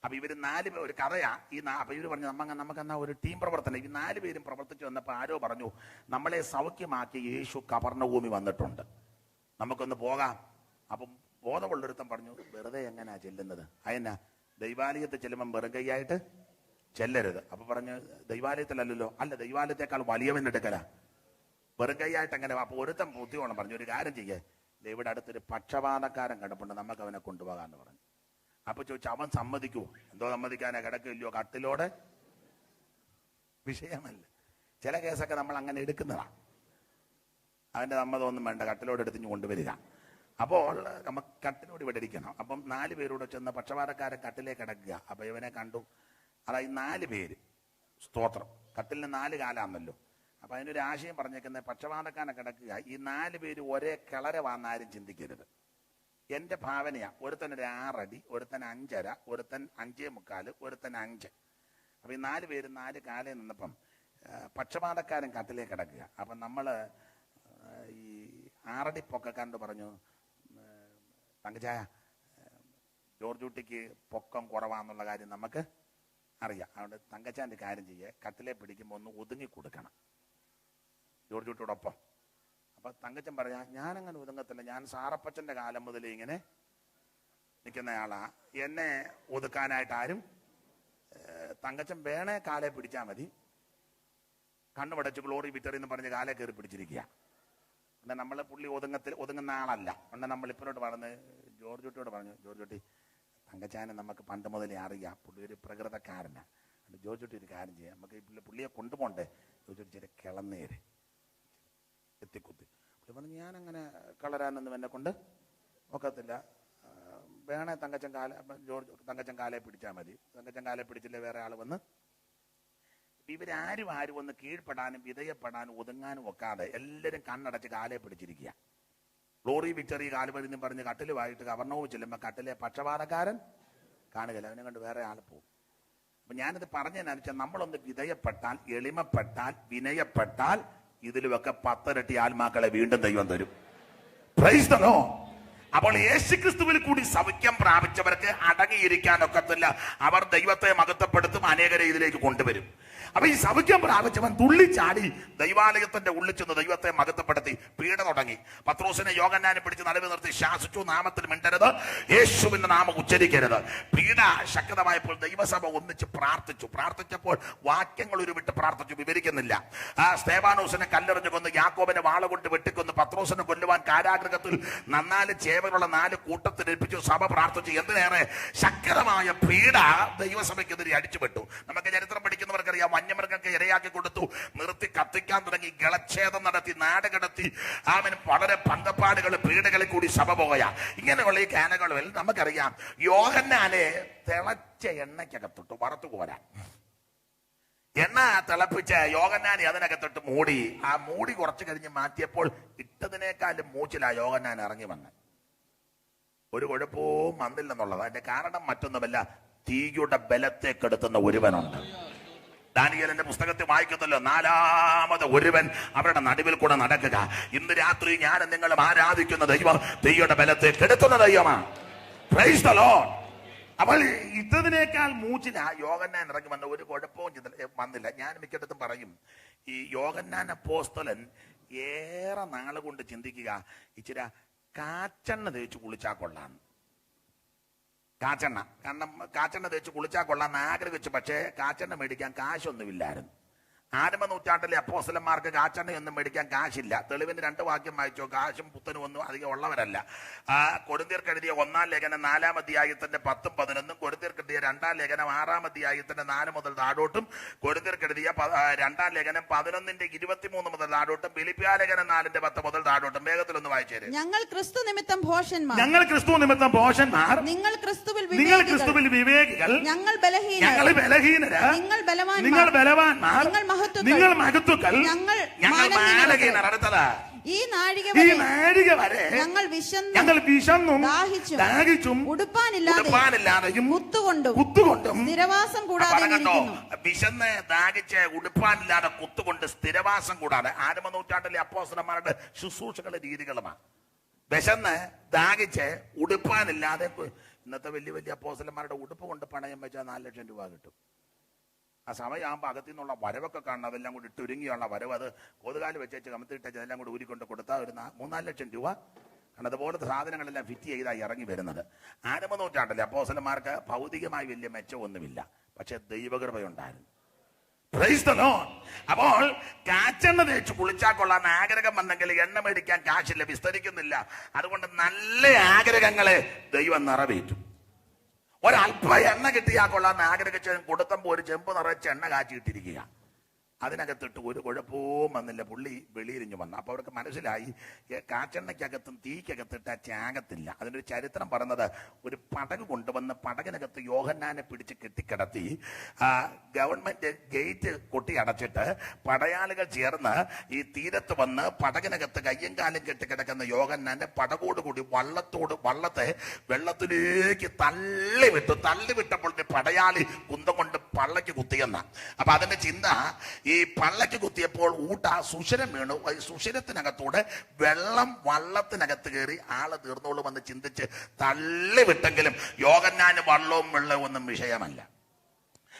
അപ്പൊ ഇവര് 4 പേർ, ഒരു കഥയാ ഈ. അപ്പൊ ഇവര് പറഞ്ഞു, നമുക്കെന്നാ ഒരു ടീം പ്രവർത്തനം. ഈ 4 പേരും പ്രവർത്തിച്ചു വന്നപ്പോൾ ആരോ പറഞ്ഞു, നമ്മളെ സൗഖ്യമാക്കി യേശു കവർണ്ണഭൂമി വന്നിട്ടുണ്ട്, നമുക്കൊന്ന് പോകാം. അപ്പം ബോധമുള്ളൊരുത്തം പറഞ്ഞു, വെറുതെ എങ്ങനെയാ ചെല്ലുന്നത്? അതെന്നാ, ദൈവാലയത്തിൽ ചെല്ലുമ്പം വെറുകൈയായിട്ട് ചെല്ലരുത്. അപ്പൊ പറഞ്ഞു, ദൈവാലയത്തിലല്ലോ. അല്ല, ദൈവാലയത്തെക്കാൾ വലിയവൻ എടുക്കല, വെറുകൈയായിട്ട് എങ്ങനെ? അപ്പൊ ഒരുത്തം ബുദ്ധിയോളം പറഞ്ഞു, ഒരു കാര്യം ചെയ്യേ, ഇവിടെ അടുത്തൊരു പക്ഷപാതക്കാരൻ കിടപ്പുണ്ട്, നമുക്ക് അവനെ കൊണ്ടുപോകാന്ന് പറഞ്ഞു. അപ്പൊ ചോദിച്ചു, അവൻ സമ്മതിക്കുവോ? എന്തോ സമ്മതിക്കാനാ, കിടക്കില്ലയോ കട്ടിലോടെ? വിഷയമല്ല. ചില കേസൊക്കെ നമ്മൾ അങ്ങനെ എടുക്കുന്നതാ. അവന്റെ സമ്മതമൊന്നും വേണ്ട, കട്ടിലോട് എടുത്തിഞ്ഞ് കൊണ്ടുവരിക. അപ്പോൾ നമുക്ക് കട്ടിലോട് ഇവിടെ ഇരിക്കണം. അപ്പം 4 പേരോട് ചെന്ന് പക്ഷപാതക്കാരൻ കട്ടിലേക്ക് കിടക്കുക. അപ്പൊ ഇവനെ കണ്ടു. അതായത് 4 പേര്, സ്തോത്രം, കട്ടിലിന് 4 കാലാന്നല്ലോ. അപ്പൊ അതിനൊരു ആശയം പറഞ്ഞേക്കുന്നത്, പക്ഷപാതക്കാരനെ കിടക്കുക. ഈ 4 പേര് ഒരേ കിളര വന്നാരും ചിന്തിക്കരുത്. എന്റെ ഭാവനയാ, ഒരുത്തൻ ഒരു 6 അടി, ഒരുത്തൻ 5.5, ഒരുത്തൻ 5.25, ഒരുത്തൻ 5. അപ്പൊ ഈ 4 പേര് 4 കാലയിൽ നിന്നപ്പം പക്ഷപാതക്കാരൻ കട്ടിലേക്ക് കിടക്കുക. അപ്പം നമ്മൾ ഈ 6 അടി പൊക്കക്കാരനോട് പറഞ്ഞു, തങ്കച്ചായ, ജോർജ് കുട്ടിക്ക് പൊക്കം കുറവാന്നുള്ള കാര്യം നമുക്ക് അറിയാം, അതുകൊണ്ട് തങ്കച്ചാൻ്റെ കാര്യം ചെയ്യുക, കട്ടിലെ പിടിക്കുമ്പോൾ ഒന്ന് ഒതുങ്ങി കൊടുക്കണം ജോർജ് കുട്ടിയോടൊപ്പം. അപ്പം തങ്കച്ചൻ പറയാ, ഞാനങ്ങനെ ഒതുങ്ങത്തില്ല, ഞാൻ സാറപ്പച്ചൻ്റെ കാലം മുതൽ ഇങ്ങനെ നിൽക്കുന്നയാളാ, എന്നെ ഒതുക്കാനായിട്ട് ആരും. തങ്കച്ചൻ വേണേ കാലെ പിടിച്ചാൽ മതി, കണ്ണുപടച്ച് ഗ്ലോറി വിക്ടറി എന്ന് പറഞ്ഞ് കാലെ കയറി പിടിച്ചിരിക്കുക. എന്നാൽ നമ്മൾ പുള്ളി ഒതുങ്ങുന്ന ആളല്ല. എന്നാൽ നമ്മൾ ഇപ്പോഴോട്ട് പറഞ്ഞ് ജോർജ് കുട്ടിയോട് പറഞ്ഞു, ജോർജ് കുട്ടി, തങ്കച്ചാനെ നമുക്ക് പണ്ട് മുതലേ അറിയാം, പുള്ളി ഒരു പ്രകൃതക്കാരനാണ്, ജോർജ് കുട്ടി ഒരു കാര്യം ചെയ്യാം, നമുക്ക് ഈ പുള്ളിയെ കൊണ്ടുപോകണ്ടേ, ജോർജ് കുട്ടി ചില കിളന്നേര് എത്തിക്കുത്തി. പുള്ളി പറഞ്ഞു, ഞാനങ്ങനെ കളരാനൊന്നും എന്നെ കൊണ്ട് ഒക്കത്തില്ല, വേണേ തങ്കച്ചൻ കാലെ പിടിച്ചാൽ മതി. തങ്കച്ചൻ കാലെ പിടിച്ചില്ലേ വേറെ ആൾ വന്ന്. ഇവരാരും ഒന്ന് കീഴ്പ്പെടാനും വിധേയപ്പെടാനും ഒതുങ്ങാനും ഒക്കാതെ എല്ലാവരും കണ്ണടച്ച് കാലെ പിടിച്ചിരിക്കുക. ഗ്ലോറി വിക്ടറി കാലുപരിന്ന് പറഞ്ഞ് കട്ടിലുമായിട്ട് കവർണവും ചെല്ലുമ്പോൾ കട്ടിലെ പക്ഷപാതക്കാരൻ കാണുകയില്ല, അവനെ കണ്ട് വേറെ ആൾ പോകും. അപ്പൊ ഞാനിത് പറഞ്ഞതെന്നു വെച്ചാൽ, നമ്മളൊന്ന് വിധേയപ്പെട്ടാൽ, എളിമപ്പെട്ടാൽ, വിനയപ്പെട്ടാൽ ഇതിലുമൊക്കെ 10 ഇരട്ടി ആത്മാക്കളെ വീണ്ടും ദൈവം തരും. Praise the Lord. അപ്പോൾ യേശുക്രിസ്തുവിൽ കൂടി സൗഖ്യം പ്രാപിച്ചവർക്ക് അടങ്ങിയിരിക്കാൻ ഒക്കത്തില്ല. അവർ ദൈവത്തെ മഹത്വപ്പെടുത്തും, അനേകരെ ഇതിലേക്ക് കൊണ്ടുവരും. അപ്പൊ ഈ സൗഖ്യം പ്രാപിച്ചവൻ തുള്ളിച്ചാടി ദൈവാലയത്തിന്റെ ഉള്ളിൽ ചെന്ന് ദൈവത്തെ മഹത്വപ്പെടുത്തി പീഡ തുടങ്ങി. പത്രോസിനെ യോഹന്നാനെ പിടിച്ച് നടുവ് നിർത്തി ശാസിച്ചു, നാമത്തിൽ മിണ്ടരുത്, യേശുവിന്റെ നാമം ഉച്ചരിക്കരുത്. പീഡ ശക്തമായപ്പോൾ ദൈവസഭ ഒന്നിച്ച് പ്രാർത്ഥിച്ചപ്പോൾ വാക്യങ്ങൾ ഉരുവിട്ട് പ്രാർത്ഥിച്ചു, വിവരിക്കുന്നില്ല. സ്തേഫാനോസിനെ കല്ലെറിഞ്ഞു കൊന്ന്, യാക്കോബിനെ വാള കൊണ്ട് വെട്ടിക്കൊന്ന്, പത്രോസിനെ കൊല്ലുവാൻ കാരാഗൃഹത്തിൽ 4 ചേവലുള്ള 4 കൂട്ടത്തിൽ ഏൽപ്പിച്ചു. സഭ പ്രാർത്ഥിച്ചു. എന്തിനേറെ ശക്തമായ പീഡ ദൈവസഭയ്ക്കെതിരെ അടിച്ചുവിട്ടു. നമുക്ക് ചരിത്രം പഠിക്കുന്നവർക്കറിയാം, വന്യമൃഗങ്ങൾക്ക് ഇരയാക്കി കൊടുത്തു, നിർത്തി കത്തിക്കാൻ തുടങ്ങി, ഗളച്ഛേദം നടത്തി, നാട് കടത്തി, അവൻ വളരെ പന്തപ്പാടുകൾ പീഡകളിൽ കൂടി സഭ പോയ. ഇങ്ങനെയുള്ള ഈ കാനകളിൽ നമുക്കറിയാം, യോഹന്നാനെ തിളച്ച എണ്ണയ്ക്കകത്തിട്ടു വറുത്തു കോരാൻ. എണ്ണ തിളപ്പിച്ച് യോഹന്നാനെ അതിനകത്തിട്ട് മൂടി. ആ മൂടി കുറച്ച് കഴിഞ്ഞ് മാറ്റിയപ്പോൾ ഇട്ടതിനേക്കാളും മൂച്ചിലാ യോഹന്നാൻ ഇറങ്ങി വന്ന്. ഒരു കുഴപ്പവും വന്നില്ലെന്നുള്ളത്. അതിന്റെ കാരണം മറ്റൊന്നുമല്ല, തീയുടെ ബലത്തെ കെടുത്തുന്ന ഒരുവനുണ്ട്. ദാനിയേലിന്റെ പുസ്തകത്തിൽ വായിക്കുന്നല്ലോ, 4ാമത് ഒരുവൻ അവരുടെ നടുവിൽ കൂടെ നടക്കുക. ഇന്ന് രാത്രി ഞാൻ നിങ്ങളും ആരാധിക്കുന്ന ദൈവം തീയുടെ ബലത്തെ കെടുത്തുന്ന ദൈവമാണ്. Praise the Lord. അപ്പോൾ ഇട്ടതിനേക്കാൾ മൂച്ചില യോഹന്നാൻ ഇറങ്ങി വന്ന. ഒരു കുഴപ്പവും വന്നില്ല. ഞാൻ മിക്കയിടത്തും പറയും, ഈ യോഹന്നാൻ അപ്പോസ്തലൻ ഏറെ നാൾ കൊണ്ട് ചിന്തിക്കുക, ഇച്ചിരി കാച്ചെണ്ണ തേച്ച് കുളിച്ചാൽ കൊള്ളാം. കാരണം കാച്ചെണ്ണ തേച്ച് കുളിച്ചാൽ കൊള്ളാന്ന് ആഗ്രഹിച്ചു. പക്ഷേ കാച്ചെണ്ണ മേടിക്കാൻ കാശൊന്നുമില്ലായിരുന്നു. ആരംഭ നൂറ്റാണ്ടിലെ അപ്പോസ്തലന്മാർക്ക് കാച്ചെണ്ണയൊന്നും മേടിക്കാൻ കാശില്ല. തെളിവിന് 2 വാക്യം വായിച്ചോ, കാശും പുത്തനും ഒന്നും അധികം ഉള്ളവരല്ല. കൊരിന്ത്യർക്ക് എഴുതിയ 1-ാം ലേഖനം 4-ാം അധ്യായത്തിന്റെ 10-11, കൊരിന്ത്യർക്ക് എഴുതിയ 2-ാം ലേഖനം 6-ാം അധ്യായത്തിന്റെ 4 മുതൽ താഴോട്ടും, കൊരിന്ത്യർക്ക് എഴുതിയ 2-ാം ലേഖനം 11-ന്റെ 23 മുതൽ താഴോട്ടും, ഫിലിപ്പിയ ലേഖനം 4-ന്റെ 10 മുതൽ താഴോട്ടും. വേഗത്തിലൊന്ന് വായിച്ചേര്. ഞങ്ങൾ ക്രിസ്തു നിമിത്തം ഭോഷന്മാർ, നിങ്ങൾ ക്രിസ്തുവിൽ വിവേകികൾ, ഞങ്ങൾ ബലഹീനര്, നിങ്ങൾ ബലവാന്മാർ, നിങ്ങൾ മഹത്തുക്കൾ, ഞങ്ങൾ അടുത്തത് ഈ നാഴിക വരെ ഞങ്ങൾ വിശന്നും ദാഹിച്ചും ഉടുപ്പാനില്ലാതെയും കുത്തുകൊണ്ടും സ്ഥിരവാസം കൂടാതെ വിശന്ന് ദാഹിച്ച് ഉടുപ്പാനില്ലാതെ കുത്തുകൊണ്ട് സ്ഥിരവാസം കൂടാതെ. ആരംഭ നൂറ്റാണ്ടിലെ അപ്പോസ്തലന്മാരുടെ ശുശ്രൂഷകളുടെ രീതികളുമാണ്. വിശന്ന് ദാഹിച്ച് ഉടുപ്പാനില്ലാതെ. ഇന്നത്തെ വലിയ അപ്പോസ്തലന്മാരുടെ ഉടുപ്പ് കൊണ്ട് പണയം വെച്ചാൽ 4 ലക്ഷം രൂപ കിട്ടും. ആ സമയമാകുമ്പോൾ അകത്തു നിന്നുള്ള വരവൊക്കെ കാണണം. അതെല്ലാം കൂടി ഇട്ടൊരുങ്ങിയുള്ള വരവ്, അത് കൊതുകാല് വെച്ച് കമത്തിട്ട് അതെല്ലാം കൂടി ഊരിക്കൊണ്ട് കൊടുത്താൽ ഒരു 3-4 ലക്ഷം രൂപ. കാരണം അതുപോലത്തെ സാധനങ്ങളെല്ലാം ഫിറ്റ് ചെയ്താൽ ഇറങ്ങി വരുന്നത്. ആരംഭ നൂറ്റാണ്ടല്ലേ അപ്പോസ്തലന്മാർക്ക് ഭൗതികമായി വലിയ മെച്ചമൊന്നുമില്ല, പക്ഷെ ദൈവകൃപയുണ്ടായിരുന്നു. Praise the Lord. അപ്പോൾ കാച്ചെണ്ണ തേച്ച് കുളിച്ചാൽ കൊള്ളാൻ ആഗ്രഹം വന്നെങ്കിൽ എണ്ണ മേടിക്കാൻ കാശില്ല, വിസ്തരിക്കുന്നില്ല. അതുകൊണ്ട് നല്ല ആഗ്രഹങ്ങളെ ദൈവം നിറവേറ്റും. ഒരല്പ എണ്ണ കിട്ടിയാൽ കൊള്ളാന്ന് ആഗ്രഹിച്ച് കൊടുത്തപ്പോൾ ഒരു ചെമ്പ് നിറച്ച് എണ്ണ കാച്ചിട്ടിരിക്കുക. അതിനകത്തിട്ട് ഒരു കുഴപ്പവും വന്നില്ല. പുള്ളി വെളിയിരിഞ്ഞു വന്നു. അപ്പോൾ അവർക്ക് മനസ്സിലായി കാച്ചെണ്ണയ്ക്കകത്തും തീക്കകത്തിട്ട് ചാകത്തില്ല. അതിനൊരു ചരിത്രം പറഞ്ഞത്, ഒരു പടക് കൊണ്ടുവന്ന് പടകിനകത്ത് യോഹന്നാനെ പിടിച്ച് കെട്ടിക്കിടത്തി ഗവൺമെന്റ് ഗേറ്റ് കൊട്ടി അടച്ചിട്ട് പടയാളികൾ ചേർന്ന് ഈ തീരത്ത് വന്ന് പടകിനകത്ത് കയ്യും കാലും കെട്ടിക്കിടക്കുന്ന യോഹന്നാന്റെ പടകോടുകൂടി വള്ളത്തെ വെള്ളത്തിലേക്ക് തള്ളിവിട്ടപ്പോൾ പടയാളി കുന്തം കൊണ്ട് പള്ളക്ക് കുത്തിയെന്ന. അപ്പൊ അതിന്റെ ചിന്ത, ഈ പള്ളക്ക് കുത്തിയപ്പോൾ സുഷിരം വീണു. ഈ സുഷിരത്തിനകത്തൂടെ വെള്ളം വള്ളത്തിനകത്ത് കയറി ആള് തീർന്നോളും എന്ന് ചിന്തിച്ച് തള്ളിവിട്ടെങ്കിലും യോഹന്നാന് വള്ളവും വെള്ളവും ഒന്നും വിഷയമല്ല.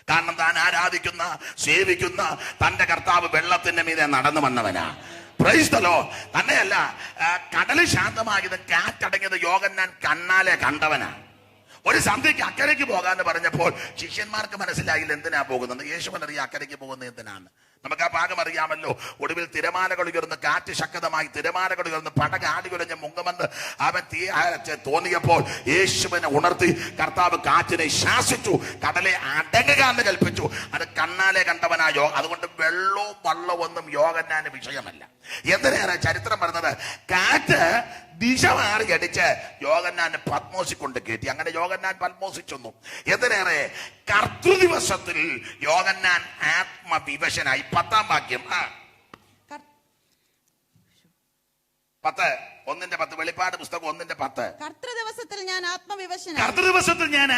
കാരണം താൻ ആരാധിക്കുന്ന സേവിക്കുന്ന തന്റെ കർത്താവ് വെള്ളത്തിന്റെ മീതെ നടന്നു വന്നവനാ. Praise the Lord. തന്നെയല്ല, കടല് ശാന്തമായത് കാറ്റടങ്ങിയത് യോഹന്നാൻ കണ്ണാലെ കണ്ടവനാ. ഒരു സന്ധ്യയ്ക്ക് അക്കരയ്ക്ക് പോകാന്ന് പറഞ്ഞപ്പോൾ ശിഷ്യന്മാർക്ക് മനസ്സിലായില്ല എന്തിനാ പോകുന്നത്. യേശുവിനറിയാം അക്കരയ്ക്ക് പോകുന്നത് എന്തിനാണ്. നമുക്ക് ആ ഭാഗം അറിയാമല്ലോ. ഒടുവിൽ തിരമാലകൾ ഉയർന്ന്, കാറ്റ് ശക്തമായി തിരമാലകൾ ഉയർന്ന് പടക് ആടിയുലഞ്ഞ് മുങ്ങുമെന്ന് അവൻ തോന്നിയപ്പോൾ യേശുവിനെ ഉണർത്തി കർത്താവ് കാറ്റിനെ ശാസിച്ചു, കടലെ അടങ്ങുക എന്ന് കൽപ്പിച്ചു. അത് കണ്ണാലെ കണ്ടവനായോ. അതുകൊണ്ട് വെള്ളവും വള്ളവും ഒന്നും യോഹന്നാന് വിഷയമല്ല. എന്തിനേറെ ചരിത്രം പറഞ്ഞത്, കാറ്റ് ദിശ മാറി അടിച്ച് യോഹന്നാനെ പത്മോസിൽ കൊണ്ട് കയറ്റി. അങ്ങനെ യോഹന്നാൻ പത്മോസിൽ ചെന്നു. എന്തിനേറെ കർത്തൃദിവസത്തിൽ യോഹന്നാൻ ആത്മവിവശനായി. 10-ാം വാക്യം 10:1 വെളിപ്പാട് പുസ്തകം 1:10. കർത്തൃദിവസത്തിൽ ഞാൻ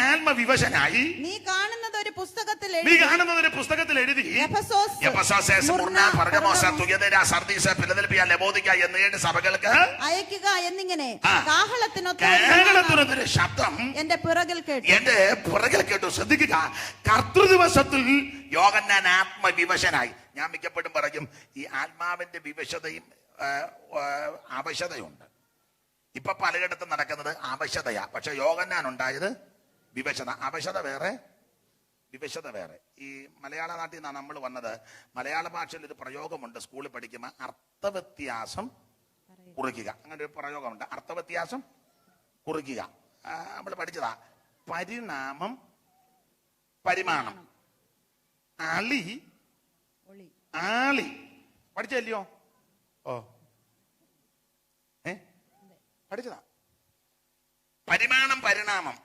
ആത്മവിവശനായി. നീ കാണുന്നത് ഒരു പുസ്തകത്തിൽ എഴുതി Ephesus, Smyrna, Pergamos, തുയതൈര, Sardis, Philadelphia, ലവോദിക്ക എന്നീ 7 സഭകൾക്ക് അയക്കുക എന്നിങ്ങനെ കാഹളത്തിനൊത്ത ശബ്ദം എന്റെ പിറകിൽ കേട്ടു. ശ്രദ്ധിക്കുക, കർത്തൃദിവസത്തിൽ യോഹന്നാൻ ആത്മവിവശനായി. ഞാൻ മിക്കപ്പോഴും പറയും, ഈ ആത്മാവിന്റെ വിവശതയും അവശതയുണ്ട്. ഇപ്പൊ പലയിടത്തും നടക്കുന്നത് അവശതയാ. പക്ഷെ യോഹന്നാൻ ഉണ്ടായത് വിവശത. അവശത വേറെ, വിവശത വേറെ. ഈ മലയാള നാട്ടിൽ നിന്നാണ് നമ്മൾ വന്നത്. മലയാള ഭാഷയിൽ ഒരു പ്രയോഗമുണ്ട്, സ്കൂളിൽ പഠിക്കുമ്പോൾ അർത്ഥവ്യത്യാസം കുറിക്കുക. അങ്ങനെ ഒരു പ്രയോഗമുണ്ട്, അർത്ഥവ്യത്യാസം കുറിക്കുക. നമ്മൾ പഠിച്ചതാ. പരിണാമം, പരിമാണം, അളി, ആളി. പഠിച്ചല്ലയോ? പഠിച്ചതാ. പരിമാണം, പരിണാമം,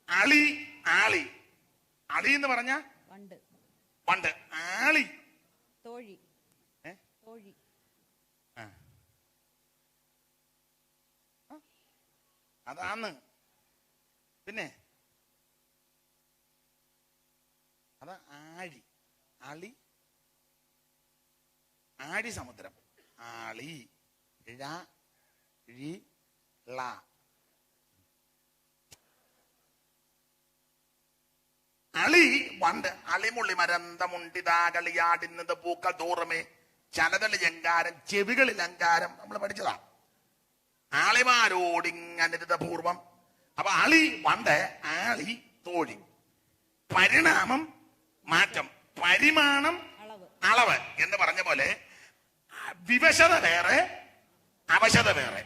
അളി, ആളി. അളി എന്ന് പറഞ്ഞ വണ്ട്, ആളി തോഴി. അതാണ്. പിന്നെ അതാ ആഴി, അളി, ആഴി സമുദ്രം, ആളി, അളി വണ്ട്, അളിമുള്ളി മരന്തമുണ്ടിതാകളിയാടുന്നത് പൂക്കൾ തോറുമേ ചലതളി അങ്കാരം, ചെവികളിൽ അങ്കാരം. നമ്മൾ പഠിച്ചതാ. ആളിമാരോടിങ്ങനിതപൂർവം. അപ്പൊ അളി വണ്ട്, ആളി തോഴി. പരിണാമം മാറ്റം, പരിമാണം അളവ് എന്ന് പറഞ്ഞ പോലെ വിവശത വേറെ, അവശത വേറെ.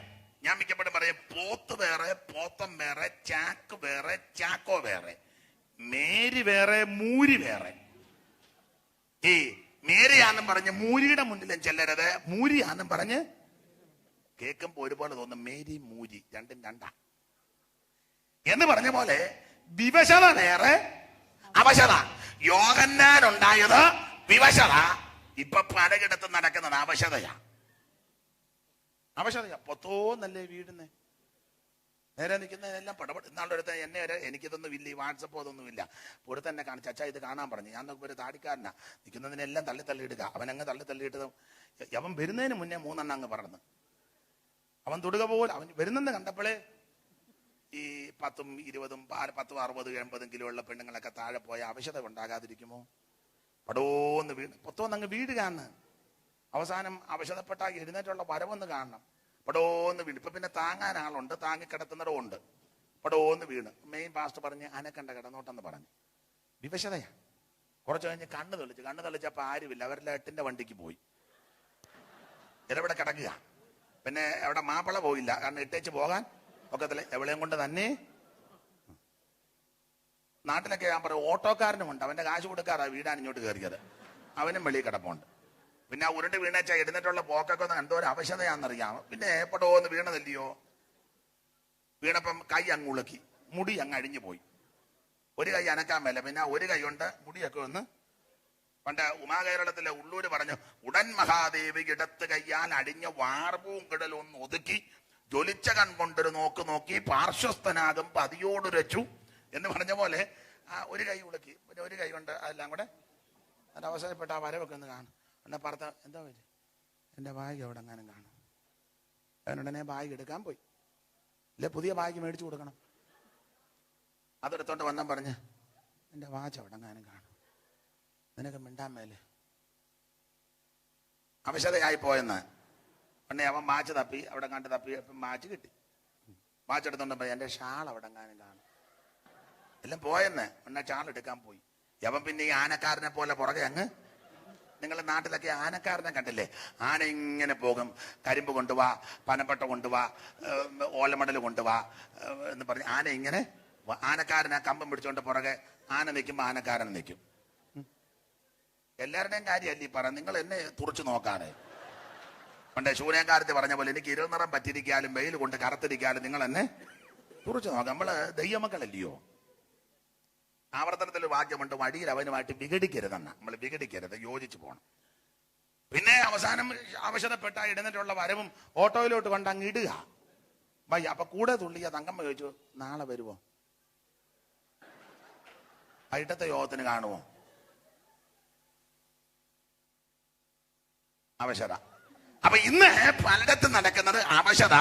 ഞാൻ മിക്കപ്പോഴും പറയും, പോത്ത് വേറെ, പോത്തം വേറെ, ചാക്ക് വേറെ, ചാക്കോ വേറെ, മേരി വേറെ, മൂരി വേറെ. ഈ മേരിയാന്നും പറഞ്ഞ് മൂരിയുടെ മുന്നിലും ചെല്ലരുത്, മൂരിയാന്നും പറഞ്ഞ് കേൾക്കുമ്പോ ഒരുപോലെ തോന്നും. മേരി മൂരി രണ്ടും രണ്ടാ എന്ന് പറഞ്ഞ പോലെ വിവശത വേറെ, അവശത. യോഹന്നാൻ ഉണ്ടായത് വിവശത. ഇപ്പൊ പലയിടത്തും നടക്കുന്നത് അവശതയാ. അവശതയാ. പൊത്തോന്നല്ലേ വീടുന്നേ. നേരെ നിൽക്കുന്നതിനെല്ലാം പടപെട്ട്. ഇന്നാളുടെ അടുത്ത് എന്നെ എനിക്കിതൊന്നും ഇല്ല, ഈ വാട്സപ്പോ അതൊന്നും ഇല്ല. പുറത്ത് തന്നെ കാണിച്ചു, അച്ഛാ ഇത് കാണാൻ പറഞ്ഞു. ഞാൻ നോക്കുമ്പോൾ ഒരു താടിക്കാരനാ നിൽക്കുന്നതിനെല്ലാം തള്ളിയിടുക. അവനങ്ങ് തള്ളിയിട്ടത്. അവൻ വരുന്നതിന് മുന്നേ 3 എണ്ണം അങ്ങ് പറന്ന്. അവൻ തൊടുക പോലെ അവൻ വരുന്നെന്ന് കണ്ടപ്പോഴേ ഈ 10, 20, 10, 60, 80 കിലോ ഉള്ള പെണ്ണുങ്ങളൊക്കെ താഴെ പോയ അവശത ഉണ്ടാകാതിരിക്കുമോ? പടോന്ന് വീണ് പൊത്തോന്നങ്ങ് വീടുകാന്ന്. അവസാനം അവശതപ്പെട്ട എഴുന്നേറ്റുള്ള വരവൊന്ന് കാണണം. പടോന്ന് വീണ്. ഇപ്പൊ പിന്നെ താങ്ങാൻ ആളുണ്ട്, താങ്ങിക്കിടത്തുന്നിടവും ഉണ്ട്. പടോന്ന് വീണ്. മെയിൻ പാസ്റ്റർ പറഞ്ഞ് അനക്കണ്ട കിടന്നോട്ടെന്ന് പറഞ്ഞു. വിവശതയാ. കുറച്ച് കഴിഞ്ഞ് കണ്ണ് തെളിച്ചപ്പോ ആരുമില്ല. അവരെല്ലാം 8ന്റെ വണ്ടിക്ക് പോയി. ഇതെവിടെ കിടക്കുക. പിന്നെ അവിടെ മാപ്പിള പോയില്ല, കാരണം ഇട്ടേച്ച് പോകാൻ ഒക്കത്തില്ല. എവിടെയും കൊണ്ട് തന്നെ. നാട്ടിലൊക്കെ ഞാൻ പറയും, ഓട്ടോക്കാരനുമുണ്ട്, അവന്റെ കാശ് കൊടുക്കാറാ വീടാൻ ഇങ്ങോട്ട് കയറിയത്. അവനും വെളിയിൽ കിടപ്പുണ്ട്. പിന്നെ ആ ഉരുണ്ട് വീണേച്ചാ എഴുന്നേറ്റുള്ള പോക്കൊക്കെ ഒന്ന് എന്തോ ഒരു അവശതയാണെന്നറിയാം. പിന്നെ എപ്പോഴോ ഒന്ന് വീണതല്ലയോ, വീണപ്പം കൈ അങ്ങ് ഉളുക്കി, മുടി അങ്ങ് അഴിഞ്ഞു പോയി. ഒരു കൈ അനക്കാൻ മേല, പിന്നെ ഒരു കൈ കൊണ്ട് മുടിയൊക്കെ ഒന്ന്. പണ്ട് ഉമാകേരളത്തിലെ ഉള്ളൂര് പറഞ്ഞു, ഉടൻ മഹാദേവി ഇടത്ത് കയ്യാൽ അടിഞ്ഞ വാർപ്പും കിടലൊന്ന് ഒതുക്കി ജ്വലിച്ച കൺകൊണ്ടൊരു നോക്കി പാർശ്വസ്ഥനാകും പതിയോടുരച്ചു എന്ന് പറഞ്ഞ പോലെ ഒരു കൈ ഉളുക്കി, പിന്നെ ഒരു കൈ കൊണ്ട് അതെല്ലാം കൂടെ അത് അവസരപ്പെട്ട ആ വരവൊക്കെ ഒന്ന് കാണും. എന്നെ പറഞ്ഞ എന്താ പറ്റും, എൻ്റെ ബാഗ് എവിടെ എങ്ങാനും കാണും. അതിനുടനെ ബാഗ് എടുക്കാൻ പോയി. ഇല്ല, പുതിയ ബാഗ് മേടിച്ചു കൊടുക്കണം. അതെടുത്തോണ്ട് വന്നാൽ പറഞ്ഞ് എൻ്റെ വാച്ച് എവിടെ എങ്ങാനും കാണും, നിനക്ക് മിണ്ടാൻ മേലെ. അവശതയായി പോയെന്ന് പിന്നെ അവൻ വാച്ച് തപ്പി, അവിടെ കണ്ട് തപ്പി വാച്ച് കിട്ടി. വാച്ച് എടുത്തോണ്ട് എൻ്റെ ഷാൾ അവിടെ എങ്ങാനും കാണും. എല്ലാം പോയെന്ന് പിന്നെ ഷാൾ എടുക്കാൻ പോയി. അവൻ പിന്നെ ഈ ആനക്കാരനെ പോലെ പുറകെ അങ്ങ്. നിങ്ങളുടെ നാട്ടിലൊക്കെ ആനക്കാരനെ കണ്ടില്ലേ? ആന ഇങ്ങനെ പോകും, കരിമ്പ് കൊണ്ടുവാ, പനപ്പട്ട കൊണ്ടുവാ, ഓലമടൽ കൊണ്ടുവാ എന്ന് പറഞ്ഞ് ആന ഇങ്ങനെ. ആനക്കാരൻ ആ കമ്പം പിടിച്ചോണ്ട് പുറകെ ആന നിൽക്കുമ്പോ ആനക്കാരൻ നിൽക്കും. എല്ലാവരുടെയും കാര്യമല്ലേ പറ, നിങ്ങൾ എന്നെ തുറച്ചു നോക്കാതെ. പണ്ടേ ശൂന്യകാലത്ത് പറഞ്ഞ പോലെ എനിക്ക് ഇരുനിറം പറ്റിയിരിക്കാലും വെയിൽ കൊണ്ട് കറുത്തിരിക്കാലും നിങ്ങൾ എന്നെ തുറച്ചു നോക്കാം. നമ്മള് ദൈവമക്കളല്ലയോ? ആവർത്തനത്തിൽ വാക്യമുണ്ട്, വഴിയിൽ അവനുമായിട്ട് വിഘടിക്കരുതെന്ന. നമ്മൾ വിഘടിക്കരുത്, യോജിച്ചു പോകണം. പിന്നെ അവസാനം ആവശ്യപ്പെട്ട ഇടന്നിട്ടുള്ള വരവും ഓട്ടോയിലോട്ട് കൊണ്ട് അങ്ങ് ഇടുക. വയ്യ. അപ്പൊ കൂടെ തുള്ളിയ തങ്കമ്മ ചോദിച്ചു, നാളെ വരുമോ, വൈകിട്ടത്തെ യോഗത്തിന് കാണുമോ? അവശത. അപ്പൊ ഇന്ന് പലയിടത്തും നടക്കുന്നത് അവശത.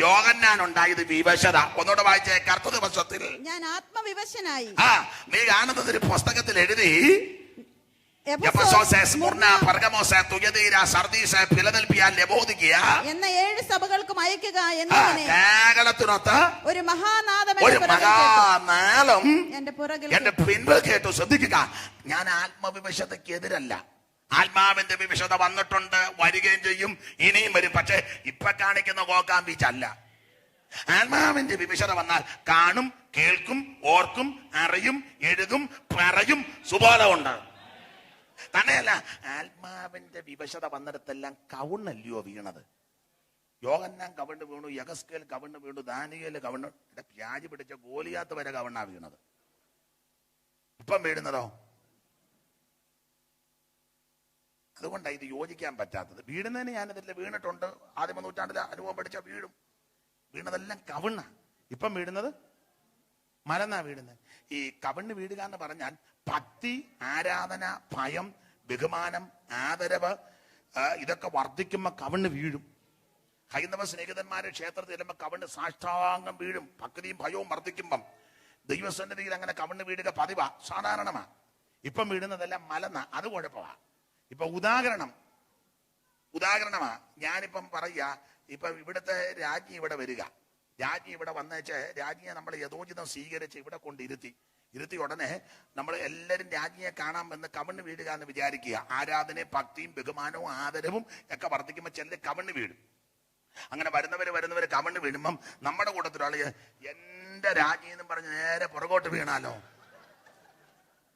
യോഹന്നാൻ ഉണ്ടായത് വിവശത. ഒന്നുകൂടെ വായിച്ചേ. കർത്ത ദിവസത്തിൽ ഞാൻ ആത്മവിവശനായി. നീ കാണുന്നത് ഒരു പുസ്തകത്തിൽ എഴുതി, എന്ന 7 സഭകൾക്കും അയക്കുക എന്നിങ്ങനെ ഒരു മഹാനാദം എന്റെ പിൻപിൽ കേട്ടു. ശ്രദ്ധിക്കുക, ഞാൻ ആത്മവിവശതയ്ക്കെതിരല്ല. ആത്മാവിന്റെ വിവശത വന്നിട്ടുണ്ട്, വരികയും ചെയ്യും, ഇനിയും വരും. പക്ഷെ ഇപ്പൊ കാണിക്കുന്ന കോക്കാമ്പീച്ചല്ല. ആത്മാവിന്റെ വിവശത വന്നാൽ കാണും, കേൾക്കും, ഓർക്കും, അറിയും, എഴുതും, പറയും, സുബോധമുണ്ട്. തന്നെയല്ല, ആത്മാവിന്റെ വിവശത വന്നിടത്തെല്ലാം കവിണ്ണല്ലയോ വീണത്? യോഹന്നാൻ കവിണ്ണ് വീണു, യഹസ്കേൽ കവിണ്ണ് വീണു, ദാനിയേൽ കവിണ്ണ്. വ്യാജി പിടിച്ച ഗോലിയാത്ത് വരെ കവിണ്ണാ വീണത്. ഇപ്പം വീഴുന്നതോ? അതുകൊണ്ടാണ് ഇത് യോജിക്കാൻ പറ്റാത്തത്. വീഴുന്നതിന് ഞാനിതിൽ വീണിട്ടുണ്ട്. ആദ്യ നൂറ്റാണ്ടിലെ അനുഭവം പഠിച്ച വീണതെല്ലാം കവിണ്ണ. ഇപ്പം വീഴുന്നത് മലന്നാ വീഴുന്നത്. ഈ കവിണ്ണ് വീഴുക എന്ന് പറഞ്ഞാൽ ഭക്തി, ആരാധന, ഭയം, ബഹുമാനം, ആദരവ് ഇതൊക്കെ വർദ്ധിക്കുമ്പോ കവിണ്ണ് വീഴും. ഹൈന്ദവ സ്നേഹിതന്മാരെ ക്ഷേത്രത്തിൽ ചെല്ലുമ്പോൾ കവിണ്ണ് സാഷ്ടാംഗം വീഴും. ഭക്തിയും ഭയവും വർദ്ധിക്കുമ്പം ദൈവസന്നിധിയിൽ അങ്ങനെ കവിണ്ണ് വീഴുക പതിവാ, സാധാരണമാ. ഇപ്പം വീഴുന്നതെല്ലാം മലന്ന. അത് കുഴപ്പമാ. ഇപ്പൊ ഉദാഹരണമാ ഞാനിപ്പം പറയുക. ഇപ്പൊ ഇവിടുത്തെ രാജ്ഞി ഇവിടെ വരിക. രാജ്ഞി ഇവിടെ വന്നേച്ച് രാജ്ഞിയെ നമ്മൾ യഥോചിതം സ്വീകരിച്ച് ഇവിടെ കൊണ്ടിരുത്തി ഉടനെ നമ്മൾ എല്ലാവരും രാജ്ഞിയെ കാണാൻ വന്ന് കവിണ്ണ് വീഴുക എന്ന് വിചാരിക്കുക. ആരാധനയും ഭക്തിയും ബഹുമാനവും ആദരവും ഒക്കെ വർദ്ധിക്കുമ്പോൾ ചില കവിണ്ണ് വീഴും. അങ്ങനെ വരുന്നവര് കവിണ്ണ് വീഴുമ്പം നമ്മുടെ കൂട്ടത്തിലുള്ള എന്റെ രാജ്ഞി എന്നും പറഞ്ഞ് നേരെ പുറകോട്ട് വീണാലോ,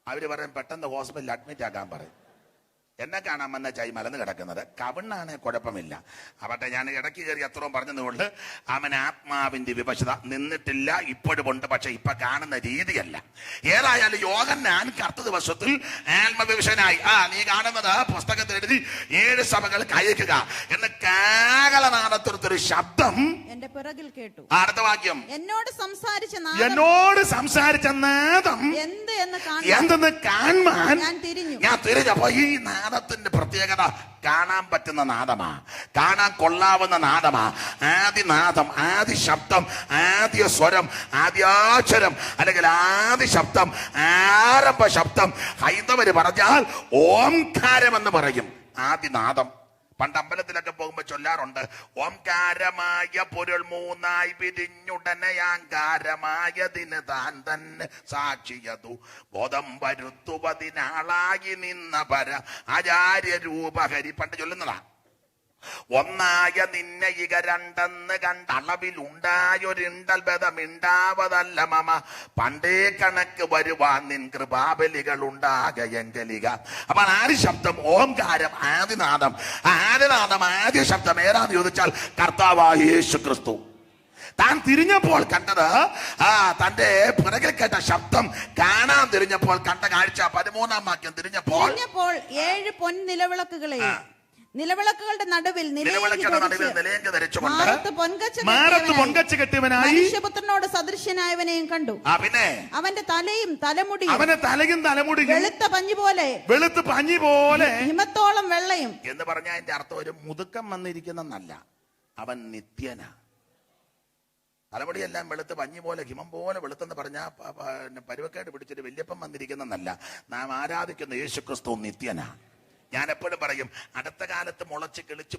അവര് പറയും പെട്ടെന്ന് ഹോസ്പിറ്റലിൽ അഡ്മിറ്റ് ആക്കാൻ പറയും. എന്നെ കാണാൻ വന്ന ചായി മലന്ന് കിടക്കുന്നത് കവിണ്ണാണ്, കുഴപ്പമില്ല. അവട്ടെ, ഞാൻ ഇടയ്ക്ക് കയറി അത്രയും പറഞ്ഞതുകൊണ്ട് അവൻ ആത്മാവിന്റെ വിവശത നിന്നിട്ടില്ല, ഇപ്പോഴും ഉണ്ട്. പക്ഷെ ഇപ്പൊ കാണുന്ന രീതിയല്ല. ഏതായാലും യോഹന്നാൻ കർത്ത ദിവസത്തിൽ ആത്മവിവശനായി. നീ കാണുന്നത് പുസ്തകത്തിൽ എഴുതി 7 സഭകൾക്ക് അയക്കുക എന്ന് കാഹളനാദത്തിനൊരു ശബ്ദം എന്റെ പിറകിൽ കേട്ടു. അടുത്ത വാക്യം, എന്നോട് സംസാരിച്ച നാദം എന്തെന്ന് കാണാൻ ഞാൻ തിരിഞ്ഞപ്പോ ഈ നാദത്തിന്റെ പ്രത്യേകത കാണാൻ പറ്റുന്ന നാദമാ, കാണാൻ കൊള്ളാവുന്ന നാദമാ. ആദിനാദം, ആദി ശബ്ദം, ആദ്യ സ്വരം, ആദ്യാക്ഷരം അല്ലെങ്കിൽ ആദി ശബ്ദം, ആരംഭ ശബ്ദം. ഹൈന്ദവര് പറഞ്ഞാൽ ഓംകാരം എന്ന് പറയും. ആദിനാദം പണ്ട് അമ്പലത്തിലൊക്കെ പോകുമ്പോ ചൊല്ലാറുണ്ട്, ഓംകാരമായ പൊരുൾ 3 പിരിഞ്ഞുടനെ ആങ്കാരമായതിന് താൻ തന്നെ സാക്ഷിയതു ബോധം വരുത്തുവതിനാളായി നിന്ന പര ആചാര്യ രൂപഹരി. പണ്ട് ചൊല്ലുന്നതാ. ഒന്നായ നിന്നെ ഇക രണ്ടെന്ന് കണ്ടളവിൽ ഉണ്ടായൊരിണ്ടൽ ഭേദമിണ്ടാവതല്ല മമ പണ്ടേ കണക്ക് വരുവാൻ നിൻ കൃപാബലികൾ ഉണ്ടാകയെങ്കലിക. അപ്പൊ ആദ്യ ശബ്ദം ഓംകാരം, ആദിനാദം. ആദ്യ ശബ്ദം ഏതാന്ന് ചോദിച്ചാൽ കർത്താവായ യേശു ക്രിസ്തു. താൻ തിരിഞ്ഞപ്പോൾ കണ്ടത് തന്റെ പിറകിൽ കേട്ട ശബ്ദം, കാണാൻ തിരിഞ്ഞപ്പോൾ കണ്ട കാഴ്ച. 13-ാം വാക്യം, തിരിഞ്ഞപ്പോൾ 7 പൊൻ നിലവിളക്കുകളെയും നിലവിളക്കുകളുടെ നടുവിൽ നിലയങ്ക് ധരിച്ചുകൊണ്ട് മാറത്ത് പൊൻകച്ച കെട്ടിയവനായി മനുഷ്യപുത്രനോട് സദൃശ്യനായവനെയും കണ്ടു. പിന്നെ അവന്റെ തലയും തലമുടിയും അവന്റെ തലയും തലമുടിയും വെളുത്ത പഞ്ഞി പോലെ ഹിമത്തോളം വെള്ളയും എന്ന് പറഞ്ഞാൽ അതിന്റെ അർത്ഥം ഒരു മുതുക്കം വന്നിരിക്കുന്നല്ല, അവൻ നിത്യന. തലമുടിയെല്ലാം വെളുത്ത് പഞ്ഞി പോലെ ഹിമം പോലെ വെളുത്തെന്ന് പറഞ്ഞാൽ പരുവക്കേട് പിടിച്ചിട്ട് വല്യപ്പം വന്നിരിക്കുന്നല്ല. നാം ആരാധിക്കുന്ന യേശു ക്രിസ്തു നിത്യന. ഞാൻ എപ്പോഴും പറയും, അടുത്ത കാലത്ത് മുളച്ച് കിളിച്ച്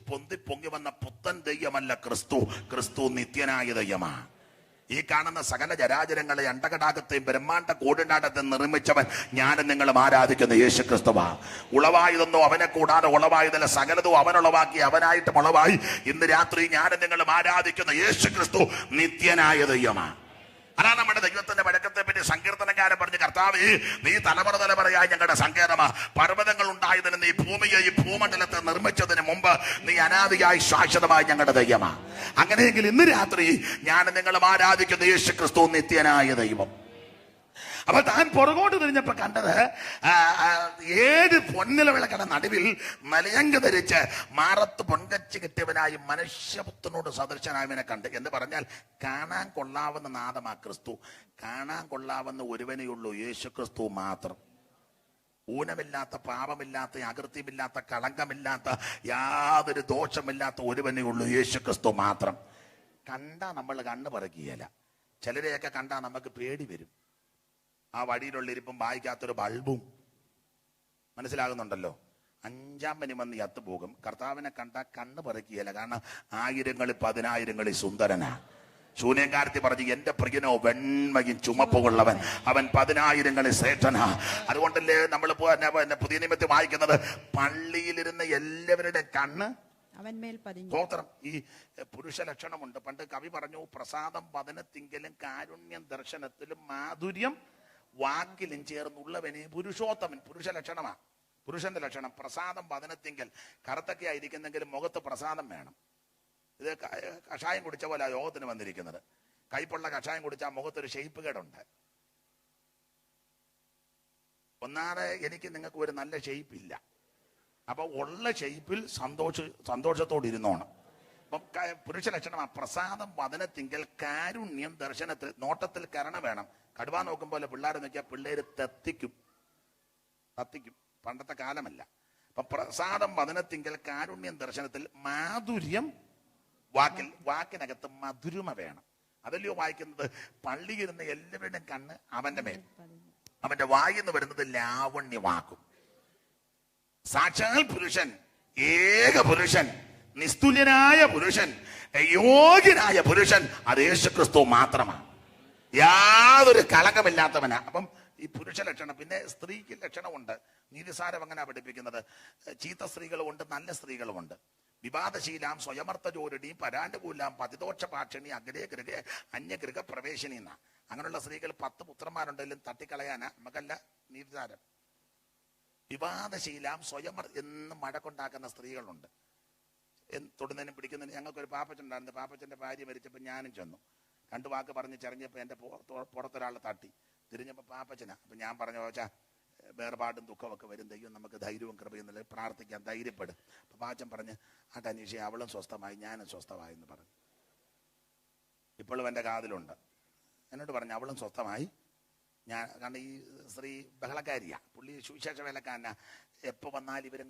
പൊങ്ങി വന്ന പുത്തൻ ദൈവമല്ല ക്രിസ്തു. ക്രിസ്തു നിത്യനായ ദൈവമാ. ഈ കാണുന്ന സകല ജരാചരങ്ങളെ അണ്ടകടാകത്തെയും ബ്രഹ്മാണ്ട കോടിനാടത്തെയും നിർമ്മിച്ചവൻ ഞാനും നിങ്ങളും ആരാധിക്കുന്ന യേശു ക്രിസ്തുവാ. ഉളവായതൊന്നോ അവനെ കൂടാതെ ഉളവായതല്ല, സകലതും അവനുളവാക്കി അവനായിട്ടും ഉളവായി. ഇന്ന് രാത്രി ഞാനും നിങ്ങളും ആരാധിക്കുന്ന യേശു ക്രിസ്തു നിത്യനായ ദൈവമാ. അതാണ് നമ്മുടെ ദൈവത്തിന്റെ വഴക്കത്തെ പറ്റി സങ്കീർത്തനക്കാരൻ പറഞ്ഞു, കർത്താവേ നീ തലമുറയായി ഞങ്ങളുടെ സങ്കേതമാ. പർവ്വതങ്ങൾ ഉണ്ടായതിന് നീ ഭൂമിയെ ഈ ഭൂമണ്ഡലത്തെ നിർമ്മിച്ചതിന് മുമ്പ് നീ അനാദിയായി ശാശ്വതമായി ഞങ്ങളുടെ ദൈവമാ. അങ്ങനെയെങ്കിൽ ഇന്ന് രാത്രി ഞാൻ നിങ്ങളും ആരാധിക്കുന്ന യേശു ക്രിസ്തു നിത്യനായ ദൈവം. അപ്പൊ താൻ പുറകോട്ട് തിരിഞ്ഞപ്പോ കണ്ടത് 7 പൊൻനിലവിളക്കുകളുടെ നടുവിൽ നിലയങ്ക് ധരിച്ച് മാറത്ത് പൊൻകച്ച് കിട്ടിയവനായി മനുഷ്യപുത്രനോട് സദൃശനായവനെ കണ്ട്. എന്ന് പറഞ്ഞാൽ കാണാൻ കൊള്ളാവുന്ന നാദമാ ക്രിസ്തു. കാണാൻ കൊള്ളാവുന്ന ഒരുവനെയുള്ളൂ, യേശു ക്രിസ്തു മാത്രം. ഊനമില്ലാത്ത, പാപമില്ലാത്ത, അകൃത്യമില്ലാത്ത, കളങ്കമില്ലാത്ത, യാതൊരു ദോഷമില്ലാത്ത ഒരുവനേ ഉള്ളൂ, യേശു ക്രിസ്തു മാത്രം. കണ്ടാ നമ്മൾ കണ്ണ് പറക്കുകയില്ല. ചിലരെയൊക്കെ കണ്ടാ നമുക്ക് പേടി വരും. ആ വഴിയിലുള്ള ഇരിപ്പും വായിക്കാത്തൊരു ബൾബും, മനസ്സിലാകുന്നുണ്ടല്ലോ. 5-ാം പനി വന്ന് പോകും. കർത്താവിനെ കണ്ടാൽ കണ്ണ് പറിക്കുകയില്ല. കാരണം 1000ങ്ങളിൽ 10,000ങ്ങളിൽ സുന്ദരനാ. ശൂന്യക്കാരത്തി പറഞ്ഞു, എന്റെ പ്രിയനോ വെണ്മയും ചുമപ്പുള്ളവൻ, അവൻ 10,000ങ്ങളിൽ ശ്രേഷ്ഠനാ. അതുകൊണ്ടല്ലേ നമ്മൾ പുതിയ നിയമത്തിൽ വായിക്കുന്നത്, പള്ളിയിലിരുന്ന എല്ലാവരുടെ കണ്ണ് സ്തോത്രം. ഈ പുരുഷ ലക്ഷണമുണ്ട്. പണ്ട് കവി പറഞ്ഞു, പ്രസാദം വദനത്തിങ്കലും കാരുണ്യം ദർശനത്തിലും മാധുര്യം വാക്കിലും ചേർന്നുള്ളവനെ പുരുഷോത്തമൻ. പുരുഷ ലക്ഷണമാ, പുരുഷന്റെ ലക്ഷണം. പ്രസാദം വദനത്തിങ്കൽ, കറുത്തൊക്കെ ആയിരിക്കുന്നെങ്കിലും മുഖത്ത് പ്രസാദം വേണം. ഇത് കഷായം കുടിച്ച പോലെ യോഗത്തിന് വന്നിരിക്കുന്നത്. കൈപ്പുള്ള കഷായം കുടിച്ചാൽ മുഖത്തൊരു ഷെയ്പ്പ് കേടുണ്ട്. ഒന്നാതെ എനിക്ക് നിങ്ങൾക്ക് ഒരു നല്ല ഷെയ്പ്പ് ഇല്ല. അപ്പൊ ഉള്ള ഷെയ്പ്പിൽ സന്തോഷത്തോടെ ഇരുന്നോണം. അപ്പം പുരുഷ ലക്ഷണമാ പ്രസാദം വദനത്തിങ്കൽ കാരുണ്യം ദർശനത്തിൽ. നോട്ടത്തിൽ കരുണ വേണം. കടുവ നോക്കുമ്പോൾ പിള്ളേരെ നോക്കിയാൽ പിള്ളേര് തത്തിക്കും. പണ്ടത്തെ കാലമല്ല. അപ്പൊ പ്രസാദം വദനത്തിങ്കൽ കാരുണ്യം ദർശനത്തിൽ മാധുര്യം വാക്കിനകത്ത് മധുരമ വേണം. അതല്ലയോ വായിക്കുന്നത്, പള്ളിയിരുന്ന എല്ലാവരുടെയും കണ്ണ് അവന്റെ മേൽ, അവന്റെ വായിന്ന് വരുന്നത് ലാവണ്യ വാക്കും. സാക്ഷാൽ പുരുഷൻ, ഏക പുരുഷൻ, നിസ്തുല്യനായ പുരുഷൻ, യോഗ്യനായ പുരുഷൻ, അത് യേശുക്രിസ്തു മാത്രമാണ്. യാതൊരു കളങ്കമില്ലാത്തവനാ. അപ്പം ഈ പുരുഷ ലക്ഷണം. പിന്നെ സ്ത്രീക്ക് ലക്ഷണമുണ്ട്. നീതിസാരം അങ്ങനെ പഠിപ്പിക്കുന്നത്. ചീത്ത സ്ത്രീകളുമുണ്ട്, നല്ല സ്ത്രീകളുമുണ്ട്. വിവാദശീലാം സ്വയമർത്ഥജോരിണിയും പരാനുകൂലാം പതിദോഷ പാക്ഷണി അഗ്രേ ഗൃഹ അന്യഗൃഹ പ്രവേശിനി എന്ന. അങ്ങനെയുള്ള സ്ത്രീകൾ 10 പുത്രന്മാരുണ്ടെങ്കിലും തട്ടിക്കളയാനാ നമുക്കല്ല നീതിസാരം. വിവാദശീലാം എന്നും മഴക്കൊണ്ടാക്കുന്ന സ്ത്രീകളുണ്ട്. തൊടുന്നതിനും പിടിക്കുന്നതിനും. ഞങ്ങൾക്കൊരു പാപ്പച്ചുണ്ടായിരുന്നു. പാപ്പച്ചന്റെ ഭാര്യ മരിച്ചപ്പോൾ ഞാനും ചെന്നു. 2 വാക്ക് പറഞ്ഞ് ചെറിഞ്ഞപ്പോൾ എൻ്റെ പുറത്തൊരാൾ തട്ടി. തിരിഞ്ഞപ്പോൾ പാപ്പച്ചനാ. അപ്പം ഞാൻ പറഞ്ഞു, ചോദിച്ചാൽ വേർപാടും ദുഃഖമൊക്കെ വരും, ദൈവം നമുക്ക് ധൈര്യവും കൃപയും നല്ല പ്രാർത്ഥിക്കാൻ ധൈര്യപ്പെടും. അപ്പം പാച്ചൻ പറഞ്ഞ്, ആ ടനീഷ അവളും സ്വസ്ഥമായി, ഞാനും സ്വസ്ഥമായി എന്ന് പറഞ്ഞു. ഇപ്പോഴും എൻ്റെ കാതിലുണ്ട്. എന്നോട് പറഞ്ഞു, അവളും സ്വസ്ഥമായി. കാരണം ഈ സ്ത്രീ ബഹളക്കാരിയാ. പുള്ളി സുവിശേഷ വേലക്കാരനാ. എപ്പോൾ വന്നാൽ ഇവർ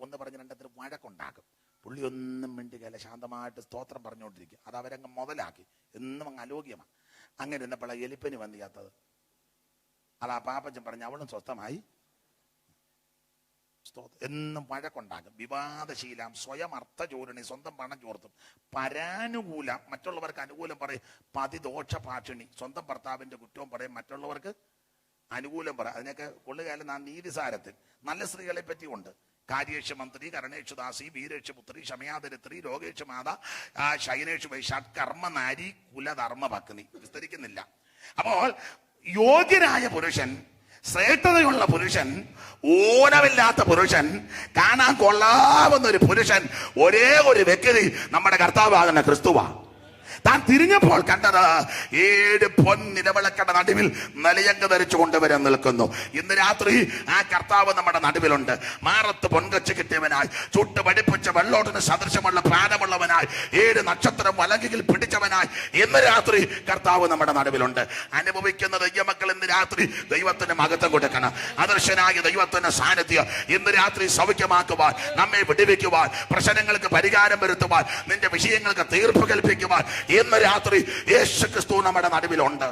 ഒന്ന് പറഞ്ഞ് 2 വഴക്കുണ്ടാക്കും. പുള്ളി ഒന്നും മിണ്ടുകയില്ല, ശാന്തമായിട്ട് സ്തോത്രം പറഞ്ഞുകൊണ്ടിരിക്കും. അത് അവരങ്ങ് മുതലാക്കി. എന്നും അങ്ങ് അലോഗ്യമാണ്. അങ്ങനെ ഇരുന്നപ്പോഴാണ് എലിപ്പനി വന്നു ചെയ്യാത്തത്. അത് ആ പാപ്പച്ചൻ പറഞ്ഞു, അവളും സ്വസ്ഥമായി. എന്നും വഴക്കുണ്ടാകും. വിവാദശീലം, സ്വയം അർത്ഥചോരണി, സ്വന്തം പണം ചോർത്തും. പരാനുകൂലം, മറ്റുള്ളവർക്ക് അനുകൂലം പറയും. പതിദോഷ പാക്ഷിണി, സ്വന്തം ഭർത്താവിന്റെ കുറ്റവും പറയും, മറ്റുള്ളവർക്ക് അനുകൂലം പറയും. അതിനൊക്കെ കൊള്ളുകാലം നാം നീതിസാരത്തിൽ. നല്ല സ്ത്രീകളെ പറ്റിയുണ്ട്. കാര്യേഷ് മന്ത്രി, കരണേഷ് ദാസി, വീരേഷ് പുത്രി, ക്ഷമയാദരിത്രി, ലോകേഷ് മാത, ശൈനേഷ് വൈശാഖ്, കർമ്മനാരി, കുലധർമ്മ ഭക്തി. വിസ്തരിക്കുന്നില്ല. അപ്പോൾ യോഗ്യനായ പുരുഷൻ, ശ്രേഷ്ഠതയുള്ള പുരുഷൻ, ഊനമില്ലാത്ത പുരുഷൻ, കാണാൻ കൊള്ളാവുന്ന ഒരു പുരുഷൻ, ഒരേ ഒരു വ്യക്തി നമ്മുടെ കർത്താവാകുന്ന ക്രിസ്തുവാ. താൻ തിരിഞ്ഞപ്പോൾ കണ്ടത് 7 പൊൻനിലവിളക്കയുടെ നടുവിൽ നിലയങ്ക് ധരിച്ചു കൊണ്ടുവരാൻ നിൽക്കുന്നു. ഇന്ന് രാത്രി ആ കർത്താവ് നമ്മുടെ നടുവിലുണ്ട്. മാറത്ത് പൊൻകച്ച് കിട്ടിയവനായി, ചുട്ട് പഠിപ്പിച്ച വെള്ളോട്ടിന് സദൃശമുള്ള പ്രാണമുള്ളവനായി, 7 നക്ഷത്രം വലങ്കിൽ പിടിച്ചവനായി ഇന്ന് രാത്രി കർത്താവ് നമ്മുടെ നടുവിലുണ്ട്. അനുഭവിക്കുന്ന ദൈവമക്കൾ ഇന്ന് രാത്രി ദൈവത്തിന് മഹത്വം കൊടുക്കണം. അദർശനായ ദൈവത്തിന്റെ സാന്നിധ്യം ഇന്ന് രാത്രി സൗഖ്യമാക്കുവാൻ, നമ്മെ വിടുവിക്കുവാൻ, പ്രശ്നങ്ങൾക്ക് പരിഹാരം വരുത്തുവാൻ, നിന്റെ വിഷയങ്ങൾക്ക് തീർപ്പ് കൽപ്പിക്കുവാൻ ഇന്ന് രാത്രി യേശു ക്രിസ്തു നമ്മുടെ നടുവിലുണ്ട്.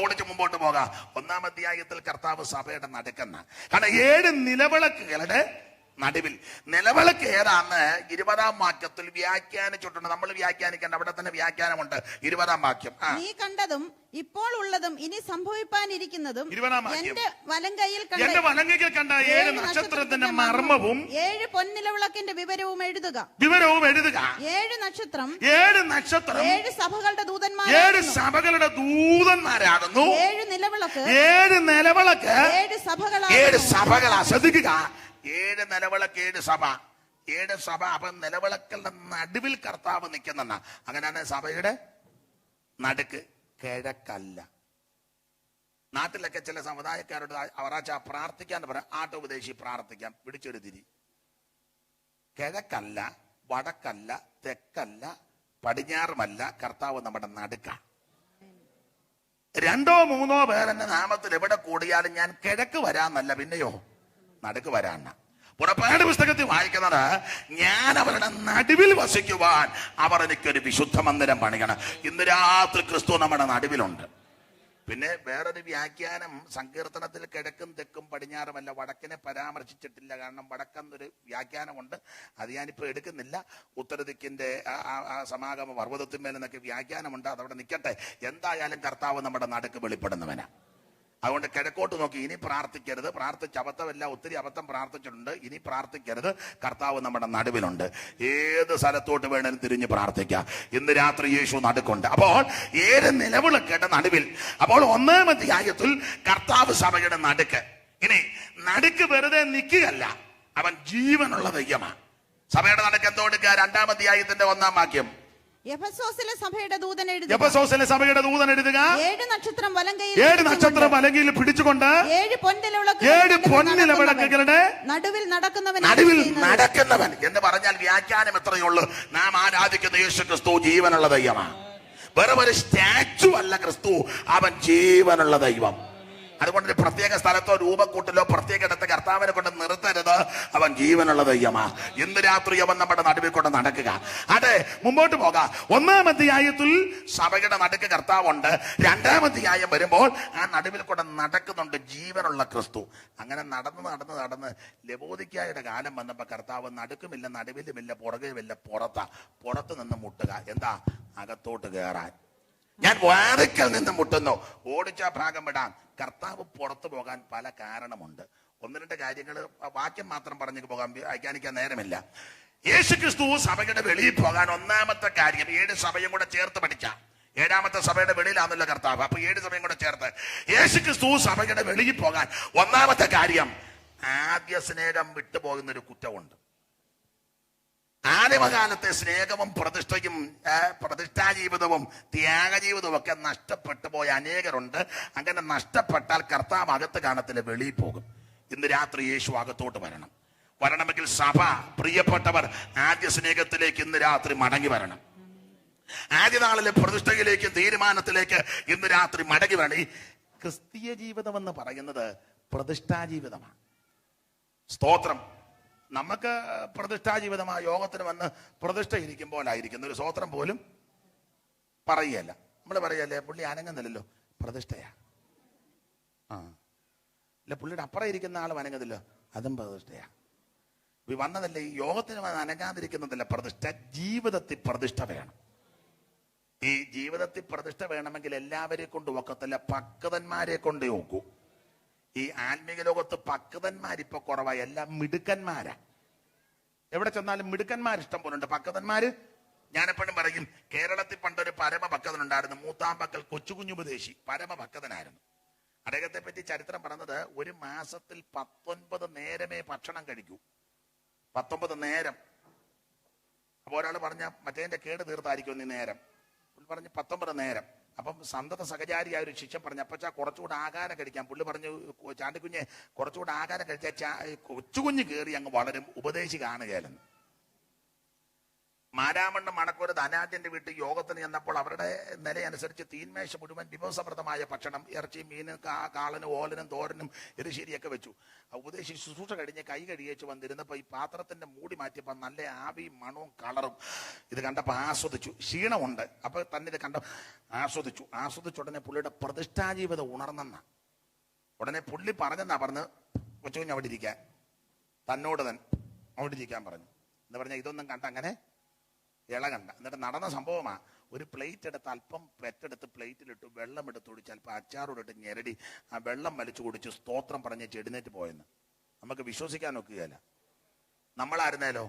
ഓടിച്ച് മുമ്പോട്ട് പോകാം. 1-ാം അധ്യായത്തിൽ കർത്താവ് സഭയുടെ നടുക്കുന്ന, കാരണം 7 നിലവിളക്കുകളുടെ നടുവിൽ. നിലവിളക്ക് ഏതാന്ന് 20-ാം വാക്യത്തിൽ വ്യാഖ്യാനിച്ചിട്ടുണ്ട്. നമ്മൾ വ്യാഖ്യാനിക്കേണ്ട, അവിടെ തന്നെ വ്യാഖ്യാനമുണ്ട്. 20-ാം വാക്യം. നീ കണ്ടതും ഇപ്പോൾ ഉള്ളതും ഇനി സംഭവിപ്പാനിരിക്കുന്നതും 20-ാം വാക്യം. എന്റെ വലങ്കയിൽ എന്റെ വലങ്കയിൽ കണ്ട 7 നക്ഷത്രത്തിന്റെ മർമ്മവും 7 പൊൻനിലവിളക്കിന്റെ വിവരവും എഴുതുക. 7 നക്ഷത്രം 7 സഭകളുടെ ദൂതന്മാരാകുന്നു. 7 നിലവിളക്ക് 7 സഭകളാ. ശ്രദ്ധിക്കുക, 7 നിലവിളക്ക്, 7 സഭ, 7 സഭ. അപ്പൊ നിലവിളക്കളുടെ നടുവിൽ കർത്താവ് നിൽക്കുന്ന, അങ്ങനെയാണ് സഭയുടെ നടുക്ക്. കിഴക്കല്ല. നാട്ടിലൊക്കെ ചില സമുദായക്കാരോട് അവരാച്ച പ്രാർത്ഥിക്കാൻ പറയാം, ആട്ടോപദേശി പ്രാർത്ഥിക്കാം, പിടിച്ചൊരു തിരി. കിഴക്കല്ല, വടക്കല്ല, തെക്കല്ല, പടിഞ്ഞാറുമല്ല, കർത്താവ് നമ്മുടെ നടുക്ക. 2-3 പേരെന്റെ നാമത്തിൽ എവിടെ കൂടിയാലും ഞാൻ കിഴക്ക് വരാന്നല്ല, പിന്നെയോ നടുക്ക് വരാന്ന. പുറപ്പാട് പുസ്തകത്തിൽ വായിക്കുന്നത്, ഞാൻ അവരുടെ നടുവിൽ വസിക്കുവാൻ അവർ എനിക്കൊരു വിശുദ്ധ മന്ദിരം പണിയണം. ഇന്ന് രാത്രി ക്രിസ്തു നമ്മുടെ നടുവിലുണ്ട്. പിന്നെ വേറൊരു വ്യാഖ്യാനം സങ്കീർത്തനത്തിൽ കിഴക്കും തെക്കും പടിഞ്ഞാറുമല്ല, വടക്കിനെ പരാമർശിച്ചിട്ടില്ല. കാരണം വടക്കെന്നൊരു വ്യാഖ്യാനമുണ്ട്, അത് ഞാനിപ്പോൾ എടുക്കുന്നില്ല. ഉത്തരദിക്കിന്റെ സമാഗമ പർവ്വതത്തിന്മേൽ എന്നൊക്കെ വ്യാഖ്യാനമുണ്ട്, അതവിടെ നിൽക്കട്ടെ. എന്തായാലും കർത്താവ് നമ്മുടെ നടുക്ക് വെളിപ്പെടുന്നവനാ. അതുകൊണ്ട് കിഴക്കോട്ട് നോക്കി ഇനി പ്രാർത്ഥിക്കരുത്. പ്രാർത്ഥിച്ച അബദ്ധമല്ല, ഒത്തിരി അബദ്ധം പ്രാർത്ഥിച്ചിട്ടുണ്ട്. ഇനി പ്രാർത്ഥിക്കരുത്. കർത്താവ് നമ്മുടെ നടുവിലുണ്ട്. ഏത് സ്ഥലത്തോട്ട് വേണമെങ്കിലും തിരിഞ്ഞ് പ്രാർത്ഥിക്കാം. ഇന്ന് രാത്രി യേശു നടുക്കുണ്ട്. അപ്പോൾ 7 നിലവിളക്കയുടെ നടുവിൽ. അപ്പോൾ 1-ാം അധ്യായത്തിൽ കർത്താവ് സഭയുടെ നടുക്ക്. ഇനി നടുക്ക് വെറുതെ നിൽക്കുകയല്ല, അവൻ ജീവനുള്ള ദൈവമാണ്. സഭയുടെ നടുക്ക് എന്തോടുക്കുക? 2-ാം അധ്യായത്തിന്റെ 1-ാം വാക്യം. എഫെസോസിലെ സഭയുടെ ദൂതൻ എഴുതുക. 7 നക്ഷത്രം വലങ്കയിൽ പിടിച്ചുകൊണ്ട് 7 പൊൻനിലവിളക്കുകളുടെ നടുവിൽ നടക്കുന്നവൻ എന്ന് പറഞ്ഞാൽ വ്യാഖ്യാനം എത്രയേ ഉള്ളൂ. നാം ആരാധിക്കുന്ന യേശു ക്രിസ്തു ജീവനുള്ള ദൈവമാണ്. വെറും ഒരു സ്റ്റാച്ചു അല്ല ക്രിസ്തു, അവൻ ജീവനുള്ള ദൈവം. അതുകൊണ്ട് ഒരു പ്രത്യേക സ്ഥലത്തോ രൂപക്കൂട്ടിലോ പ്രത്യേക ഇടത്ത് കർത്താവിനെ കൊണ്ട് നിർത്തരുത്. അവൻ ജീവനുള്ള ദൈവമാ. ഇന്ന് രാത്രി അവൻ നമ്മുടെ നടുവിൽ കൊണ്ട് നടക്കുക. അതെ, മുമ്പോട്ട് പോകാം. 1-ാം അധ്യായത്തിൽ സഭയുടെ നടുക്ക് കർത്താവുണ്ട്. 2-ാം അധ്യായം വരുമ്പോൾ ആ നടുവിൽ കൊണ്ട് നടക്കുന്നുണ്ട് ജീവനുള്ള ക്രിസ്തു. അങ്ങനെ നടന്ന് ലവോദിക്കായുടെ കാലം വന്നപ്പോ കർത്താവ് നടുക്കുമില്ല, നടുവിലുമില്ല, പുറകെയുമില്ല, പുറത്ത് നിന്ന് മുട്ടുക. എന്താ? അകത്തോട്ട് കയറാൻ. ഞാൻ വാതിക്കൽ നിന്ന് മുട്ടുന്നു. ഓടിച്ച ഭാഗം വിടാൻ. കർത്താവ് പുറത്തു പോകാൻ പല കാരണമുണ്ട്. 1-2 കാര്യങ്ങൾ വാക്യം മാത്രം പറഞ്ഞു പോകാൻ വ്യാഖ്യാനിക്കാൻ നേരമില്ല. യേശു ക്രിസ്തു സഭയുടെ വെളിയിൽ പോകാൻ 1-ാമത്തെ കാര്യം, 7 സഭയും കൂടെ ചേർത്ത് പഠിച്ച 7-ാമത്തെ സഭയുടെ വെളിയിലാണല്ലോ കർത്താവ്. അപ്പൊ 7 സഭയും കൂടെ ചേർത്ത് യേശു ക്രിസ്തു സഭയുടെ വെളിയിൽ പോകാൻ 1-ാമത്തെ കാര്യം, ആദ്യ സ്നേഹം വിട്ടുപോകുന്നൊരു കുറ്റമുണ്ട്. ആദിമകാലത്തെ സ്നേഹവും പ്രതിഷ്ഠയും പ്രതിഷ്ഠാജീവിതവും ത്യാഗജീവിതവും ഒക്കെ നഷ്ടപ്പെട്ടു പോയ അനേകരുണ്ട്. അങ്ങനെ നഷ്ടപ്പെട്ടാൽ കർത്താവ് അകത്ത് കാണത്തില്ല, വെളിയിൽ പോകും. ഇന്ന് രാത്രി യേശു അകത്തോട്ട് വരണമെങ്കിൽ സഭ, പ്രിയപ്പെട്ടവർ, ആദ്യ സ്നേഹത്തിലേക്ക് ഇന്ന് രാത്രി മടങ്ങി വരണം. ആദ്യ നാളിലെ പ്രതിഷ്ഠയിലേക്ക്, തീരുമാനത്തിലേക്ക് ഇന്ന് രാത്രി മടങ്ങി വരണം. ഈ ക്രിസ്തീയ ജീവിതം എന്ന് പറയുന്നത് പ്രതിഷ്ഠാജീവിതമാണ്. സ്തോത്രം. നമുക്ക് പ്രതിഷ്ഠാ ജീവിതമായ യോഗത്തിന് വന്ന് പ്രതിഷ്ഠ ഇരിക്കുമ്പോഴായിരിക്കുന്ന ഒരു സ്തോത്രം പോലും പറയുകയല്ല. നമ്മൾ പറയല്ലേ, പുള്ളി അനങ്ങുന്നില്ലല്ലോ, പ്രതിഷ്ഠയാ. അല്ല, പുള്ളിയുടെ അപ്പുറം ഇരിക്കുന്ന ആൾ അനങ്ങുന്നില്ലോ, അതും പ്രതിഷ്ഠയാ. വന്നതല്ലേ ഈ യോഗത്തിന് വന്ന് അനങ്ങാതിരിക്കുന്നതല്ല പ്രതിഷ്ഠ. ജീവിതത്തിൽ പ്രതിഷ്ഠ വേണം. ഈ ജീവിതത്തിൽ പ്രതിഷ്ഠ വേണമെങ്കിൽ എല്ലാവരെ കൊണ്ട് ഒക്കത്തില്ല, പക്വതന്മാരെ കൊണ്ടേ ഒക്കൂ. ഈ ആത്മീക ലോകത്ത് പക്വതന്മാരിപ്പോ കുറവായി, എല്ലാം മിടുക്കന്മാരാ. എവിടെ ചെന്നാലും മിടുക്കന്മാർ ഇഷ്ടം പോലെ ഉണ്ട്. പക്വതന്മാര് ഞാനെപ്പോഴും പറയും, കേരളത്തിൽ പണ്ടൊരു പരമഭക്തനുണ്ടായിരുന്നു, മൂത്താമ്പക്കൽ കൊച്ചുകുഞ്ഞുപദേശി. പരമഭക്തനായിരുന്നു. അദ്ദേഹത്തെ പറ്റി ചരിത്രം പറഞ്ഞത്, ഒരു മാസത്തിൽ 19 നേരമേ ഭക്ഷണം കഴിക്കൂ. 19 നേരം. അപ്പൊ ഒരാൾ പറഞ്ഞ മറ്റേന്റെ കേട് തീർത്തായിരിക്കും ഈ നേരം. പുള്ളി പറഞ്ഞ് 19 നേരം. അപ്പം സന്തത സഹചാരിയായ ഒരു ശിഷ്യൻ പറഞ്ഞു, അപ്പച്ചാ കുറച്ചുകൂടെ ആഹാരം കഴിക്കാം. പുള്ളി പറഞ്ഞു, ചാണ്ടിക്കുഞ്ഞെ കുറച്ചുകൂടെ ആഹാരം കഴിച്ചാൽ കൊച്ചുകുഞ്ഞ് കയറി അങ്ങ് വളരും, ഉപദേശി കാണുകയല്ലെന്ന്. മാരാമണ്ണ് മണക്കൂർ ധനാഢ്യന്റെ വീട്ടിൽ യോഗത്തിന് ചെന്നപ്പോൾ അവരുടെ നിലയനുസരിച്ച് തീന്മേശ മുഴുവൻ വിഭവസമൃദ്ധമായ ഭക്ഷണം, ഇറച്ചി, മീനും, കാളനും, ഓലനും, തോരനും, എരിശ്ശേരിയൊക്കെ വെച്ചു. ഉപദേശി ശുശ്രൂഷ കഴിഞ്ഞ് കൈ കഴുകിയേച്ച് വന്നിരുന്നപ്പോൾ ഈ പാത്രത്തിന്റെ മൂടി മാറ്റിയപ്പോൾ നല്ല ആവിയും മണവും കളറും ഇത് കണ്ടപ്പോൾ ആസ്വദിച്ചു. ക്ഷീണമുണ്ട്. അപ്പൊ തന്നെ ഇത് കണ്ട ആസ്വദിച്ചു ഉടനെ പുള്ളിയുടെ പ്രതിഷ്ഠാജീവിതം ഉണർന്നെന്ന ഉടനെ പുള്ളി പറഞ്ഞെന്നാ പറഞ്ഞ്, കൊച്ചുകുഞ്ഞ് അവിടെ ഇരിക്കാൻ, തന്നോട് തന്നെ അവിടെ ഇരിക്കാൻ പറഞ്ഞു. എന്ന് പറഞ്ഞാൽ ഇതൊന്നും കണ്ട അങ്ങനെ ഇളകണ്ട. എന്നിട്ട് നടന്ന സംഭവമാ. ഒരു പ്ലേറ്റ് എടുത്ത് അല്പം പെറ്റെടുത്ത് പ്ലേറ്റിലിട്ടു, വെള്ളം എടുത്തൊടിച്ച് അല്പം അച്ചാറോടിട്ട് ഞെരടി ആ വെള്ളം വലിച്ചു കുടിച്ച് സ്തോത്രം പറഞ്ഞ് ചെടിനേറ്റ് പോയെന്ന്. നമുക്ക് വിശ്വസിക്കാൻ ഒക്കുകയല്ല. നമ്മളായിരുന്നേലോ?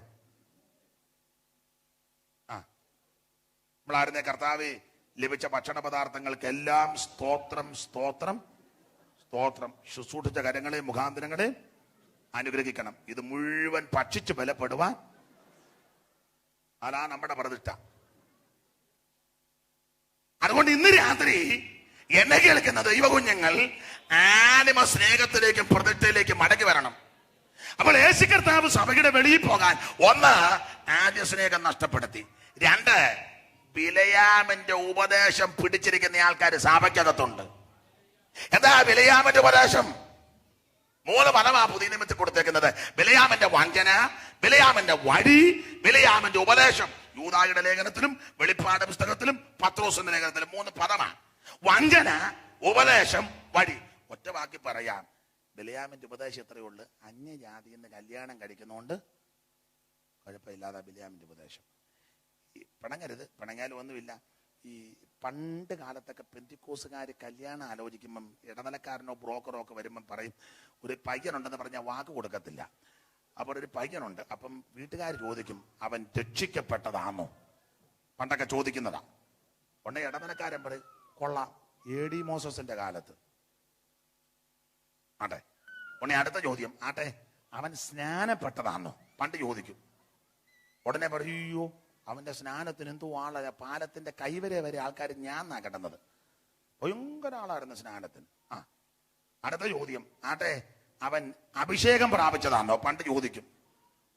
നമ്മളായിരുന്നേ കർത്താവ് ലഭിച്ച ഭക്ഷണ പദാർത്ഥങ്ങൾക്കെല്ലാം സ്തോത്രം സ്തോത്രം സ്തോത്രം. ശുശ്രൂഷിച്ച കരങ്ങളെയും മുഖാന്തരങ്ങളെയും അനുഗ്രഹിക്കണം. ഇത് മുഴുവൻ ഭക്ഷിച്ച് ബലപ്പെടുവാൻ അതാ നമ്മുടെ പ്രതിഷ്ഠ. അതുകൊണ്ട് ഇന്ന് രാത്രി എന്നെ കേൾക്കുന്ന ദൈവകുഞ്ഞുങ്ങൾ ആനിമ സ്നേഹത്തിലേക്കും പ്രതിഷ്ഠയിലേക്കും മടങ്ങി വരണം. അപ്പോൾ യേശു കർത്താവ് സഭയുടെ വെളിയിൽ പോകാൻ, 1, ആദ്യ സ്നേഹം നഷ്ടപ്പെടുത്തി. 2, ബിലയാമിന്റെ ഉപദേശം പിടിച്ചിരിക്കുന്ന ആൾക്കാർ സഭയ്ക്കകത്തുണ്ട്. എന്താ ബിലയാമിന്റെ ഉപദേശം? 3 പദമാ പുതിയ നിയമത്തിൽ കൊടുത്തേക്കുന്നത്. ബിലയാമിന്റെ വഞ്ചന, ബിലയാമിന്റെ വഴി, ബിലയാമിന്റെ ഉപദേശം. യൂദായുടെ ലേഖനത്തിലും വെളിപ്പാട് പുസ്തകത്തിലും പത്രോസിന്റെ ലേഖനത്തിലും 3 പദമാണ്. വഞ്ചന, ഉപദേശം, വഴി. ഒറ്റ വാക്കി പറയാം, ബിലയാമിന്റെ ഉപദേശം എത്രയേ ഉള്ളു? അന്യജാതിയിൽ നിന്ന് കല്യാണം കഴിക്കുന്നതുകൊണ്ട് കുഴപ്പമില്ലാതെ ബിലയാമിന്റെ ഉപദേശം. ഈ പിണങ്ങരുത്, പിണങ്ങാലും ഒന്നുമില്ല. ഈ പണ്ട് കാലത്തൊക്കെ പെന്തിക്കോസുകാർ കല്യാണം ആലോചിക്കുമ്പം ഇടനിലക്കാരനോ ബ്രോക്കറോ ഒക്കെ വരുമ്പം പറയും, ഒരു പയ്യനുണ്ടെന്ന് പറഞ്ഞാൽ വാക്ക് കൊടുക്കത്തില്ല. അപ്പോൾ ഒരു പയ്യനുണ്ട്. അപ്പം വീട്ടുകാർ ചോദിക്കും, അവൻ രക്ഷിക്കപ്പെട്ടതാണോ? പണ്ടൊക്കെ ചോദിക്കുന്നതാ. ഉടനെ ഇടനിലക്കാരൻ പറയും, കൊള്ളാം, AD മോസസിന്റെ കാലത്ത്. ആട്ടെ. ഉടനെ അടുത്ത ചോദ്യം, ആട്ടെ, അവൻ സ്നാനപ്പെട്ടതാണോ? പണ്ട് ചോദിക്കും. ഉടനെ പറയൂ, അയ്യോ, അവന്റെ സ്നാനത്തിന് എന്തോ ആള, പാലത്തിന്റെ കൈവരെ വരെ ആൾക്കാർ ഞാൻ കിടന്നത്. ഭയങ്കര ആളായിരുന്നു സ്നാനത്തിന്. അടുത്ത ചോദ്യം, ആട്ടെ, അവൻ അഭിഷേകം പ്രാപിച്ചതാണോ? പണ്ട് ചോദിക്കും.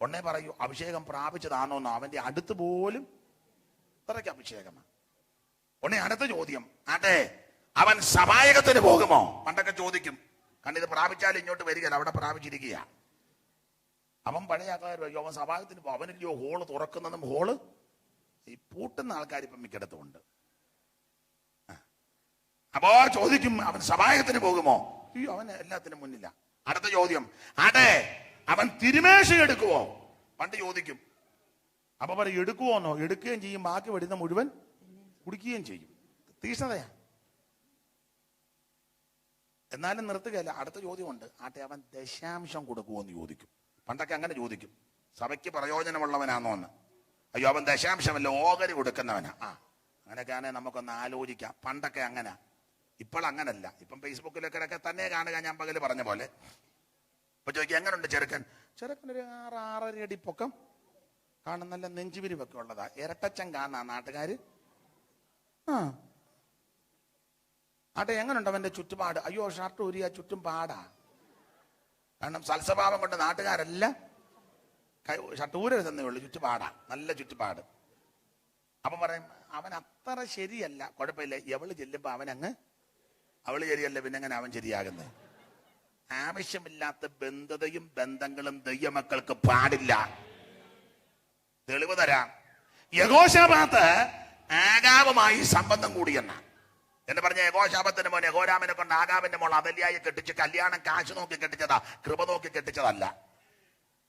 ഉടനെ പറയൂ, അഭിഷേകം പ്രാപിച്ചതാണോ എന്നോ? അവന്റെ അടുത്ത് പോലും ഇത്രയ്ക്ക് അഭിഷേകമാണ്. ഉടനെ അടുത്ത ചോദ്യം, ആട്ടെ, അവൻ സഭായകത്തിന് പോകുമോ? പണ്ടൊക്കെ ചോദിക്കും. കണ്ടിത് പ്രാപിച്ചാലും ഇങ്ങോട്ട് വരികയല്ല, അവിടെ പ്രാപിച്ചിരിക്കുക. അവൻ പഴയ ആൾക്കാർ, അവൻ സഭായകത്തിന് പോകും. അവനില്ലയോ ഹോള് തുറക്കുന്നതും ഹോള് ഈ പൂട്ടുന്ന ആൾക്കാർ ഇപ്പം മിക്കടത്തുമുണ്ട്. അപ്പോ ചോദിക്കും, അവൻ സഭായകത്തിന് പോകുമോ? അയ്യോ, അവൻ എല്ലാത്തിനും മുന്നില്ല. അടുത്ത ചോദ്യം, ആട്ടെ, അവൻ തിരുമേശ എടുക്കുവോ? പണ്ട് ചോദിക്കും. അപ്പൊ പറയും, എടുക്കുവോന്നോ? എടുക്കുകയും ചെയ്യും, ബാക്കി വരുന്ന മുഴുവൻ കുടിക്കുകയും ചെയ്യും. തീഷ്ണതയാ. എന്നാലും നിർത്തുകയല്ല. അടുത്ത ചോദ്യമുണ്ട്, ആട്ടെ, അവൻ ദശാംശം കൊടുക്കുവോ എന്ന് ചോദിക്കും. പണ്ടൊക്കെ അങ്ങനെ ചോദിക്കും, സഭയ്ക്ക് പ്രയോജനമുള്ളവനാണോ എന്ന്. അയ്യോ, അവൻ ദശാംശമല്ല, ഓഹരി കൊടുക്കുന്നവനാ. അങ്ങനെയൊക്കെ ആണെങ്കിൽ നമുക്കൊന്ന് ആലോചിക്കാം. പണ്ടൊക്കെ അങ്ങനെ, ഇപ്പോൾ അങ്ങനല്ല. ഇപ്പം ഫേസ്ബുക്കിലൊക്കെ തന്നെ കാണുക, ഞാൻ പകല് പറഞ്ഞ പോലെ. ഇപ്പൊ ചോദിക്കുക, എങ്ങനെയുണ്ട് ചെറുക്കൻ? ചെറുക്കൻ ഒരു 6-6.5 അടി പൊക്കം കാണും, നല്ല നെഞ്ചുവിരിവൊക്കെ ഉള്ളതാ. ഇരട്ടച്ചൻ കാണാ നാട്ടുകാര്. ആട്ടെ, എങ്ങനെയുണ്ട് അവന്റെ ചുറ്റുപാട്? അയ്യോ, ഷർട്ട് ഊരിയ ചുറ്റും പാടാ. കാരണം സൽസ്വഭാവം കൊണ്ട് നാട്ടുകാരെല്ലാം ഷർട്ട് ഊരരുതെന്നേ ഉള്ളു, ചുറ്റുപാടാ, നല്ല ചുറ്റുപാട്. അപ്പൊ പറയും, അവൻ അത്ര ശരിയല്ല, കുഴപ്പമില്ല. എവള് ചെല്ലുമ്പോ അവള് ശരിയല്ല, പിന്നെ എങ്ങനെ അവൻ ശരിയാകുന്നത്? ആവശ്യമില്ലാത്ത ബന്ധതയും ബന്ധങ്ങളും ദൈവമക്കൾക്ക് പാടില്ല. തെളിവ് തരാം. യഹോശാഫാത്ത് ആഗാവുമായി സംബന്ധം കൂടിയെന്ന എന്ന് പറഞ്ഞ യഹോശാഫാത്തിന്റെ മോൻ യഹോരാമിനെ കൊണ്ട് ആഗാവിന്റെ മോൾ അതല്യായെ കെട്ടിച്ച് കല്യാണം കാശ് നോക്കി കെട്ടിച്ചതാ, കൃപ നോക്കി കെട്ടിച്ചതല്ല.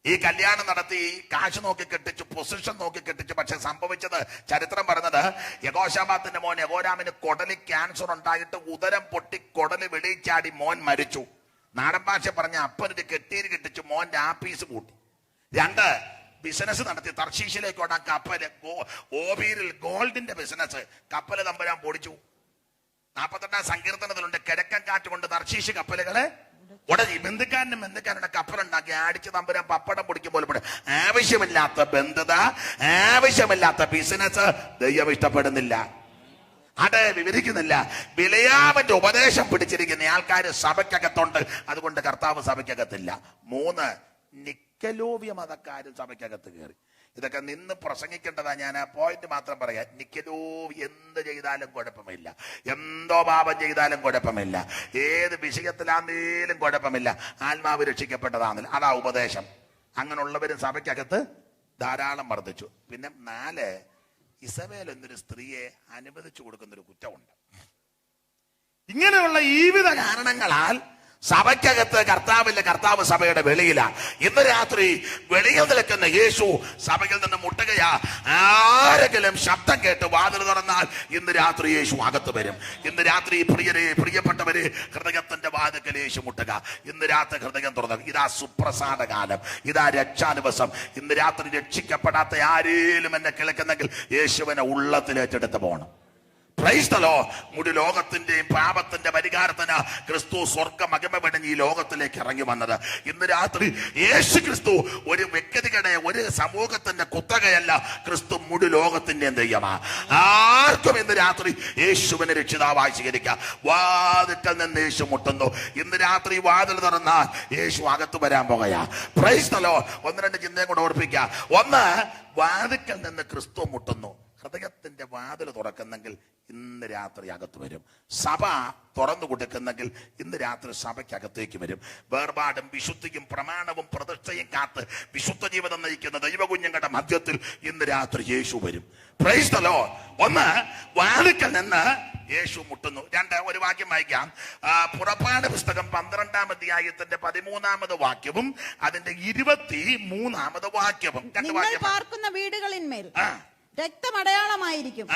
ഈ കല്യാണം നടത്തി കാശ് നോക്കി കെട്ടിച്ചു, പൊസിഷൻ നോക്കി കെട്ടിച്ചു. പക്ഷെ സംഭവിച്ചത്, ചരിത്രം പറഞ്ഞത്, യഹോശാഫാത്തിന്റെ മോൻ യഹോരാമിന് കുടലിൽ ക്യാൻസർ ഉണ്ടായിട്ട് ഉദരം പൊട്ടി കുടല് വെളിച്ചാടി മോൻ മരിച്ചു. നാടൻ ഭാഷ പറഞ്ഞ അപ്പനൊരു കെട്ടീര് കെട്ടിച്ച് മോന്റെ ആപ്പീസ് കൂട്ടി. 2 ബിസിനസ് നടത്തി തർശീശിലേക്ക് ഓടാൻ കപ്പല് ഓബീരിൽ ഗോൾഡിന്റെ ബിസിനസ് കപ്പല് തമ്പുരാൻ പൊടിച്ചു. 48 സങ്കീർത്തനത്തിലുണ്ട്, കിഴക്കൻ കാറ്റ് കൊണ്ട് തർശീശ് കപ്പലുകളെ ഉടനെ ബന്ധുക്കാരന്റെ കപ്പലുണ്ടാക്കി അടിച്ച് തമ്പുരാൻ പപ്പടം പൊടിക്കുമ്പോൾ ആവശ്യമില്ലാത്ത ബന്ധത, ആവശ്യമില്ലാത്ത ബിസിനസ് ദൈവം ഇഷ്ടപ്പെടുന്നില്ല. അത് വിവരിക്കുന്നില്ല. ബിലയാമിന്റെ ഉപദേശം പിടിച്ചിരിക്കുന്ന ആൾക്കാർ സഭയ്ക്കകത്തുണ്ട്, അതുകൊണ്ട് കർത്താവ് സഭയ്ക്കകത്തില്ല. 3 നിക്കലോവ്യ മതക്കാരും സഭയ്ക്കകത്ത് കയറി. ഇതൊക്കെ നിന്ന് പ്രസംഗിക്കേണ്ടതാ. ഞാൻ ആ പോയിന്റ് മാത്രം പറയാം. നിക്കലോവ്യ എന്ത് ചെയ്താലും കുഴപ്പമില്ല, എന്തോ പാപം ചെയ്താലും കുഴപ്പമില്ല, ഏത് വിഷയത്തിലാന്നേലും കുഴപ്പമില്ല, ആത്മാവ് രക്ഷിക്കപ്പെട്ടതാണെന്നില്ല. അതാ ഉപദേശം. അങ്ങനെയുള്ളവരും സഭയ്ക്കകത്ത് ധാരാളം വർദ്ധിച്ചു. പിന്നെ 4 ഇസബേൽ എന്നൊരു സ്ത്രീയെ അനുവദിച്ചു കൊടുക്കുന്നൊരു കുറ്റമുണ്ട്. ഇങ്ങനെയുള്ള ഈ വിധ കാരണങ്ങളാൽ സഭയ്ക്കകത്ത് കർത്താവില്ല, കർത്താവ് സഭയുടെ വെളിയിലാ. ഇന്ന് രാത്രി വെളിയിൽ നിൽക്കുന്ന യേശു സഭയിൽ നിന്ന് മുട്ടുകയാ. ആരെങ്കിലും ശബ്ദം കേട്ട് വാതിൽ തുറന്നാൽ ഇന്ന് രാത്രി യേശു അകത്ത് വരും. ഇന്ന് രാത്രി പ്രിയപ്പെട്ടവരെ, ഹൃദയത്തിന്റെ വാതിൽക്കൽ യേശു മുട്ടുക. ഇന്ന് രാത്രി ഹൃദയം തുറന്നു. ഇതാ സുപ്രസാദ കാലം, ഇതാ രക്ഷാദിവസം. ഇന്ന് രാത്രി രക്ഷിക്കപ്പെടാത്ത ആരേലും എന്നെ കേൾക്കുന്നെങ്കിൽ യേശുവിനെ ഉള്ളത്തിൽ ഏറ്റെടുത്ത് പോകണം. Praise the Lord. മുഴു ലോകത്തിന്റെയും പാപത്തിന്റെ പരിഹാരത്തിന് ക്രിസ്തു സ്വർഗ മഹിമ വെടിഞ്ഞ് ഈ ലോകത്തിലേക്ക് ഇറങ്ങി വന്നത്. ഇന്ന് രാത്രി യേശു ക്രിസ്തു ഒരു വ്യക്തികളുടെ, ഒരു സമൂഹത്തിന്റെ കുത്തകയല്ല, ക്രിസ്തു മുഴു ലോകത്തിന്റെയും ദൈവമാണ്. ആർക്കും ഇന്ന് രാത്രി യേശുവിനെ രക്ഷിതാവായി സ്വീകരിക്കാം. വാതിൽക്കൽ നിന്ന് യേശു മുട്ടുന്നു. ഇന്ന് രാത്രി വാതിൽ തുറന്നാൽ യേശു അകത്ത് വരാൻ പോകുകയാ. Praise the Lord. 1-2 ചിന്തയും കൂടെ ഓർപ്പിക്കാം. 1, വാതിൽക്കൽ നിന്ന് ക്രിസ്തു മുട്ടുന്നു. ഹൃദയത്തിന്റെ വാതിൽ തുറക്കുന്നെങ്കിൽ ഇന്ന് രാത്രി അകത്ത് വരും. സഭ തുറന്നു കൊടുക്കുന്നെങ്കിൽ ഇന്ന് രാത്രി സഭയ്ക്കകത്തേക്ക് വരും. വേർപാടും വിശുദ്ധിയും പ്രമാണവും പ്രതിഷ്ഠയും കാത്ത് വിശുദ്ധ ജീവിതം നയിക്കുന്ന ദൈവകുഞ്ഞുങ്ങളുടെ മധ്യത്തിൽ ഇന്ന് രാത്രി യേശു വരും. Praise the Lord. 1, വാതിൽക്കൽ നിന്ന് യേശു മുട്ടുന്നു. 2, ഒരു വാക്യം വായിക്കാം. പുറപ്പാട് പുസ്തകം 12-ാം അധ്യായത്തിന്റെ 13-ാമത് വാക്യവും അതിന്റെ 23-ാമത് വാക്യവും. 2 വാക്യം. പാർക്കുന്ന വീടുകളിന്മേൽ രക്തമടയാളമായിരിക്കും.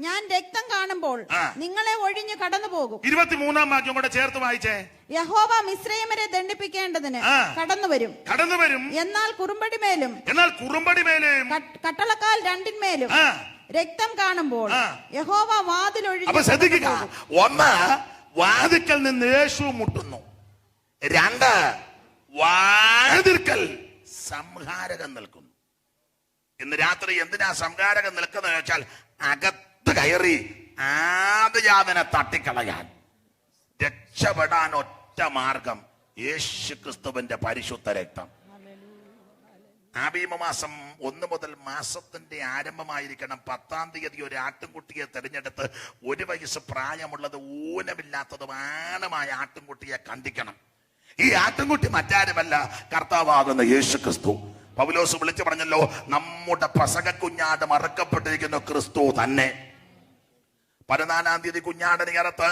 ഞാൻ രക്തം കാണുമ്പോൾ നിങ്ങളെ ഒഴിഞ്ഞ് കടന്നു പോകും. 23-ാം വാക്യം കൂടെ ചേർത്ത് വായിച്ചേ. യഹോവ മിസ്രയീമ്യരെ ദണ്ഡിപ്പിക്കേണ്ടതിന് കടന്നു വരും. എന്നാൽ കുറുമ്പടിമേലും കട്ടളക്കാൽ 2-ന്മേലും രക്തം കാണുമ്പോൾ യഹോവ വാതിലൊഴിഞ്ഞ്. ശ്രദ്ധിക്കുക. 1, വാതിൽക്കൽ നിന്ന് യേശു മുട്ടുന്നു. 2, വാതിൽക്കൽ സംഹാരകൻ നിൽക്കുന്നു. ഇന്ന് രാത്രി എന്തിനാ സംഹാരകൻ നിൽക്കുന്നത് വെച്ചാൽ അകത്ത് കയറി ആദ്യജാതനെ തട്ടിക്കളയാൻ. രക്ഷപ്പെടാൻ ഒറ്റ മാർഗം യേശു ക്രിസ്തുവിന്റെ പരിശുദ്ധ രക്തം. ആബീമ മാസം 1 മുതൽ മാസത്തിന്റെ ആരംഭമായിരിക്കണം. 10-ാം തീയതി ഒരു ആട്ടിൻകുട്ടിയെ തെരഞ്ഞെടുത്ത് 1 വയസ്സ് പ്രായമുള്ളത് ഊനമില്ലാത്തതും ആണമായ ആട്ടിൻകുട്ടിയെ കണ്ടിക്കണം. ഈ ആട്ടിൻകുട്ടി മറ്റാരുമല്ല, കർത്താവാകുന്ന യേശു ക്രിസ്തു. പൗലോസ് വിളിച്ചു പറഞ്ഞല്ലോ, നമ്മുടെ പെസഹ കുഞ്ഞാട് മറക്കപ്പെട്ടിരിക്കുന്ന ക്രിസ്തു തന്നെ. 14-ാം തീയതി കുഞ്ഞാടിനെ അറുത്ത്